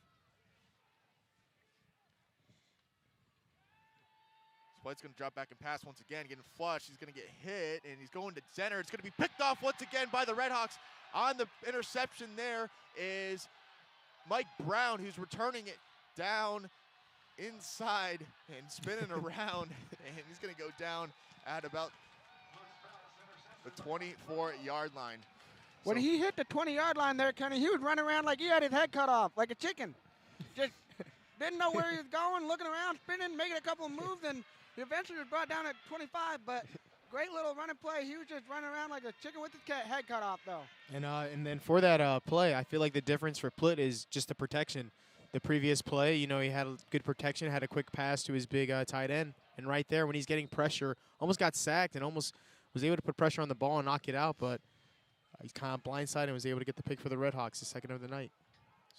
Spite's going to drop back and pass once again, getting flushed. He's going to get hit, and he's going to center. It's going to be picked off once again by the Redhawks. On the interception there is Mike Brown, who's returning it down inside and spinning around, and he's going to go down at about the 24-yard line. When he hit the 20-yard line there, Kenny, he would run around like he had his head cut off, like a chicken. Just didn't know where he was going, looking around, spinning, making a couple of moves, and he eventually was brought down at 25, but great little running play. He was just running around like a chicken with his head cut off, though. And then for that play, I feel like the difference for Plitt is just the protection. The previous play, he had good protection, had a quick pass to his big tight end. And right there, when he's getting pressure, almost got sacked and almost was able to put pressure on the ball and knock it out, but he's kind of blindsided and was able to get the pick for the Redhawks, the 2nd of the night.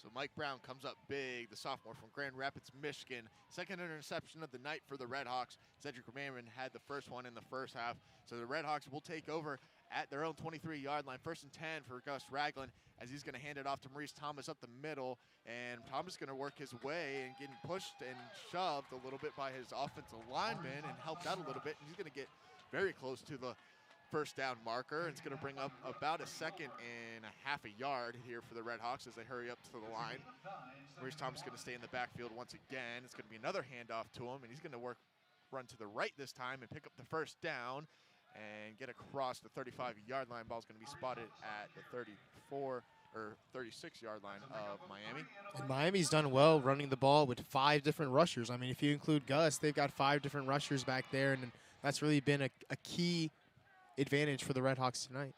So Mike Brown comes up big, the sophomore from Grand Rapids, Michigan. 2nd interception of the night for the Redhawks. Cedric Ramirez had the first one in the first half. So the Redhawks will take over at their own 23-yard line. 1st and 10 for Gus Ragland as he's going to hand it off to Maurice Thomas up the middle. And Thomas is going to work his way and getting pushed and shoved a little bit by his offensive lineman and helped out a little bit. And he's going to get very close to the 1st down marker. It's going to bring up about a 2nd and a half a yard here for the Redhawks as they hurry up to the line. Maurice Thomas is going to stay in the backfield once again. It's going to be another handoff to him, and he's going to run to the right this time and pick up the 1st down and get across the 35-yard line. Ball's going to be spotted at the 34 or 36-yard line of Miami. And Miami's done well running the ball with 5 different rushers. I mean, if you include Gus, they've got 5 different rushers back there, and that's really been a key advantage for the Redhawks tonight.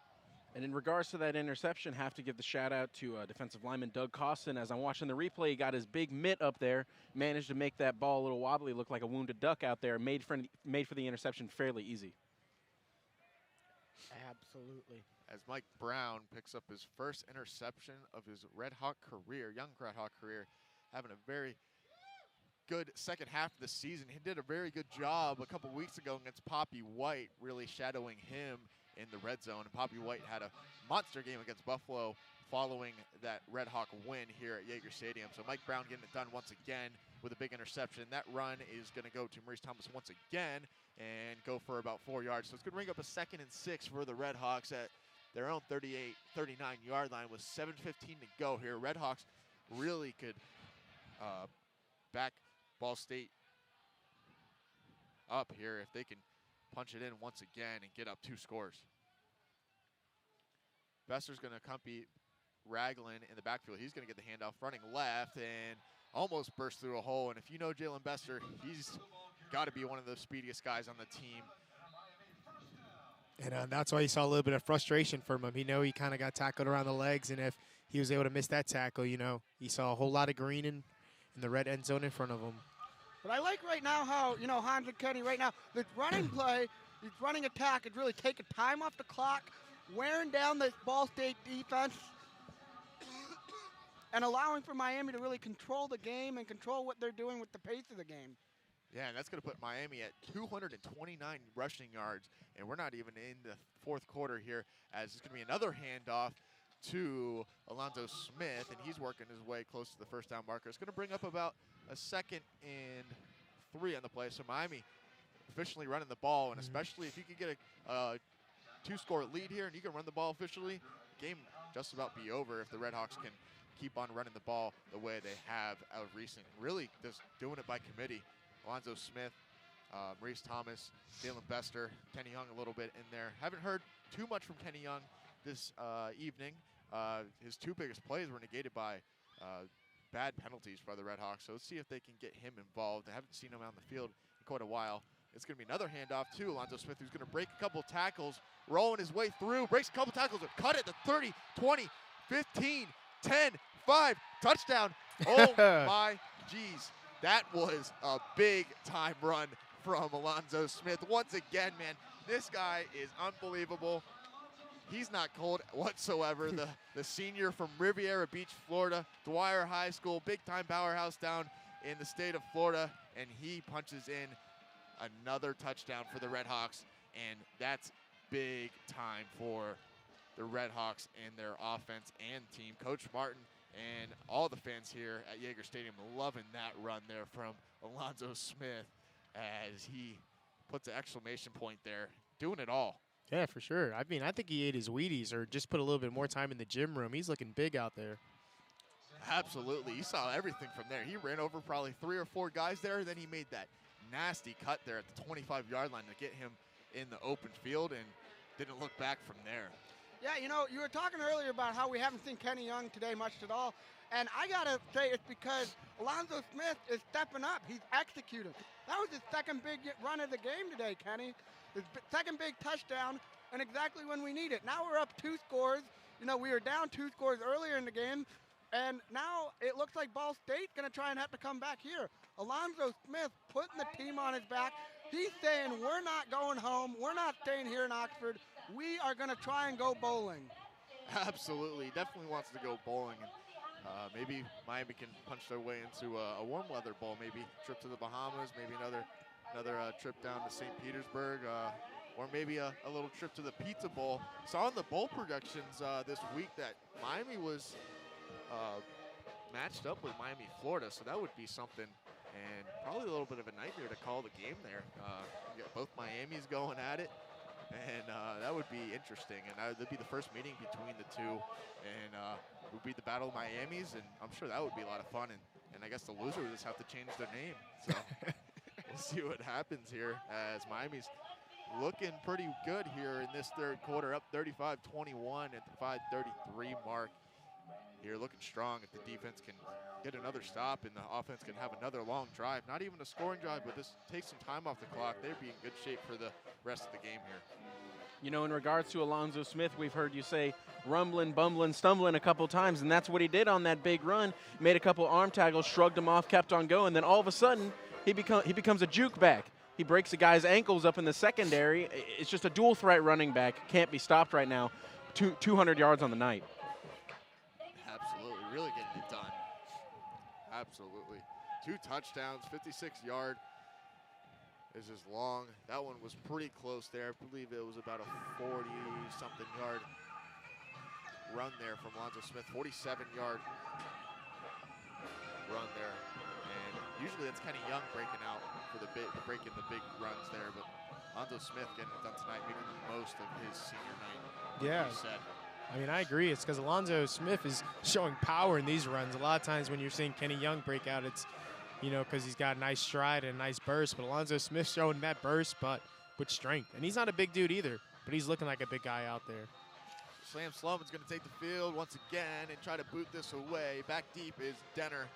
And in regards to that interception, have to give the shout out to defensive lineman Doug Costin. As I'm watching the replay, he got his big mitt up there, managed to make that ball a little wobbly, look like a wounded duck out there, made for the interception fairly easy. Absolutely. As Mike Brown picks up his first interception of his Redhawk career, young Redhawk career, having a very good 2nd half of the season. He did a very good job a couple weeks ago against Poppy White, really shadowing him in the red zone. And Poppy White had a monster game against Buffalo following that Redhawk win here at Yager Stadium. So Mike Brown getting it done once again with a big interception. That run is going to go to Maurice Thomas once again and go for about 4 yards. So it's going to bring up a 2nd and 6 for the Redhawks at their own 39-yard line with 7:15 to go here. Redhawks really could back Ball State up here if they can punch it in once again and get up 2 scores. Besser's going to accompany Ragland in the backfield. He's going to get the handoff running left and almost burst through a hole. And if you know Jalen Besser, he's got to be one of the speediest guys on the team. And that's why you saw a little bit of frustration from him. He kind of got tackled around the legs, and if he was able to miss that tackle, he saw a whole lot of green in the red end zone in front of him. But I like right now how, Hans and Kenny right now, the running play, These running attack is really taking time off the clock, wearing down this Ball State defense, and allowing for Miami to really control the game and control what they're doing with the pace of the game. Yeah, and that's going to put Miami at 229 rushing yards, and we're not even in the fourth quarter here, as it's going to be another handoff to Alonzo Smith, and he's working his way close to the first down marker. It's going to bring up about a 2nd and 3 on the play, so Miami efficiently running the ball, and especially if you can get a 2-score lead here and you can run the ball efficiently, the game just about be over if the Redhawks can keep on running the ball the way they have of recent. Really just doing it by committee. Alonzo Smith, Maurice Thomas, Dalen Bester, Kenny Young a little bit in there. Haven't heard too much from Kenny Young this evening. His 2 biggest plays were negated by bad penalties by the Redhawks, so let's see if they can get him involved. I haven't seen him out in the field in quite a while. It's going to be another handoff to Alonzo Smith, who's going to break a couple tackles, rolling his way through, breaks a couple tackles, cut it to 30, 20, 15, 10, 5, touchdown. Oh my geez. That was a big-time run from Alonzo Smith. Once again, man, this guy is unbelievable. He's not cold whatsoever. The senior from Riviera Beach, Florida, Dwyer High School, big-time powerhouse down in the state of Florida, and he punches in another touchdown for the Redhawks, and that's big time for the Redhawks and their offense and team. Coach Martin and all the fans here at Yager Stadium loving that run there from Alonzo Smith as he puts an exclamation point there, doing it all. Yeah, for sure. I mean, I think he ate his Wheaties or just put a little bit more time in the gym room. He's looking big out there. Absolutely. You saw everything from there. He ran over probably 3 or 4 guys there, then he made that nasty cut there at the 25-yard line to get him in the open field and didn't look back from there. Yeah, you know, you were talking earlier about how we haven't seen Kenny Young today much at all. And I got to say it's because Alonzo Smith is stepping up. He's executing. That was his 2nd big run of the game today, Kenny. His 2nd big touchdown, and exactly when we need it. Now we're up 2 scores. You know, we were down 2 scores earlier in the game. And now it looks like Ball State's going to try and have to come back here. Alonzo Smith putting the team on his back. He's saying, we're not going home. We're not staying here in Oxford. We are going to try and go bowling. Absolutely. Definitely wants to go bowling. And maybe Miami can punch their way into a warm weather bowl. Maybe trip to the Bahamas. Maybe another trip down to St. Petersburg. Or maybe a little trip to the Pizza Bowl. Saw in the bowl projections this week that Miami was matched up with Miami, Florida. So that would be something. And probably a little bit of a nightmare to call the game there. You got both Miamis going at it. And that would be interesting. And that would be the first meeting between the two. And it would be the Battle of Miamis. And I'm sure that would be a lot of fun. And I guess the loser would just have to change their name. So we'll see what happens here as Miami's looking pretty good here in this 3rd quarter. Up 35-21 at the 5:33 mark. Here looking strong if the defense can get another stop and the offense can have another long drive. Not even a scoring drive, but just take some time off the clock. They'd be in good shape for the rest of the game here. You know, in regards to Alonzo Smith, we've heard you say rumbling, bumbling, stumbling a couple times, and that's what he did on that big run. Made a couple arm tackles, shrugged him off, kept on going. Then all of a sudden, he becomes a juke back. He breaks a guy's ankles up in the secondary. It's just a dual threat running back. Can't be stopped right now. 200 yards on the night. Absolutely, really getting it done. Absolutely. 2 touchdowns, 56-yard is his long. That one was pretty close there. I believe it was about a 40-something yard run there from Alonzo Smith. 47-yard run there. And usually that's Kenny Young breaking out for breaking the big runs there, but Alonzo Smith getting it done tonight, making the most of his senior night. Yeah. I mean, I agree. It's because Alonzo Smith is showing power in these runs. A lot of times when you're seeing Kenny Young break out, it's, you know, because he's got a nice stride and a nice burst. But Alonzo Smith showing that burst, but with strength. And he's not a big dude either, but he's looking like a big guy out there. Sam Sloman's going to take the field once again and try to boot this away. Back deep is Denner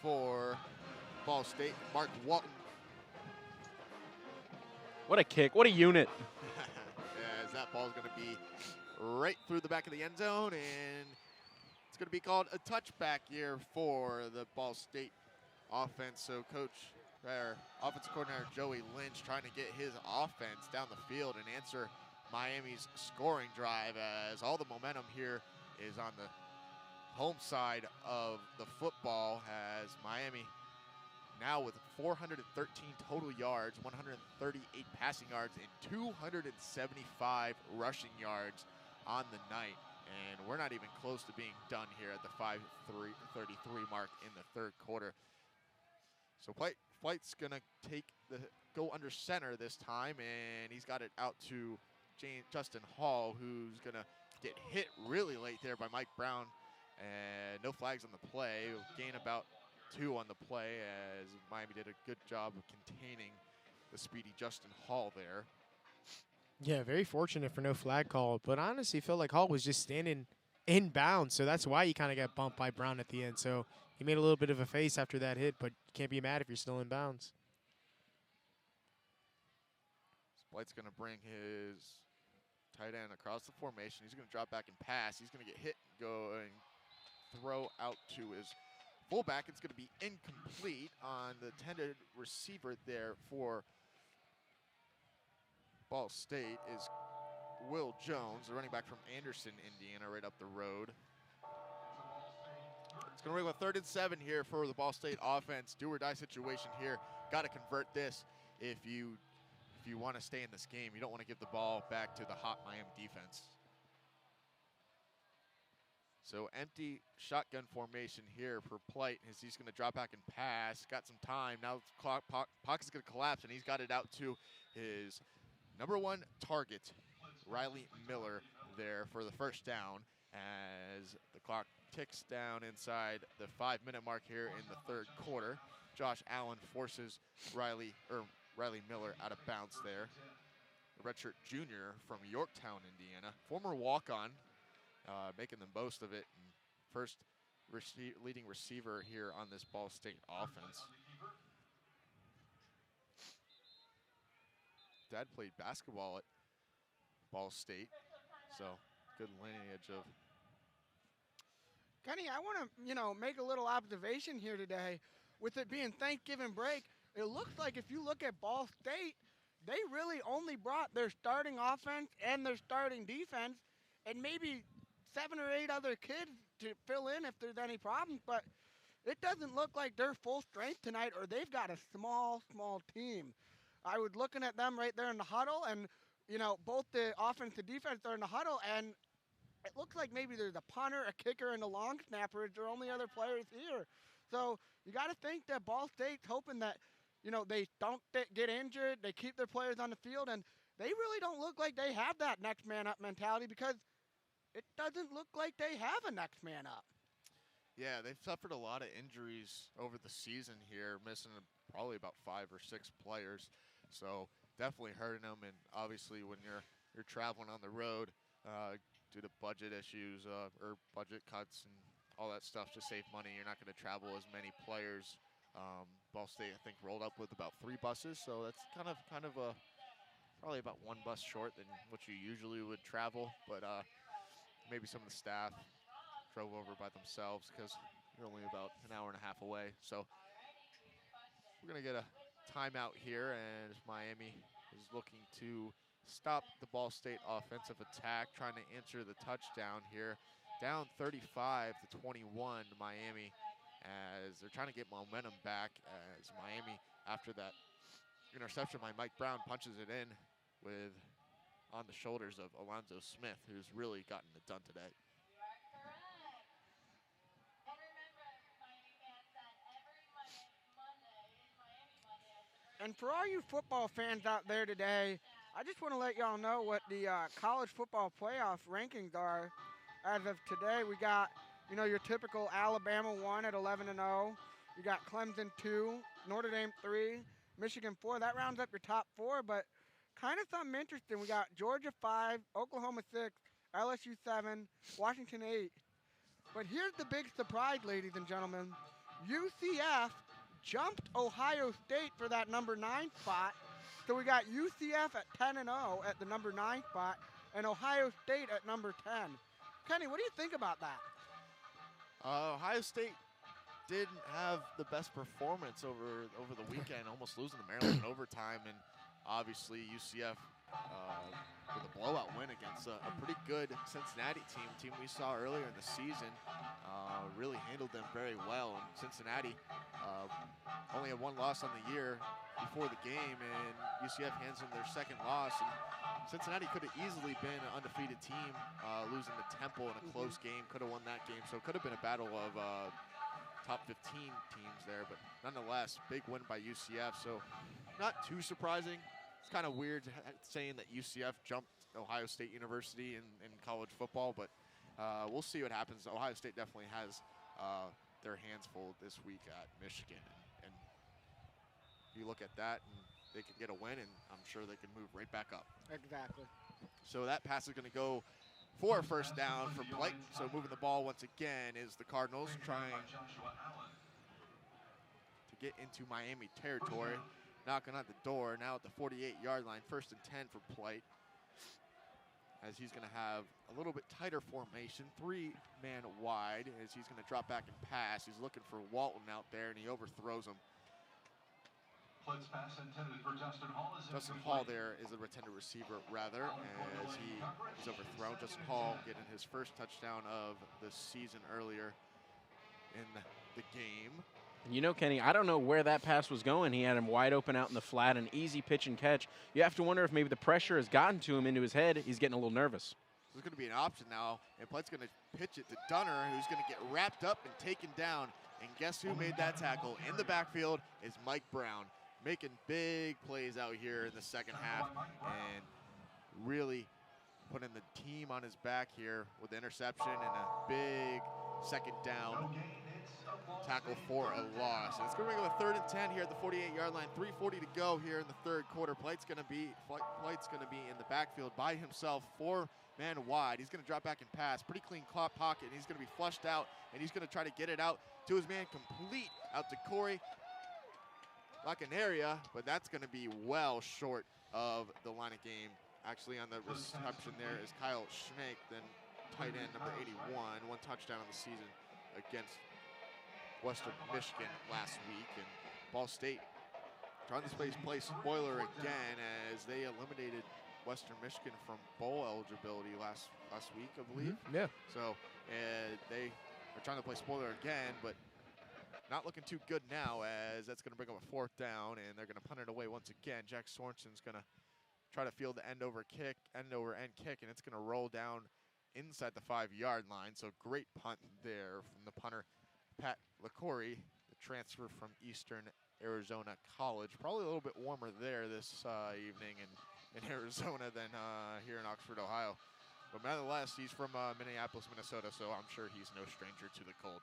for Ball State. Mark Walton. What a kick. What a unit. As that ball is going to be right through the back of the end zone, and it's going to be called a touchback here for the Ball State offense. So Coach their offensive coordinator Joey Lynch trying to get his offense down the field and answer Miami's scoring drive, as all the momentum here is on the home side of the football, as Miami now with 413 total yards, 138 passing yards, and 275 rushing yards on the night. And we're not even close to being done here at the 5:33 mark in the third quarter. So Flight's gonna go under center this time, and he's got it out to Justin Hall, who's gonna get hit really late there by Mike Brown, and no flags on the play. Gain about 2 on the play, as Miami did a good job of containing the speedy Justin Hall there. Yeah, very fortunate for no flag call, but I honestly felt like Hall was just standing in bounds, so that's why he kind of got bumped by Brown at the end. So he made a little bit of a face after that hit, but you can't be mad if you're still in bounds. Blight's going to bring his tight end across the formation. He's going to drop back and pass. He's going to get hit, go and throw out to his fullback. It's going to be incomplete on the intended receiver there for Ball State is Will Jones, the running back from Anderson, Indiana, right up the road. It's going to bring a 3rd and 7 here for the Ball State offense. Do or die situation here. Got to convert this if you want to stay in this game. You don't want to give the ball back to the hot Miami defense. So empty shotgun formation here for Plight as he's going to drop back and pass. Got some time. Now the pocket's going to collapse, and he's got it out to his number 1 target, Riley Miller, there for the first down, as the clock ticks down inside the 5-minute mark here in the third quarter. Josh Allen forces Riley Miller out of bounds there. The redshirt junior from Yorktown, Indiana, former walk-on, making the most of it. And first leading receiver here on this Ball State offense. Dad played basketball at Ball State, so good lineage of. Kenny, I want to, make a little observation here today. With it being Thanksgiving break, it looks like if you look at Ball State, they really only brought their starting offense and their starting defense and maybe 7 or 8 other kids to fill in if there's any problems. But it doesn't look like they're full strength tonight, or they've got a small team. I was looking at them right there in the huddle, and, both the offense and defense are in the huddle, and it looks like maybe there's a punter, a kicker, and a long snapper. They're only other players here. So you got to think that Ball State's hoping that, they don't get injured, they keep their players on the field, and they really don't look like they have that next man up mentality, because it doesn't look like they have a next man up. Yeah, they've suffered a lot of injuries over the season here, missing probably about 5 or 6 players. So definitely hurting them, and obviously when you're traveling on the road due to budget issues or budget cuts and all that stuff to save money, you're not going to travel as many players. Ball State, I think, rolled up with about 3 buses, so that's kind of probably about 1 bus short than what you usually would travel. But maybe some of the staff drove over by themselves because they're only about an hour and a half away. So we're going to get a timeout here, and Miami is looking to stop the Ball State offensive attack, trying to answer the touchdown here. Down 35-21 to Miami, as they're trying to get momentum back, as Miami, after that interception by Mike Brown, punches it in on the shoulders of Alonzo Smith, who's really gotten it done today. And for all you football fans out there today, I just want to let y'all know what the college football playoff rankings are. As of today, we got, your typical Alabama 1 at 11-0. You got Clemson 2, Notre Dame 3, Michigan 4. That rounds up your top 4, but kind of something interesting. We got Georgia 5, Oklahoma 6, LSU 7, Washington 8. But here's the big surprise, ladies and gentlemen. UCF jumped Ohio State for that number 9 spot. So we got UCF at 10-0 at the number 9 spot, and Ohio State at number 10. Kenny, what do you think about that? Ohio State didn't have the best performance over the weekend, almost losing to Maryland in overtime, and obviously UCF with a blowout win against a pretty good Cincinnati team we saw earlier in the season. Really handled them very well, and Cincinnati only had one loss on the year before the game, and UCF hands them their second loss. And Cincinnati could have easily been an undefeated team, losing to Temple in a close game, could have won that game, so it could have been a battle of top 15 teams there, but nonetheless, big win by UCF, so not too surprising. It's kind of weird saying that UCF jumped Ohio State University in college football, but we'll see what happens. Ohio State definitely has their hands full this week at Michigan, and you look at that, and they can get a win, and I'm sure they can move right back up. Exactly. So that pass is going to go for a first down for Blight. So moving the ball once again is the Cardinals, trying to get into Miami territory. Knocking on the door now at the 48-yard line. 1st and 10 for Blight, as he's going to have a little bit tighter formation, 3-man wide, as he's going to drop back and pass. He's looking for Walton out there, and he overthrows him. Justin Hall there is a intended receiver, rather, as he is overthrown. Justin Hall getting his first touchdown of the season earlier in the game. You know, Kenny, I don't know where that pass was going. He had him wide open out in the flat, an easy pitch and catch. You have to wonder if maybe the pressure has gotten to him into his head. He's getting a little nervous. There's going to be an option now, and Blight's going to pitch it to Dunner, who's going to get wrapped up and taken down. And guess who made that tackle? In the backfield is Mike Brown, making big plays out here in the second half and really putting the team on his back here with the interception and a big second down tackle for a loss. And it's going to bring up a 3rd and 10 here at the 48-yard line. 3:40 to go here in the third quarter. Blight's going to be in the backfield by himself, 4-man wide. He's going to drop back and pass. Pretty clean pocket, and he's going to be flushed out, and he's going to try to get it out to his man complete out to Corey Lacanaria, but that's going to be well short of the line of game. Actually, on the reception there is Kyle Schmeck, then tight end number 81, 1 touchdown on the season against Western Michigan last week. And Ball State trying to play spoiler again, as they eliminated Western Michigan from bowl eligibility last week, I believe. Yeah. So they are trying to play spoiler again, but not looking too good now, as that's going to bring up a 4th down, and they're going to punt it away once again. Jack Sorensen's going to try to field the end over end kick, and it's going to roll down inside the 5-yard line. So great punt there from the punter, Pat LaCory, the transfer from Eastern Arizona College. Probably a little bit warmer there this evening in Arizona than here in Oxford, Ohio. But nonetheless, he's from Minneapolis, Minnesota, so I'm sure he's no stranger to the cold.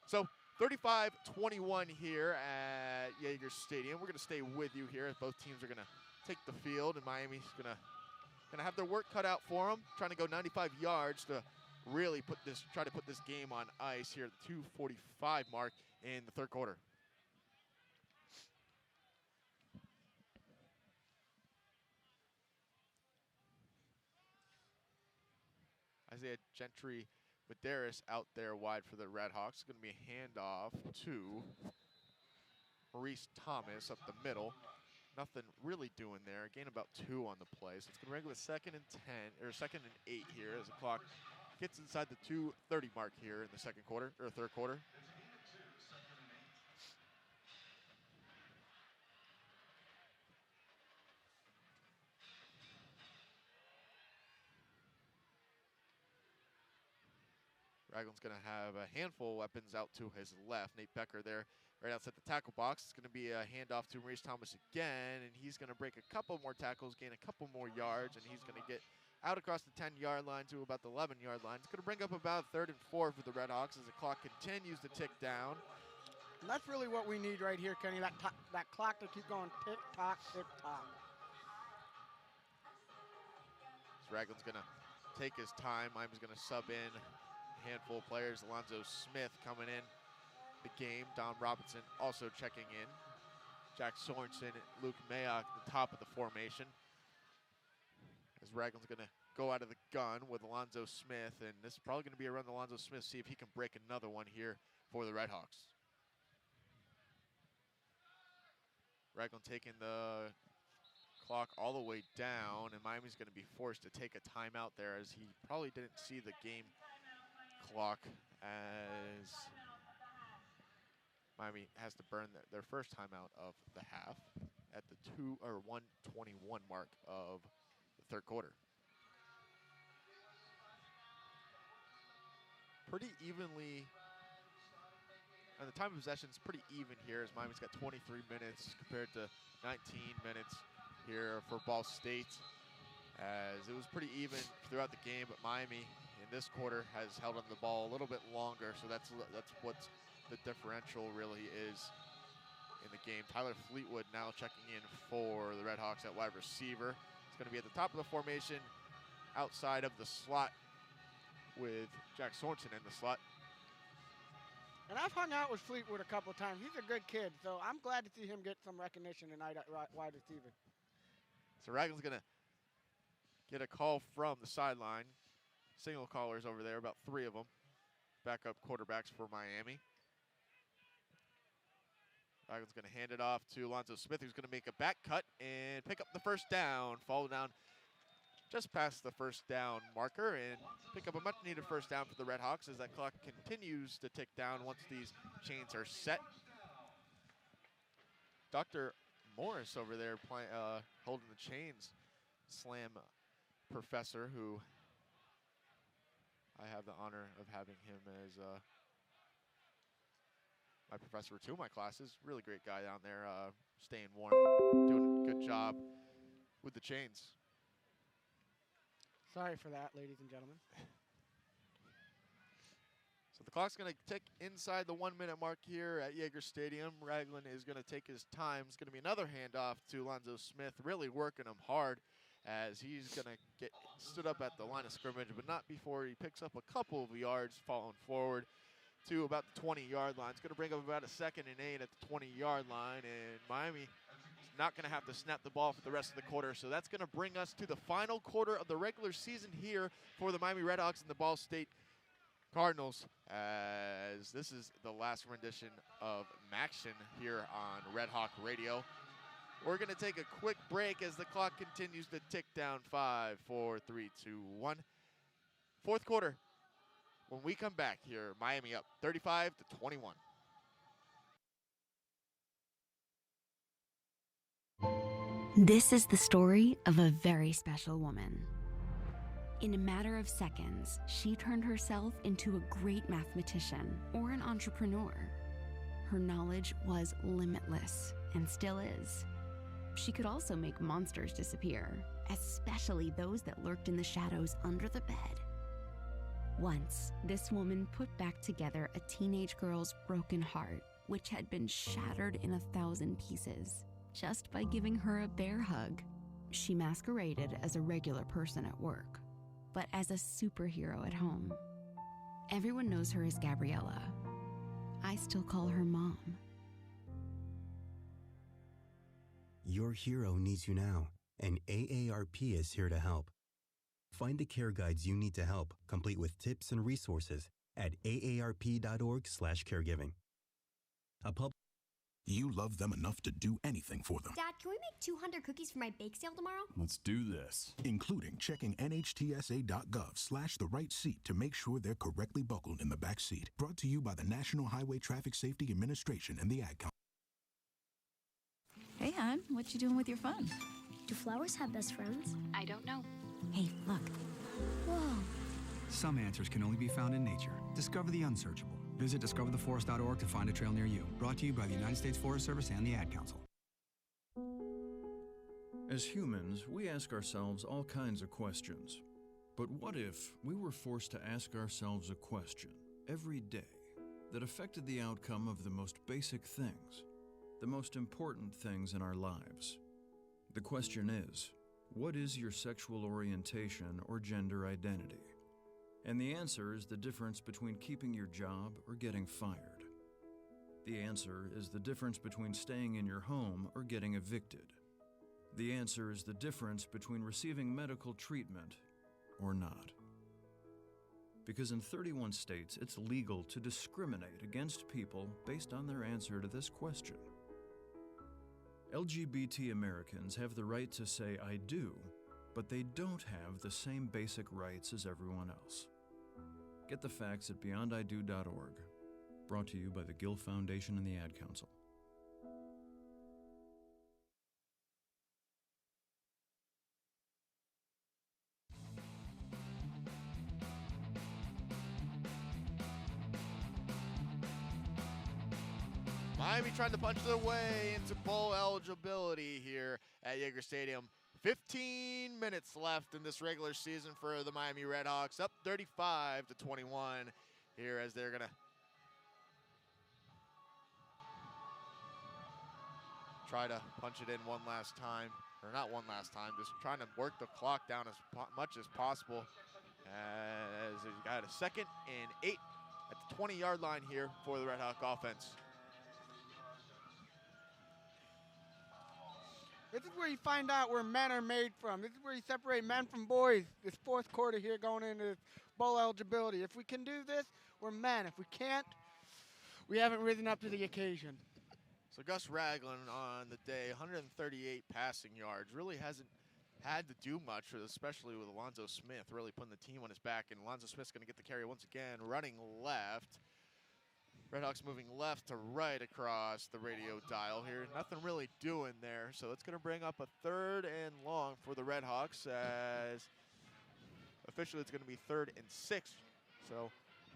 So 35-21 here at Yager Stadium. We're going to stay with you here as both teams are going to take the field, and Miami's going to have their work cut out for them, trying to go 95 yards to really try to put this game on ice here at the 2:45 mark in the third quarter. Isaiah Gentry Medeiros out there wide for the Redhawks. It's going to be a handoff to Maurice Thomas up the middle. Nothing really doing there. Gain about 2 on the play. So it's going to bring up a 2nd and 10, or 2nd and 8 here as the clock gets inside the 2:30 mark here in the third quarter. Ragland's going to have a handful of weapons out to his left. Nate Becker there right outside the tackle box. It's going to be a handoff to Maurice Thomas again, and he's going to break a couple more tackles, gain a couple more yards, and he's going to get out across the 10-yard line to about the 11-yard line. It's going to bring up about 3rd and 4 for the Redhawks as the clock continues to tick down. And that's really what we need right here, Kenny, that clock to keep going tick-tock, tick-tock. So Ragland's going to take his time. Miami's going to sub in handful of players. Alonzo Smith coming in the game. Don Robinson also checking in. Jack Sorensen, Luke Mayock at the top of the formation. As Ragland's going to go out of the gun with Alonzo Smith, and this is probably going to be a run to Alonzo Smith, see if he can break another one here for the Redhawks. Ragland taking the clock all the way down, and Miami's going to be forced to take a timeout there, as he probably didn't see the game clock, as Miami has to burn their first timeout of the half at the 1:21 mark of the third quarter. Pretty evenly, and the time of possession is pretty even here, as Miami's got 23 minutes compared to 19 minutes here for Ball State, as it was pretty even throughout the game, but Miami in this quarter has held on the ball a little bit longer, so that's what the differential really is in the game. Tyler Fleetwood now checking in for the Redhawks at wide receiver. It's going to be at the top of the formation, outside of the slot, with Jack Sorensen in the slot. And I've hung out with Fleetwood a couple of times. He's a good kid, so I'm glad to see him get some recognition tonight at wide receiver. So Ragland's going to get a call from the sideline. Single callers over there, about 3 of them. Backup quarterbacks for Miami. Ragland's going to hand it off to Alonzo Smith, who's going to make a back cut and pick up the first down. Fall down just past the first down marker and pick up a much-needed first down for the Redhawks as that clock continues to tick down once these chains are set. Dr. Morris over there holding the chains, slam professor, who I have the honor of having him as my professor for 2 of my classes. Really great guy down there, staying warm, doing a good job with the chains. Sorry for that, ladies and gentlemen. So the clock's going to tick inside the 1-minute mark here at Yager Stadium. Ragland is going to take his time. It's going to be another handoff to Alonzo Smith, really working him hard, as he's going to get stood up at the line of scrimmage, but not before he picks up a couple of yards, falling forward to about the 20-yard line. It's going to bring up about a 2nd and 8 at the 20-yard line, and Miami is not going to have to snap the ball for the rest of the quarter. So that's going to bring us to the final quarter of the regular season here for the Miami Redhawks and the Ball State Cardinals, as this is the last rendition of Maction here on Red Hawk Radio. We're going to take a quick break as the clock continues to tick down. 5, 4, 3, 2, 1. Fourth quarter. When we come back here, Miami up 35-21. This is the story of a very special woman. In a matter of seconds, she turned herself into a great mathematician or an entrepreneur. Her knowledge was limitless and still is. She could also make monsters disappear, especially those that lurked in the shadows under the bed. Once, this woman put back together a teenage girl's broken heart, which had been shattered in 1,000 pieces, just by giving her a bear hug. She masqueraded as a regular person at work, but as a superhero at home. Everyone knows her as Gabriella. I still call her Mom. Your hero needs you now, and AARP is here to help. Find the care guides you need to help, complete with tips and resources at aarp.org/caregiving. You love them enough to do anything for them. Dad, can we make 200 cookies for my bake sale tomorrow? Let's do this. Including checking nhtsa.gov/the right seat to make sure they're correctly buckled in the back seat. Brought to you by the National Highway Traffic Safety Administration and the Ad Council. Hey, hon, what you doing with your phone? Do flowers have best friends? I don't know. Hey, look. Whoa. Some answers can only be found in nature. Discover the unsearchable. Visit discovertheforest.org to find a trail near you. Brought to you by the United States Forest Service and the Ad Council. As humans, we ask ourselves all kinds of questions. But what if we were forced to ask ourselves a question every day that affected the outcome of the most basic things, the most important things in our lives? The question is, what is your sexual orientation or gender identity? And the answer is the difference between keeping your job or getting fired. The answer is the difference between staying in your home or getting evicted. The answer is the difference between receiving medical treatment or not? Because in 31 states, it's legal to discriminate against people based on their answer to this question. LGBT Americans have the right to say I do, but they don't have the same basic rights as everyone else. Get the facts at beyondido.org. Brought to you by the Gill Foundation and the Ad Council. Miami trying to punch their way into bowl eligibility here at Yager Stadium. 15 minutes left in this regular season for the Miami Redhawks, up 35-21 here as they're going to try to punch it in one last time, or not one last time, just trying to work the clock down as much as possible as they got a 2nd and 8 at the 20-yard line here for the Redhawk offense. This is where you find out where men are made from. This is where you separate men from boys. This fourth quarter here going into this bowl eligibility. If we can do this, we're men. If we can't, we haven't risen up to the occasion. So Gus Ragland on the day, 138 passing yards. Really hasn't had to do much, especially with Alonzo Smith really putting the team on his back. And Alonzo Smith's going to get the carry once again, running left. Redhawks moving left to right across the radio dial here. Nothing really doing there, so it's going to bring up a 3rd and long for the Redhawks, as officially it's going to be 3rd and 6. So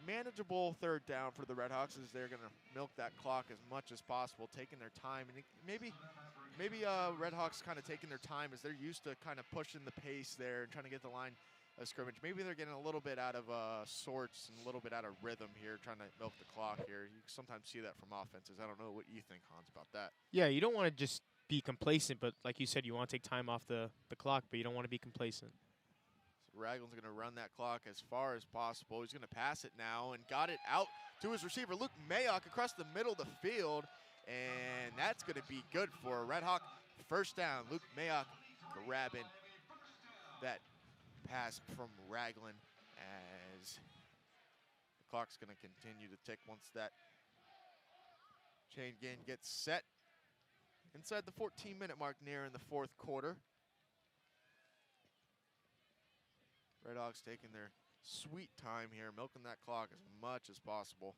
manageable 3rd down for the Redhawks as they're going to milk that clock as much as possible, taking their time. And maybe Redhawks kind of taking their time as they're used to kind of pushing the pace there and trying to get the line of scrimmage. Maybe they're getting a little bit out of sorts and a little bit out of rhythm here, trying to milk the clock here. You sometimes see that from offenses. I don't know what you think, Hans, about that. Yeah, you don't want to just be complacent, but like you said, you want to take time off the clock, but you don't want to be complacent. So Ragland's going to run that clock as far as possible. He's going to pass it now and got it out to his receiver, Luke Mayock, across the middle of the field, and that's going to be good for a Redhawk 1st down. Luke Mayock grabbing that pass from Ragland as the clock's going to continue to tick once that chain gang gets set inside the 14-minute mark near in the 4th quarter. Redhawks taking their sweet time here, milking that clock as much as possible.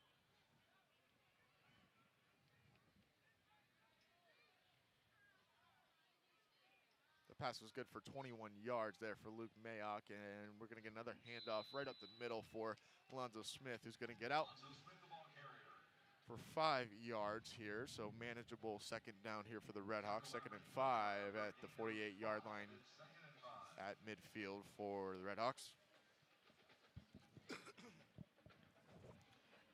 Pass was good for 21 yards there for Luke Mayock, and we're going to get another handoff right up the middle for Alonzo Smith, who's going to get out for 5 yards here. So manageable 2nd down here for the Redhawks, 2nd and 5 at the 48-yard line at midfield for the Redhawks.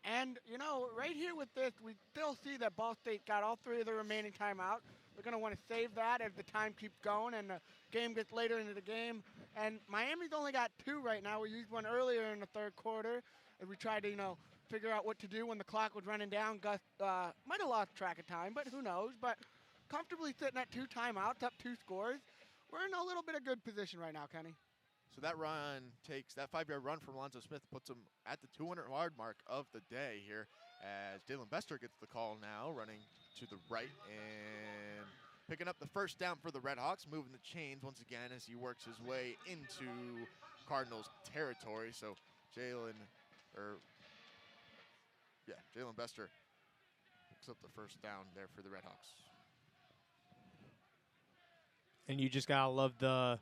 And, you know, right here with this, we still see that Ball State got all 3 of the remaining timeouts. We're going to want to save that as the time keeps going and the game gets later into the game. And Miami's only got 2 right now. We used one earlier in the 3rd quarter as we tried to, you know, figure out what to do when the clock was running down. Gus might have lost track of time, but who knows. But comfortably sitting at 2 timeouts, up 2 scores. We're in a little bit of good position right now, Kenny. So that run takes, that 5-yard run from Alonzo Smith puts him at the 200-yard mark of the day here as Jalen Bester gets the call now, running to the right and picking up the 1st down for the Redhawks, moving the chains once again as he works his way into Cardinals territory. So Jalen Bester picks up the 1st down there for the Redhawks. And you just gotta love the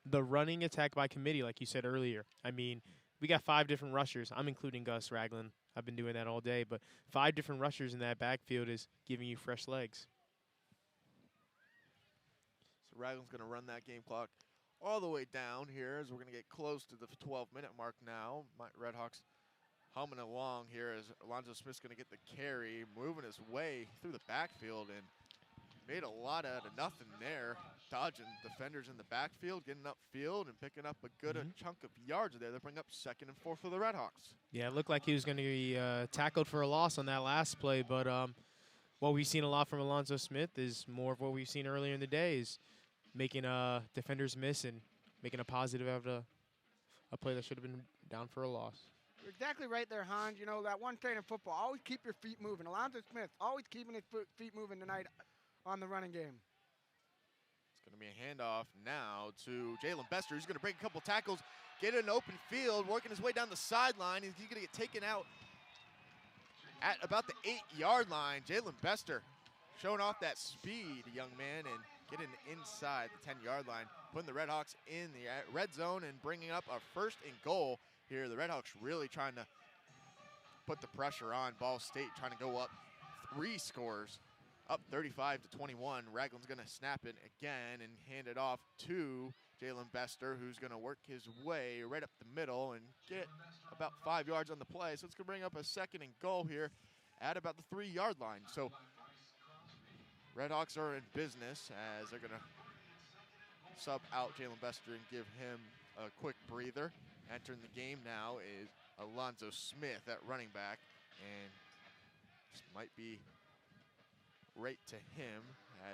running attack by committee, like you said earlier. I mean, we got 5 different rushers. I'm including Gus Ragland. I've been doing that all day, but 5 different rushers in that backfield is giving you fresh legs. So Ragland's going to run that game clock all the way down here as we're going to get close to the 12-minute mark now. Redhawks humming along here as Alonzo Smith's going to get the carry, moving his way through the backfield and made a lot out of nothing there, dodging defenders in the backfield, getting upfield, and picking up a good chunk of yards there. They bring up 2nd and 4 for the Redhawks. Yeah, it looked like he was going to be tackled for a loss on that last play, but what we've seen a lot from Alonzo Smith is more of what we've seen earlier in the day, is making defenders miss and making a positive out a play that should have been down for a loss. You're exactly right there, Hans. You know, that one thing in football, always keep your feet moving. Alonzo Smith always keeping his feet moving tonight on the running game. It's going to be a handoff now to Jalen Bester. He's going to break a couple tackles, get an open field, working his way down the sideline. He's going to get taken out at about the 8-yard line. Jalen Bester showing off that speed, young man, and getting inside the 10-yard line, putting the Redhawks in the red zone and bringing up a 1st and goal here. The Redhawks really trying to put the pressure on Ball State, trying to go up 3 scores, up 35-21. Ragland's going to snap it again and hand it off to Jalen Bester, who's going to work his way right up the middle and get about 5 yards on the play. So it's going to bring up a 2nd and goal here at about the 3-yard line. So Redhawks are in business as they're going to sub out Jalen Bester and give him a quick breather. Entering the game now is Alonzo Smith at running back, and this might be right to him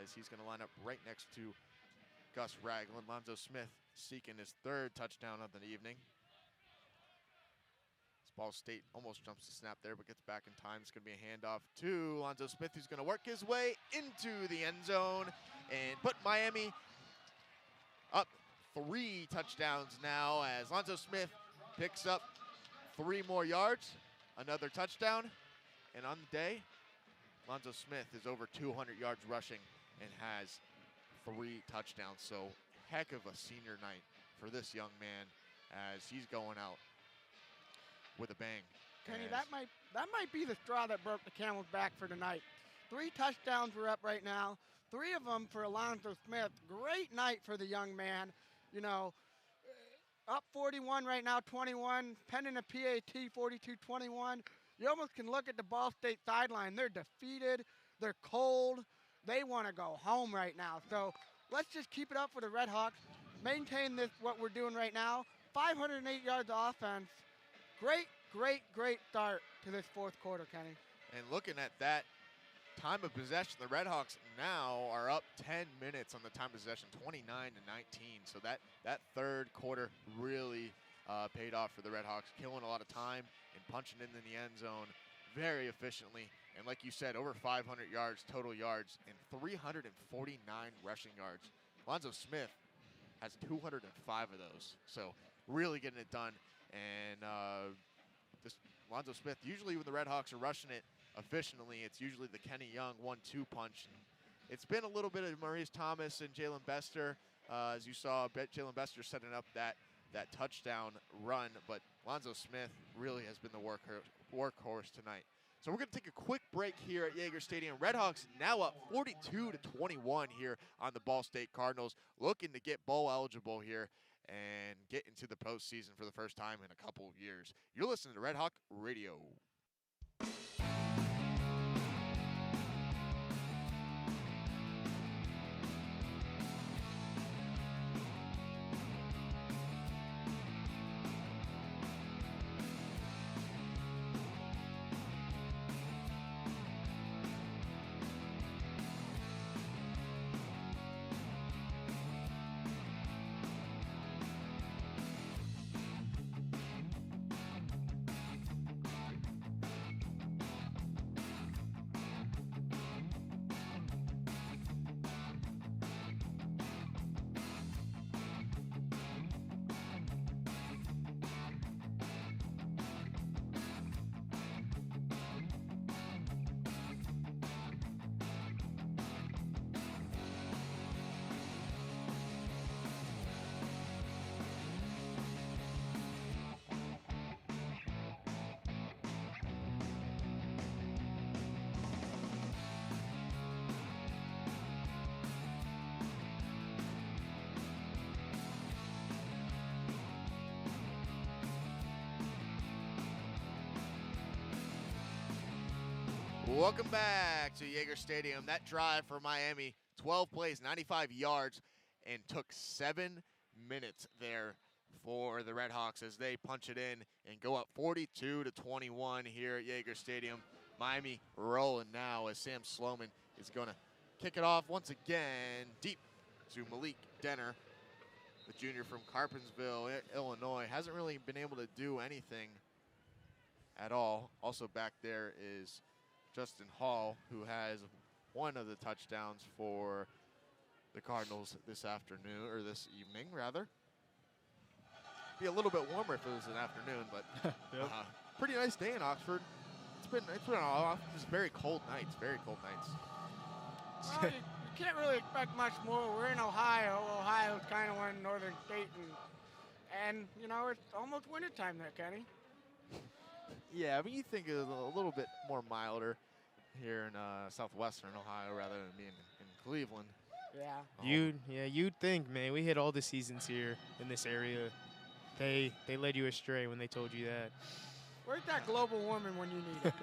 as he's going to line up right next to Gus Ragland. Alonzo Smith seeking his 3rd touchdown of the evening. Ball State almost jumps the snap there, but gets back in time. It's going to be a handoff to Alonzo Smith, who's going to work his way into the end zone and put Miami up 3 touchdowns now as Alonzo Smith picks up 3 more yards, another touchdown, and on the day, Alonzo Smith is over 200 yards rushing and has 3 touchdowns. So heck of a senior night for this young man as he's going out with a bang. Kenny, that might be the straw that broke the camel's back for tonight. 3 touchdowns were up right now. 3 of them for Alonzo Smith. Great night for the young man. You know, up 41 right now, 21, pending a PAT, 42-21. You almost can look at the Ball State sideline. They're defeated. They're cold. They want to go home right now. So let's just keep it up for the Redhawks. Maintain this, what we're doing right now. 508 yards of offense. Great start to this 4th quarter, Kenny. And looking at that time of possession, the Redhawks now are up 10 minutes on the time of possession, 29-19. So that 3rd quarter really paid off for the Redhawks, killing a lot of time and punching in the end zone very efficiently. And like you said, over 500 yards, total yards, and 349 rushing yards. Alonzo Smith has 205 of those. So really getting it done. And this Alonzo Smith, usually when the Redhawks are rushing it efficiently, it's usually the Kenny Young 1-2 punch. And it's been a little bit of Maurice Thomas and Jalen Bester. As you saw, Jalen Bester setting up that touchdown run, but Alonzo Smith really has been the workhorse tonight. So we're going to take a quick break here at Yager Stadium. Redhawks now up 42-21 here on the Ball State Cardinals, looking to get bowl eligible here and get into the postseason for the first time in a couple of years. You're listening to Red Hawk Radio. Welcome back to Yager Stadium. That drive for Miami, 12 plays, 95 yards, and took 7 minutes there for the Redhawks as they punch it in and go up 42-21 here at Yager Stadium. Miami rolling now as Sam Sloman is going to kick it off once again deep to Malik Denner. the junior from Carpentersville, Illinois. Hasn't really been able to do anything at all. Also back there is Justin Hall, who has one of the touchdowns for the Cardinals this afternoon, or this evening, rather. Be a little bit warmer if it was an afternoon, but pretty nice day in Oxford. It's been off. Just very cold nights. Very cold nights. Well, you can't really expect much more. We're in Ohio. Ohio's kind of one northern state, and you know it's almost wintertime there, Kenny. Yeah, I mean you think it's a little bit more milder here in southwestern Ohio rather than being in Cleveland. Yeah. You'd think, man. We hit all the seasons here in this area. They led you astray when they told you that. Where's that global warming when you need it?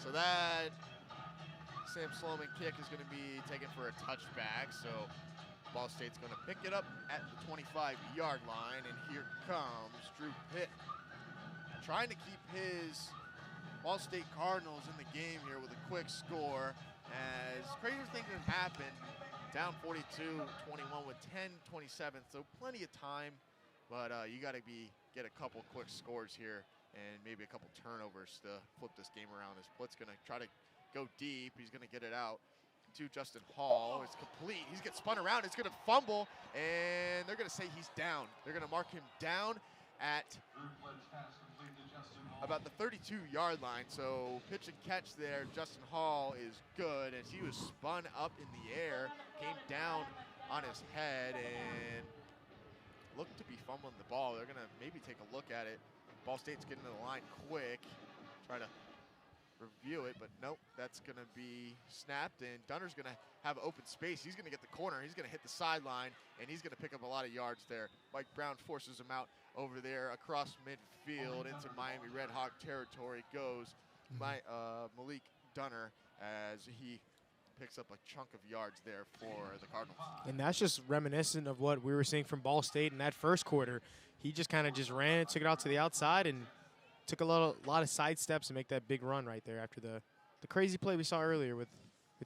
So that Sam Sloman kick is going to be taken for a touchback. So Ball State's going to pick it up at the 25-yard line, and here comes Drew Pitt, trying to keep his Ball State Cardinals in the game here with a quick score. As crazier things have happened, down 42-21 with 10:27, so plenty of time. But you got to get a couple quick scores here and maybe a couple turnovers to flip this game around. As Plitt's going to try to go deep. He's going to get it out to Justin Hall. It's complete. He's going to spun around. He's going to fumble, and they're going to say he's down. They're going to mark him down at about the 32-yard line. So pitch and catch there. Justin Hall is good, as he was spun up in the air, came down on his head, and looked to be fumbling the ball. They're going to maybe take a look at it. Ball State's getting to the line quick, try to review it, but nope, that's going to be snapped, and Dunner's going to have open space. He's going to get the corner. He's going to hit the sideline, and he's going to pick up a lot of yards there. Mike Brown forces him out over there across midfield into Miami Redhawk territory goes Malik Dunner, as he picks up a chunk of yards there for the Cardinals. And that's just reminiscent of what we were seeing from Ball State in that first quarter. He just kind of just ran, took it out to the outside, and took a lot of side steps to make that big run right there after the crazy play we saw earlier with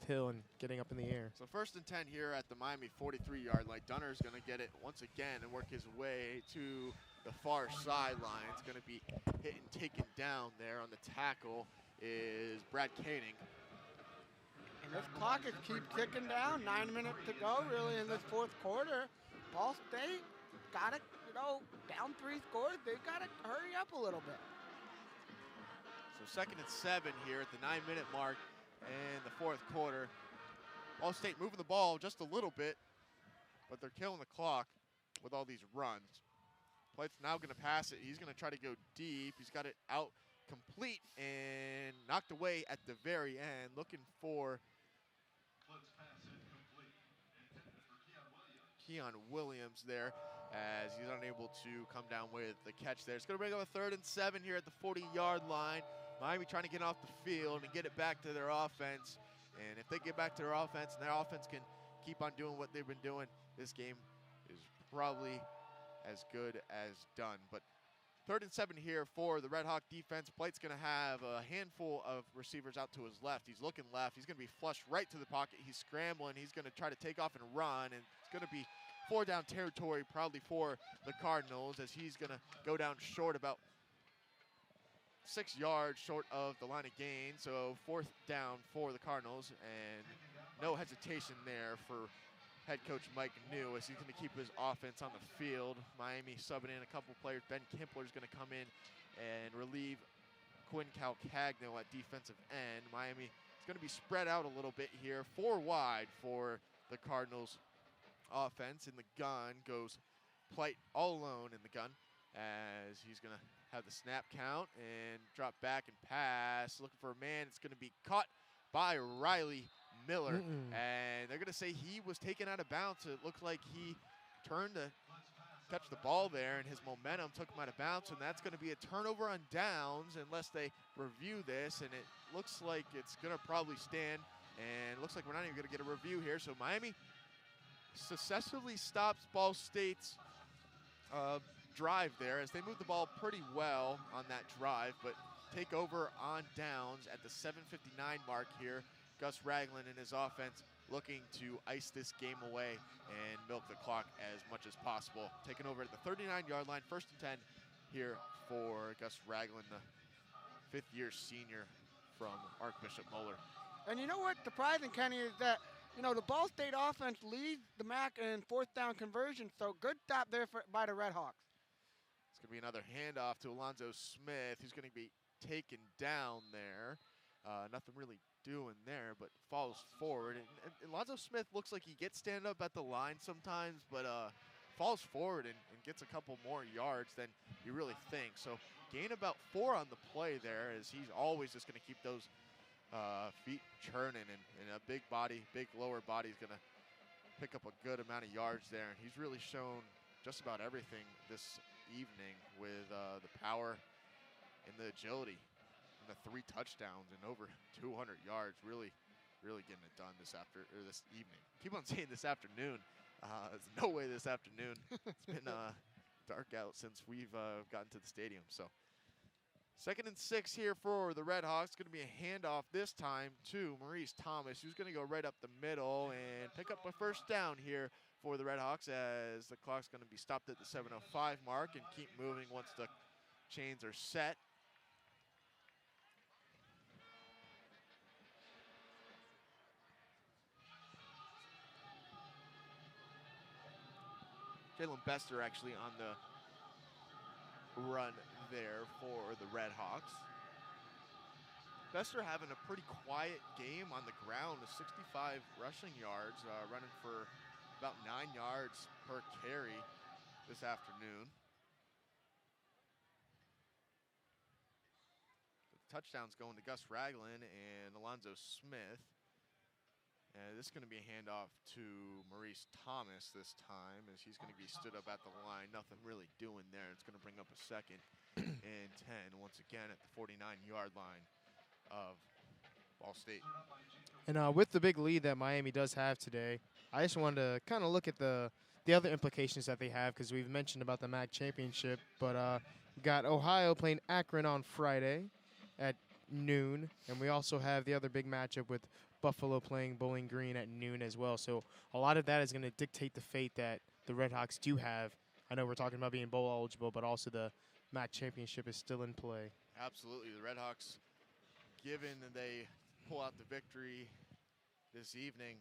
Hill and getting up in the air. So 1st and 10 here at the Miami 43-yard line. Dunner's going to get it once again and work his way to the far sideline. It's going to be hit and taken down there on the tackle is Brad Koenig. And this clock is keep ticking down. 9 minutes to go, really, in this fourth quarter. Ball State got it, down 3 scores. They got to hurry up a little bit. So 2nd and 7 here at the 9-minute mark in the fourth quarter. Ball State moving the ball just a little bit, but they're killing the clock with all these runs. Plate's now going to pass it. He's going to try to go deep. He's got it out complete and knocked away at the very end, looking for Keon Williams there, as he's unable to come down with the catch there. It's going to bring up a 3rd and 7 here at the 40-yard line. Miami trying to get off the field and get it back to their offense. And if they get back to their offense and their offense can keep on doing what they've been doing, this game is probably as good as done. But 3rd and 7 here for the Red Hawk defense. Plate's going to have a handful of receivers out to his left. He's looking left. He's going to be flushed right to the pocket. He's scrambling. He's going to try to take off and run, and it's going to be 4-down territory probably for the Cardinals, as he's going to go down short, about 6 yards short of the line of gain. So 4th down for the Cardinals, and no hesitation there for head coach Mike New, as he's going to keep his offense on the field. Miami subbing in a couple players. Ben Kimpler's going to come in and relieve Quinn Calcagno at defensive end. Miami is going to be spread out a little bit here. 4 wide for the Cardinals offense. In the gun goes Plight all alone in the gun, as he's going to have the snap count and drop back and pass. Looking for a man. It's going to be caught by Riley Miller, and they're going to say he was taken out of bounds. It looked like he turned to catch the ball there, and his momentum took him out of bounds, and that's going to be a turnover on downs unless they review this, and it looks like it's going to probably stand, and it looks like we're not even going to get a review here. So Miami successfully stops Ball State's drive there, as they move the ball pretty well on that drive, but take over on downs at the 7:59 mark here Gus Ragland and his offense looking to ice this game away and milk the clock as much as possible. Taking over at the 39-yard line, 1st and 10 here for Gus Ragland, the 5th-year senior from Archbishop Moeller. And you know what surprising, Kenny, is that, you know, the Ball State offense leads the MAC in 4th down conversion, so good stop there by the Redhawks. It's going to be another handoff to Alonzo Smith, who's going to be taken down there. Nothing really doing there, but falls forward. And Alonzo Smith looks like he gets stand up at the line sometimes, but falls forward and gets a couple more yards than you really think. So gain about 4 on the play there, as he's always just going to keep those feet churning, and a big body, big lower body is going to pick up a good amount of yards there. And he's really shown just about everything this evening with the power and the agility and the 3 touchdowns and over 200 yards. Really getting it done this evening. Keep on saying this afternoon. There's no way this afternoon. It's been dark out since we've gotten to the stadium. So 2nd and 6 here for the Redhawks. Going to be a handoff this time to Maurice Thomas, who's going to go right up the middle and pick up a 1st down here for the Redhawks, as the clock's going to be stopped at the 7:05 mark and keep moving once the chains are set. Jalen Bester actually on the run there for the Redhawks. Bester having a pretty quiet game on the ground with 65 rushing yards, running for about 9 yards per carry this afternoon. The touchdowns going to Gus Ragland and Alonzo Smith. And this is going to be a handoff to Maurice Thomas this time, as he's going to be stood up at the line. Nothing really doing there. It's going to bring up a 2nd and 10 once again at the 49-yard line of Ball State. And with the big lead that Miami does have today, I just wanted to kind of look at the other implications that they have, because we've mentioned about the MAC championship, but we got Ohio playing Akron on Friday at noon, and we also have the other big matchup with Buffalo playing Bowling Green at noon as well. So a lot of that is going to dictate the fate that the Redhawks do have. I know we're talking about being bowl eligible, but also the MAC championship is still in play. Absolutely. The Redhawks, given they pull out the victory this evening,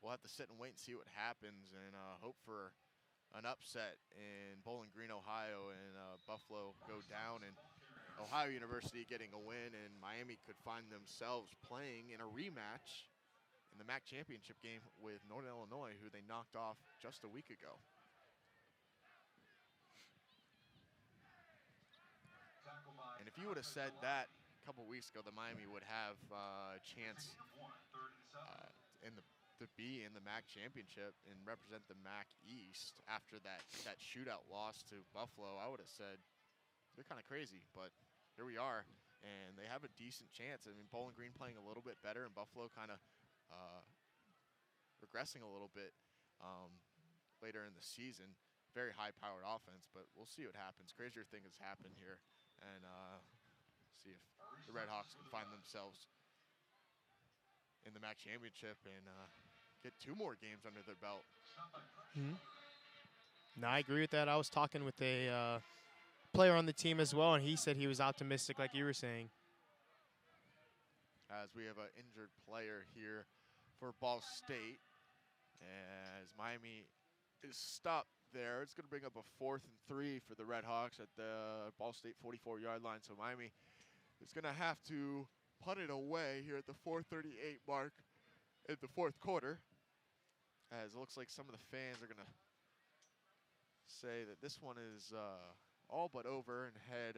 we'll have to sit and wait and see what happens, and hope for an upset in Bowling Green, Ohio, and Buffalo go down, and Ohio University getting a win, and Miami could find themselves playing in a rematch in the MAC championship game with Northern Illinois, who they knocked off just a week ago. And if you would have said that a couple weeks ago, that Miami would have a chance to be in the MAC championship and represent the MAC East after that shootout loss to Buffalo, I would have said they're kind of crazy, but here we are, and they have a decent chance. I mean, Bowling Green playing a little bit better, and Buffalo kind of regressing a little bit later in the season. Very high-powered offense, but we'll see what happens. Crazier things has happened here, and see if the Redhawks can find themselves in the MAC championship and get 2 more games under their belt. No, I agree with that. I was talking with a player on the team as well, and he said he was optimistic, like you were saying. As we have an injured player here for Ball State, as Miami is stopped there. It's going to bring up a 4th and 3 for the Redhawks at the Ball State 44-yard line. So Miami is going to have to punt it away here at the 4:38 mark in the 4th quarter, as it looks like some of the fans are going to say that this one is all but over and head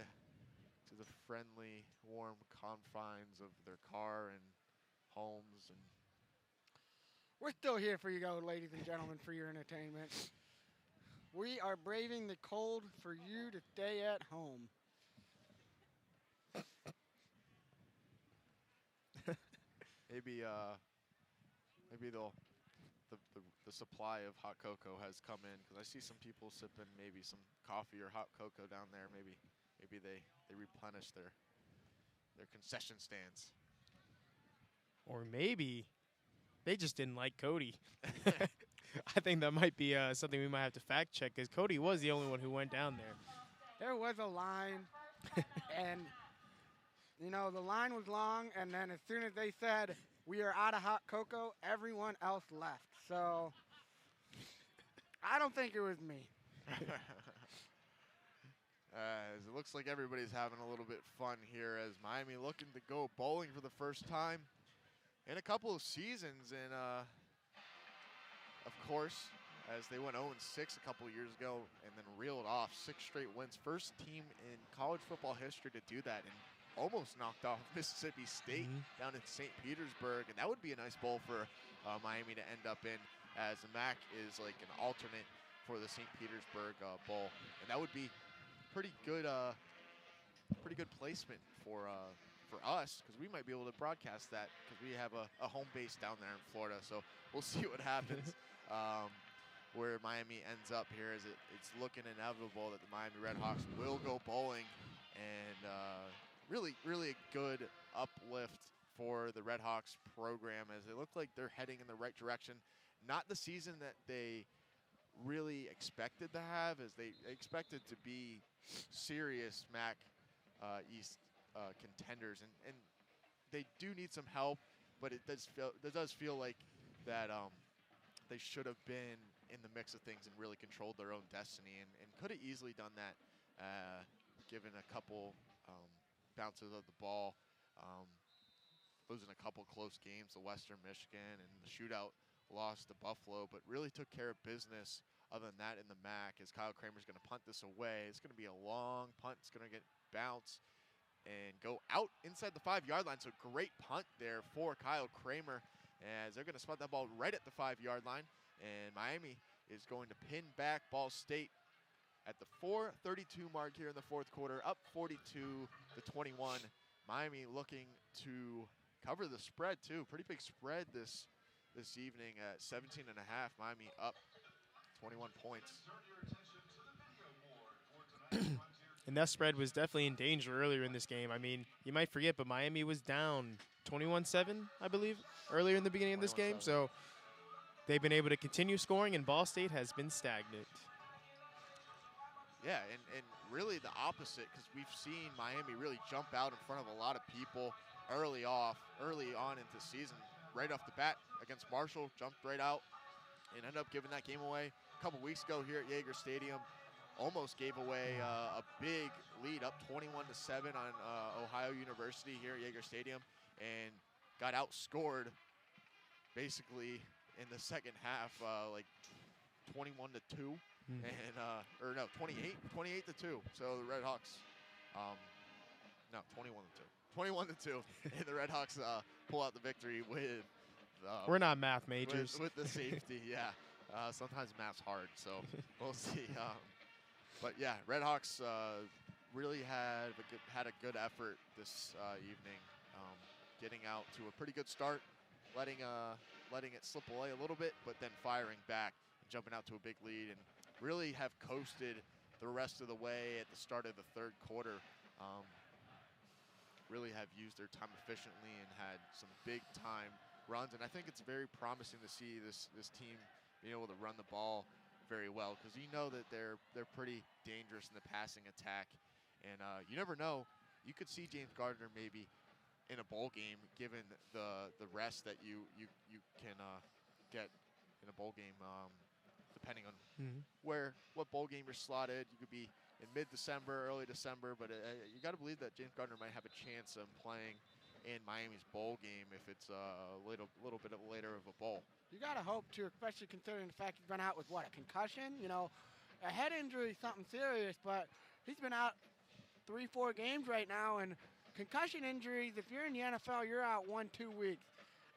to the friendly, warm confines of their car and homes. And we're still here for you, ladies and gentlemen, for your entertainment. We are braving the cold for you to stay at home. Maybe the supply of hot cocoa has come in, because I see some people sipping maybe some coffee or hot cocoa down there. Maybe they replenish their concession stands. Or maybe they just didn't like Cody. I think that might be something we might have to fact check, because Cody was the only one who went down there. There was a line, and, the line was long, and then as soon as they said, we are out of hot cocoa, everyone else left. So I don't think it was me. As it looks like everybody's having a little bit fun here, as Miami looking to go bowling for the first time in a couple of seasons. And, of course, as they went 0-6 a couple of years ago and then reeled off 6 straight wins. First team in college football history to do that, and almost knocked off Mississippi State down in St. Petersburg. And that would be a nice bowl for Miami to end up in, as the MAC is like an alternate for the St. Petersburg Bowl. And that would be pretty good placement for us, because we might be able to broadcast that, because we have a home base down there in Florida. So we'll see what happens where Miami ends up here, as it's looking inevitable that the Miami Redhawks will go bowling. And really a good uplift for the Redhawks program, as they look like they're heading in the right direction. Not the season that they really expected to have, as they expected to be serious MAC East contenders, and they do need some help, but it does feel like that they should have been in the mix of things and really controlled their own destiny, and could have easily done that, given a couple bounces of the ball, losing a couple close games to Western Michigan, and the shootout loss to Buffalo, but really took care of business other than that in the MAC, as Kyle Kramer's going to punt this away. It's going to be a long punt. It's going to get bounced and go out inside the 5-yard line. So great punt there for Kyle Kramer, as they're going to spot that ball right at the 5-yard line. And Miami is going to pin back Ball State at the 4:32 mark here in the fourth quarter, up 42-21. Miami looking to cover the spread too. Pretty big spread this evening at 17.5. Miami up 21 points. And that spread was definitely in danger earlier in this game. I mean, you might forget, but Miami was down 21-7, I believe, earlier in the beginning of this game. So they've been able to continue scoring, and Ball State has been stagnant. Yeah, and really the opposite, because we've seen Miami really jump out in front of a lot of people early on into the season. Right off the bat against Marshall, jumped right out and ended up giving that game away. A couple weeks ago here at Yager Stadium, almost gave away a big lead, up 21-7 on Ohio University here at Yager Stadium, and got outscored basically in the second half, like 21-2. And or no, 28-2. So the Redhawks, no, 21-2, and the Redhawks pull out the victory with. We're not math majors. With the safety, yeah. Sometimes math's hard, so we'll see. But yeah, Redhawks really had a good effort this evening, getting out to a pretty good start, letting it slip away a little bit, but then firing back and jumping out to a big lead, and really have coasted the rest of the way at the start of the third quarter. Really have used their time efficiently and had some big time runs, and I think it's very promising to see this team being able to run the ball very well, because you know that they're pretty dangerous in the passing attack, and you never know. You could see James Gardner maybe in a bowl game, given the rest that you can get in a bowl game, depending on what bowl game you're slotted. You could be in mid-December, early December, but you got to believe that James Gardner might have a chance of playing in Miami's bowl game if it's a little bit later of a bowl. You got to hope, too, especially considering the fact he's been out with, a concussion? A head injury is something serious, but he's been out 3-4 games right now, and concussion injuries, if you're in the NFL, you're out 1-2 weeks.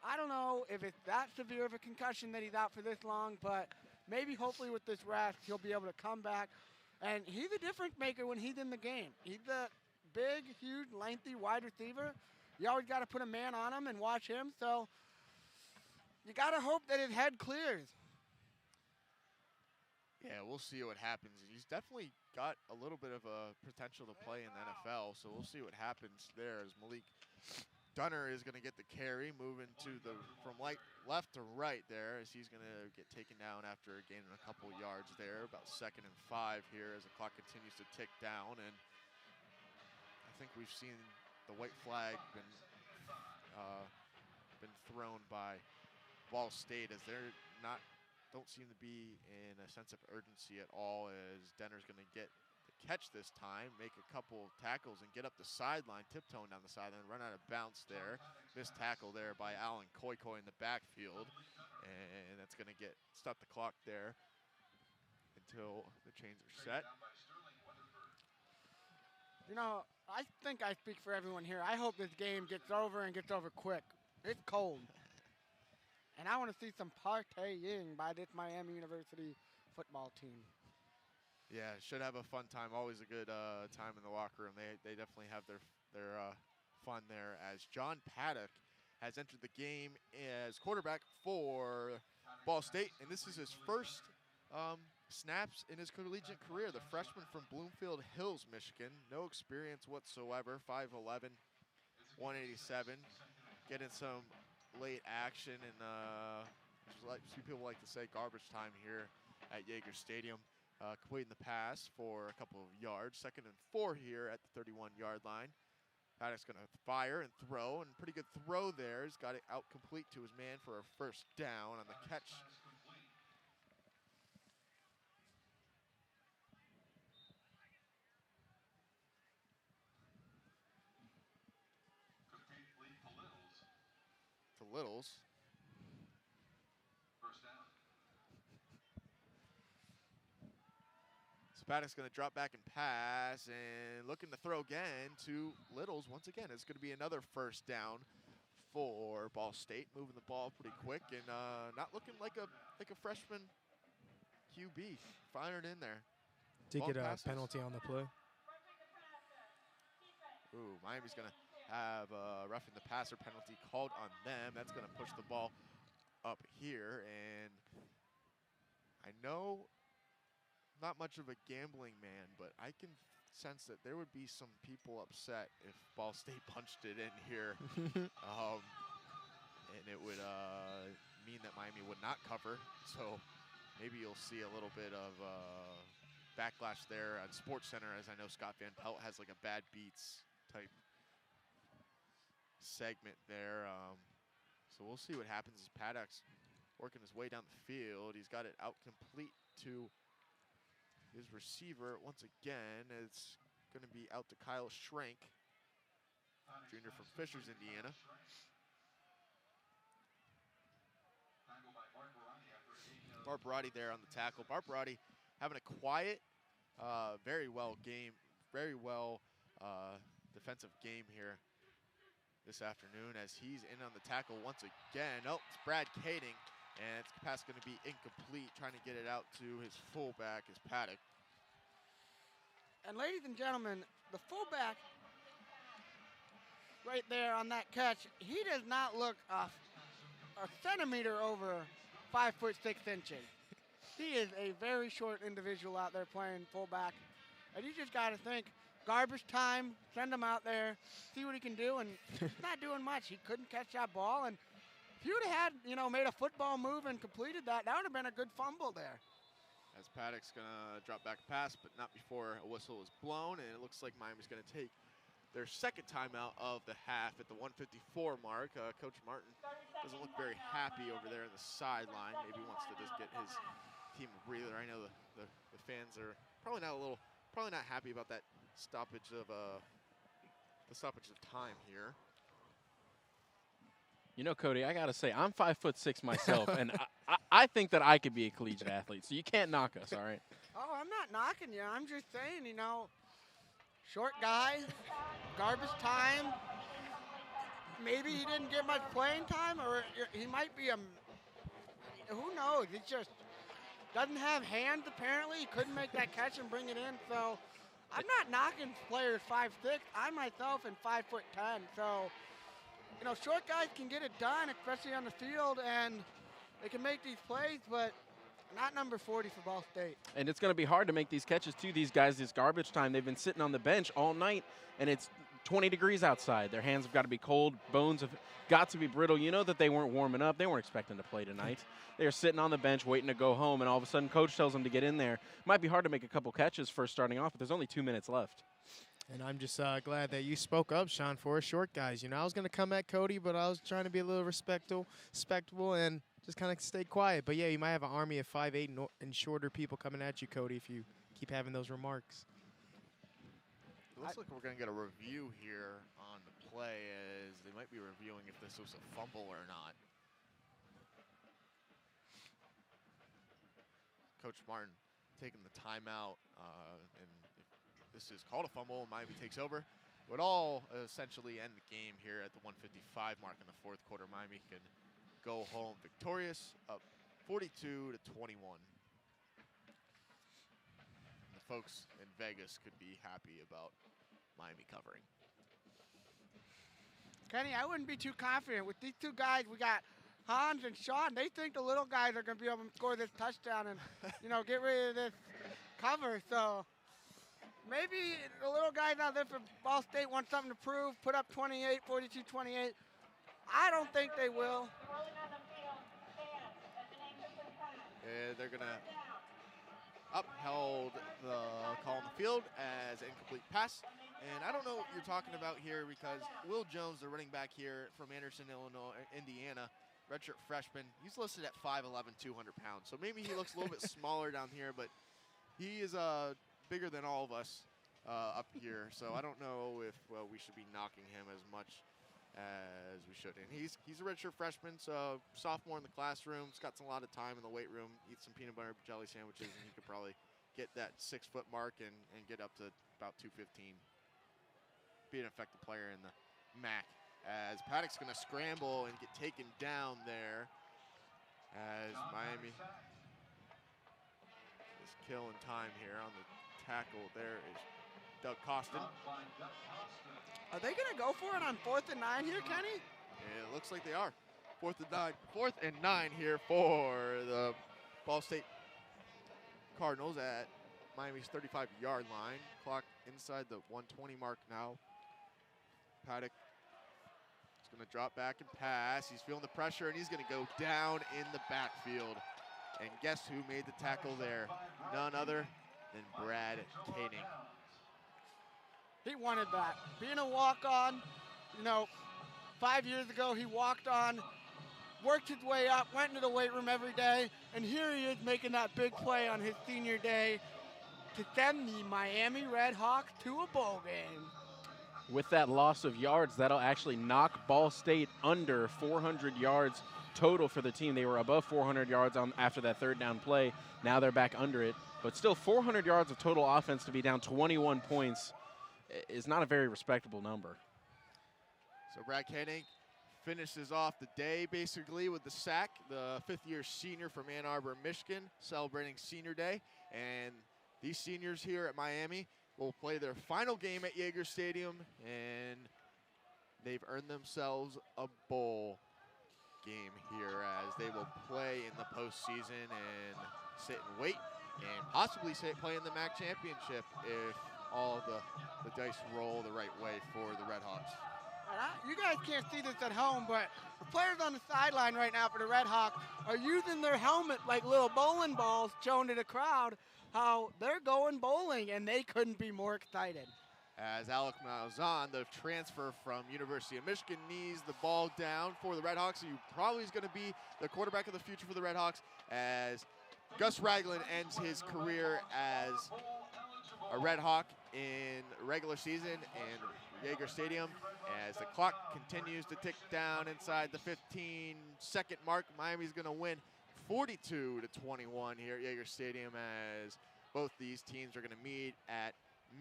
I don't know if it's that severe of a concussion that he's out for this long, but maybe hopefully with this rest, he'll be able to come back. And he's a difference maker when he's in the game. He's a big, huge, lengthy wide receiver. You always got to put a man on him and watch him. So you got to hope that his head clears. Yeah, we'll see what happens. He's definitely got a little bit of a potential to play in the NFL, so we'll see what happens there, as Malik Dunner is going to get the carry, moving from left to right there, as he's going to get taken down after gaining a couple yards there. About 2nd and 5 here as the clock continues to tick down, and I think we've seen the white flag been thrown by Ball State, as they're don't seem to be in a sense of urgency at all, as Denner's going to get the catch this time, make a couple tackles, and get up the sideline, tiptoeing down the sideline, run out of bounds there. Missed tackle there by Alan Koikoi in the backfield, and that's going to stop the clock there until the chains are set. You know, I think I speak for everyone here. I hope this game gets over and gets over quick. It's cold. And I want to see some partying by this Miami University football team. Yeah, should have a fun time. Always a good time in the locker room. They definitely have their fun there, as John Paddock has entered the game as quarterback for Ball State, and this is his first snaps in his collegiate career. The freshman from Bloomfield Hills, Michigan. No experience whatsoever, 5'11", 187. Getting some late action, and like people like to say, garbage time here at Yager Stadium. Completing the pass for a couple of yards. 2nd and 4 here at the 31-yard line. Paddock's going to fire and throw, and pretty good throw there. He's got it out complete to his man for a first down on the catch. To Littles. Paddock's going to drop back and pass, and looking to throw again to Littles. Once again, it's going to be another first down for Ball State, moving the ball pretty quick, and not looking like a freshman QB. Firing in there. Did get a penalty on the play. Ooh, Miami's going to have a roughing the passer penalty called on them. That's going to push the ball up here, and I know not much of a gambling man, but I can sense that there would be some people upset if Ball State punched it in here. And it would mean that Miami would not cover. So maybe you'll see a little bit of backlash there on SportsCenter, as I know Scott Van Pelt has like a bad beats type segment there. So we'll see what happens as Paddock's working his way down the field. He's got it out complete to his receiver once again. It's going to be out to Kyle Schrank, junior from Fishers, Indiana. Barbarotti there on the tackle. Barbarotti having a quiet, very well defensive game here this afternoon, as he's in on the tackle once again. Oh, it's Brad Kading. And it's pass going to be incomplete, trying to get it out to his fullback, is Paddock. And ladies and gentlemen, the fullback right there on that catch, he does not look a centimeter over 5'6" He is a very short individual out there playing fullback. And you just got to think, garbage time, send him out there, see what he can do. And he's not doing much. He couldn't catch that ball. And if you would have had, made a football move and completed that, that would have been a good fumble there. As Paddock's going to drop back a pass, but not before a whistle is blown, and it looks like Miami's going to take their second timeout of the half at the 1:54 mark. Coach Martin doesn't look very happy over there on the sideline. Maybe wants to just get his team a breather. I know the fans are probably not happy about that stoppage of time here. You know, Cody, I got to say, I'm 5'6" myself, and I think that I could be a collegiate athlete, so you can't knock us, all right? Oh, I'm not knocking you. I'm just saying, short guy, garbage time. Maybe he didn't get much playing time, or he might be who knows? He just doesn't have hands, apparently. He couldn't make that catch and bring it in, so I'm not knocking players 5'6". I myself am 5'10", so short guys can get it done, especially on the field, and they can make these plays, but not number 40 for Ball State. And it's going to be hard to make these catches, too. These guys, this garbage time, they've been sitting on the bench all night, and it's 20 degrees outside. Their hands have got to be cold. Bones have got to be brittle. You know that they weren't warming up. They weren't expecting to play tonight. They were sitting on the bench waiting to go home, and all of a sudden coach tells them to get in there. Might be hard to make a couple catches first starting off, but there's only 2 minutes left. And I'm just glad that you spoke up, Sean, for us short guys. You know, I was going to come at Cody, but I was trying to be a little respectable and just kind of stay quiet. But, yeah, you might have an army of 5'8" and shorter people coming at you, Cody, if you keep having those remarks. It looks like we're going to get a review here on the play, as they might be reviewing if this was a fumble or not. Coach Martin taking the timeout, and if this is called a fumble, Miami takes over. It would all essentially end the game here at the 1:55 mark in the fourth quarter. Miami can go home victorious, up 42-21. The folks in Vegas could be happy about Miami covering. Kenny, I wouldn't be too confident. With these two guys, we got Hans and Sean. They think the little guys are going to be able to score this touchdown and, you know, get rid of this cover. So maybe the little guys out there for Ball State want something to prove, put up 28, 42-28. I don't think they will. They're going to upheld the call on the field as an incomplete pass. And I don't know what you're talking about here, because Will Jones, the running back here from Anderson, Indiana, redshirt freshman, he's listed at 5'11", 200 pounds. So maybe he looks a little bit smaller down here, but he is bigger than all of us up here. So I don't know if we should be knocking him as much as we should. And he's a redshirt freshman, so sophomore in the classroom. He's got a lot of time in the weight room, eat some peanut butter jelly sandwiches, and he could probably get that 6-foot mark and get up to about 215. Be an effective player in the MAC. As Paddock's going to scramble and get taken down there, as Miami is killing time here on the tackle. There is Doug Costin. Are they going to go for it on 4th and 9 here, Kenny? It looks like they are. 4th and 9. 4th and 9 here for the Ball State Cardinals at Miami's 35-yard line. Clock inside the 120 mark now. Paddock is going to drop back and pass. He's feeling the pressure, and he's going to go down in the backfield. And guess who made the tackle there? None other than Brad Koenig. He wanted that. Being a walk-on, you know, 5 years ago he walked on, worked his way up, went into the weight room every day, and here he is making that big play on his senior day to send the Miami Redhawks to a bowl game. With that loss of yards, that'll actually knock Ball State under 400 yards total for the team. They were above 400 yards after that third down play. Now they're back under it. But still, 400 yards of total offense to be down 21 points is not a very respectable number. So Brad Koenig finishes off the day basically with the sack. The fifth-year senior from Ann Arbor, Michigan, celebrating senior day. And these seniors here at Miami will play their final game at Yager Stadium, and they've earned themselves a bowl game here, as they will play in the postseason and sit and wait and possibly play in the MAC championship if all the dice roll the right way for the Redhawks. You guys can't see this at home, but the players on the sideline right now for the Redhawks are using their helmet like little bowling balls, showing to the crowd how they're going bowling, and they couldn't be more excited. As Alec Malzahn, the transfer from University of Michigan, knees the ball down for the Redhawks, who probably is going to be the quarterback of the future for the Redhawks, as Gus Ragland ends his career as a Redhawk in regular season in Yager Stadium. As the clock continues to tick down inside the 15-second mark, Miami's going to win 42-21 here at Yager Stadium, as both these teams are going to meet at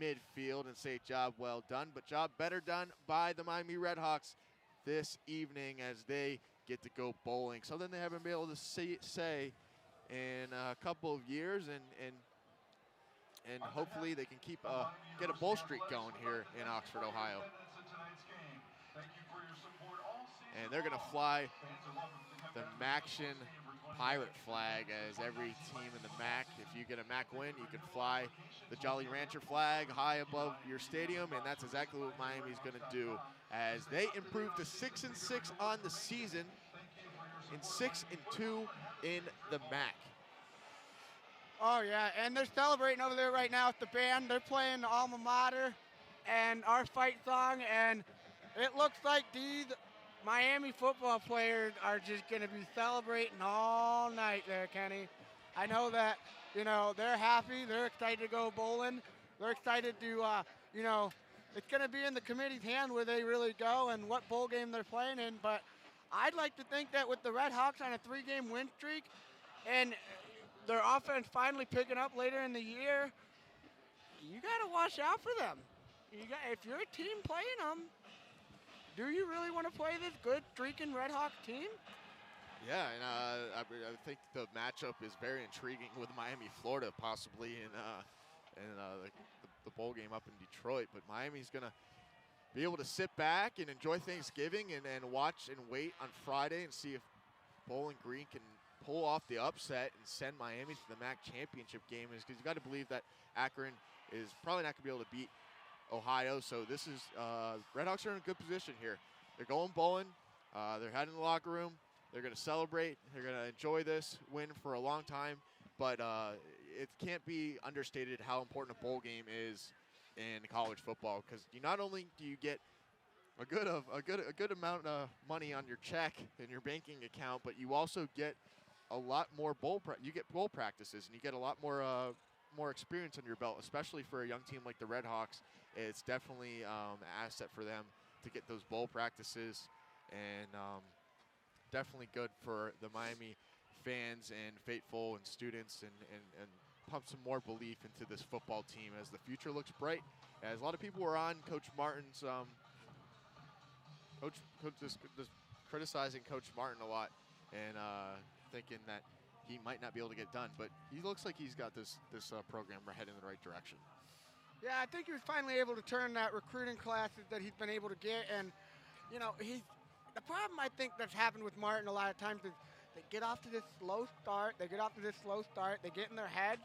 midfield and say job well done, but job better done by the Miami Redhawks this evening as they get to go bowling. Something they haven't been able to say in a couple of years, and hopefully they can get a bowl streak going here in Oxford, Ohio. and they're going to fly the Maction Pirate flag as every team in the MAC, if you get a MAC win, you can fly the Jolly Rancher flag high above your stadium, and that's exactly what Miami's going to do as they improve to 6-6 on the season and 6-2 in the MAC. Oh, yeah, and they're celebrating over there right now with the band. They're playing the alma mater and our fight song, and it looks like these Miami football players are just going to be celebrating all night there, Kenny. I know that, they're happy. They're excited to go bowling. They're excited to, it's going to be in the committee's hand where they really go and what bowl game they're playing in. But I'd like to think that with the Redhawks on a 3-game win streak and their offense finally picking up later in the year, you got to watch out for them. If you're a team playing them, do you really want to play this good streaking Redhawks team? Yeah, and I think the matchup is very intriguing with Miami, Florida, possibly in the bowl game up in Detroit. But Miami's going to be able to sit back and enjoy Thanksgiving and watch and wait on Friday and see if Bowling Green can pull off the upset and send Miami to the MAC championship game. Because you got to believe that Akron is probably not going to be able to beat Ohio. So this is Redhawks are in a good position here. They're going bowling. They're heading in the locker room. They're going to celebrate. They're going to enjoy this win for a long time. But it can't be understated how important a bowl game is in college football, because not only do you get a good amount of money on your check in your banking account, but you also get a lot more bowl practices, and you get a lot more experience under your belt, especially for a young team like the Redhawks. It's definitely an asset for them to get those bowl practices, and definitely good for the Miami fans and faithful and students, and pump some more belief into this football team as the future looks bright. As a lot of people were on Coach Martin's, just criticizing Coach Martin a lot and thinking that he might not be able to get done, but he looks like he's got this program heading in the right direction. Yeah, I think he was finally able to turn that recruiting classes that he's been able to get, and the problem I think that's happened with Martin a lot of times is they get off to this slow start, they get in their heads,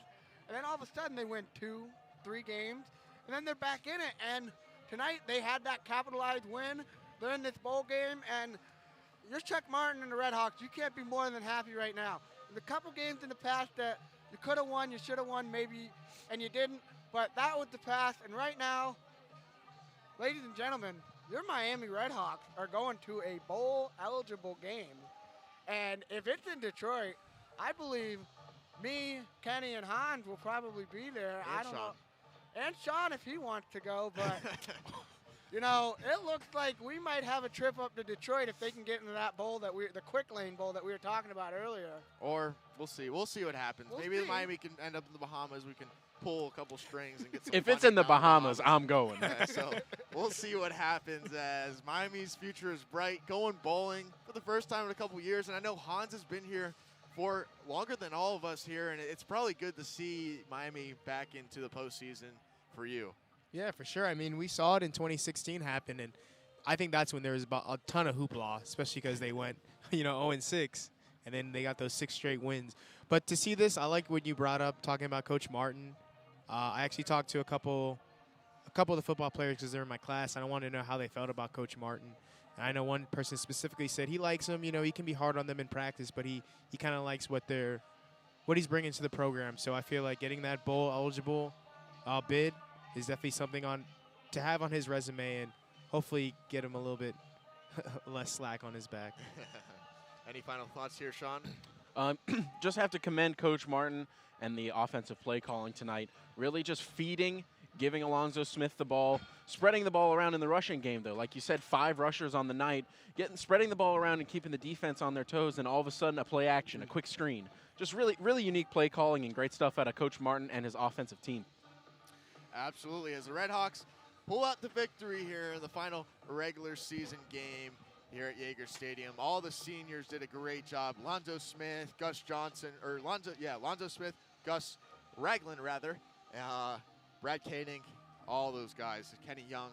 and then all of a sudden they win 2-3 games, and then they're back in it, and tonight they had that capitalized win. They're in this bowl game, and you're Chuck Martin and the Redhawks. You can't be more than happy right now. There's a couple games in the past that you could have won, you should have won maybe, and you didn't, but that was the past, and right now, ladies and gentlemen, your Miami Redhawks are going to a bowl-eligible game. And if it's in Detroit, I believe me, Kenny, and Hans will probably be there. And I don't Sean. know. And Sean if he wants to go, but, it looks like we might have a trip up to Detroit if they can get into that bowl the quick lane bowl that we were talking about earlier. Or we'll see. We'll see what happens. We'll Maybe see. Miami can end up in the Bahamas. We can pull a couple strings and get some If it's money in the down Bahamas, I'm going. Yeah, so we'll see what happens as Miami's future is bright, going bowling for the first time in a couple years. And I know Hans has been here for longer than all of us here, and it's probably good to see Miami back into the postseason for you. Yeah, for sure. I mean, we saw it in 2016 happen, and I think that's when there was about a ton of hoopla, especially because they went, 0-6, and then they got those 6 straight wins. But to see this, I like what you brought up, talking about Coach Martin. I actually talked to a couple of the football players because they're in my class, and I wanted to know how they felt about Coach Martin. And I know one person specifically said he likes him. He can be hard on them in practice, but he kind of likes what he's bringing to the program. So I feel like getting that bowl-eligible bid is definitely something to have on his resume, and hopefully get him a little bit less slack on his back. Any final thoughts here, Sean? Just have to commend Coach Martin and the offensive play calling tonight. Really just giving Alonzo Smith the ball, spreading the ball around in the rushing game, though. Like you said, 5 rushers on the night, spreading the ball around and keeping the defense on their toes, and all of a sudden a play action, a quick screen. Just really, really unique play calling and great stuff out of Coach Martin and his offensive team. Absolutely. As the Redhawks pull out the victory here in the final regular season game here at Yager Stadium. All the seniors did a great job. Lonzo Smith, Lonzo Smith, Gus Ragland, Brad Koenig, all those guys. Kenny Young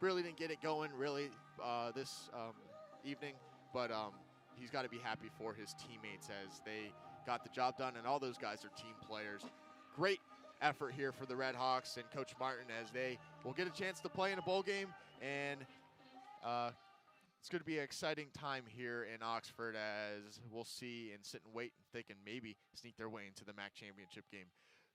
really didn't get it going really this evening, but he's got to be happy for his teammates as they got the job done, and all those guys are team players. Great effort here for the Redhawks and Coach Martin as they will get a chance to play in a bowl game, and it's going to be an exciting time here in Oxford as we'll see and sit and wait and think and maybe sneak their way into the MAC championship game.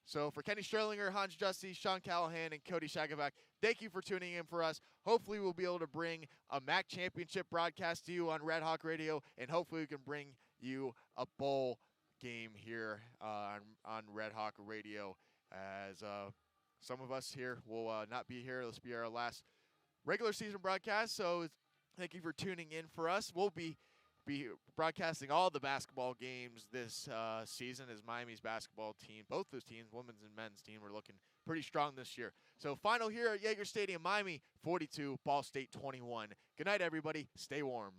So for Kenny Schierlinger, Hans Juste, Sean Callahan, and Cody Shagovac, thank you for tuning in for us. Hopefully we'll be able to bring a MAC championship broadcast to you on Red Hawk Radio, and hopefully we can bring you a bowl game here on Red Hawk Radio as some of us here will not be here. This will be our last regular season broadcast, so thank you for tuning in for us. We'll be broadcasting all the basketball games this season as Miami's basketball team, both those teams, women's and men's team, are looking pretty strong this year. So final here at Yager Stadium, Miami 42, Ball State 21. Good night, everybody. Stay warm.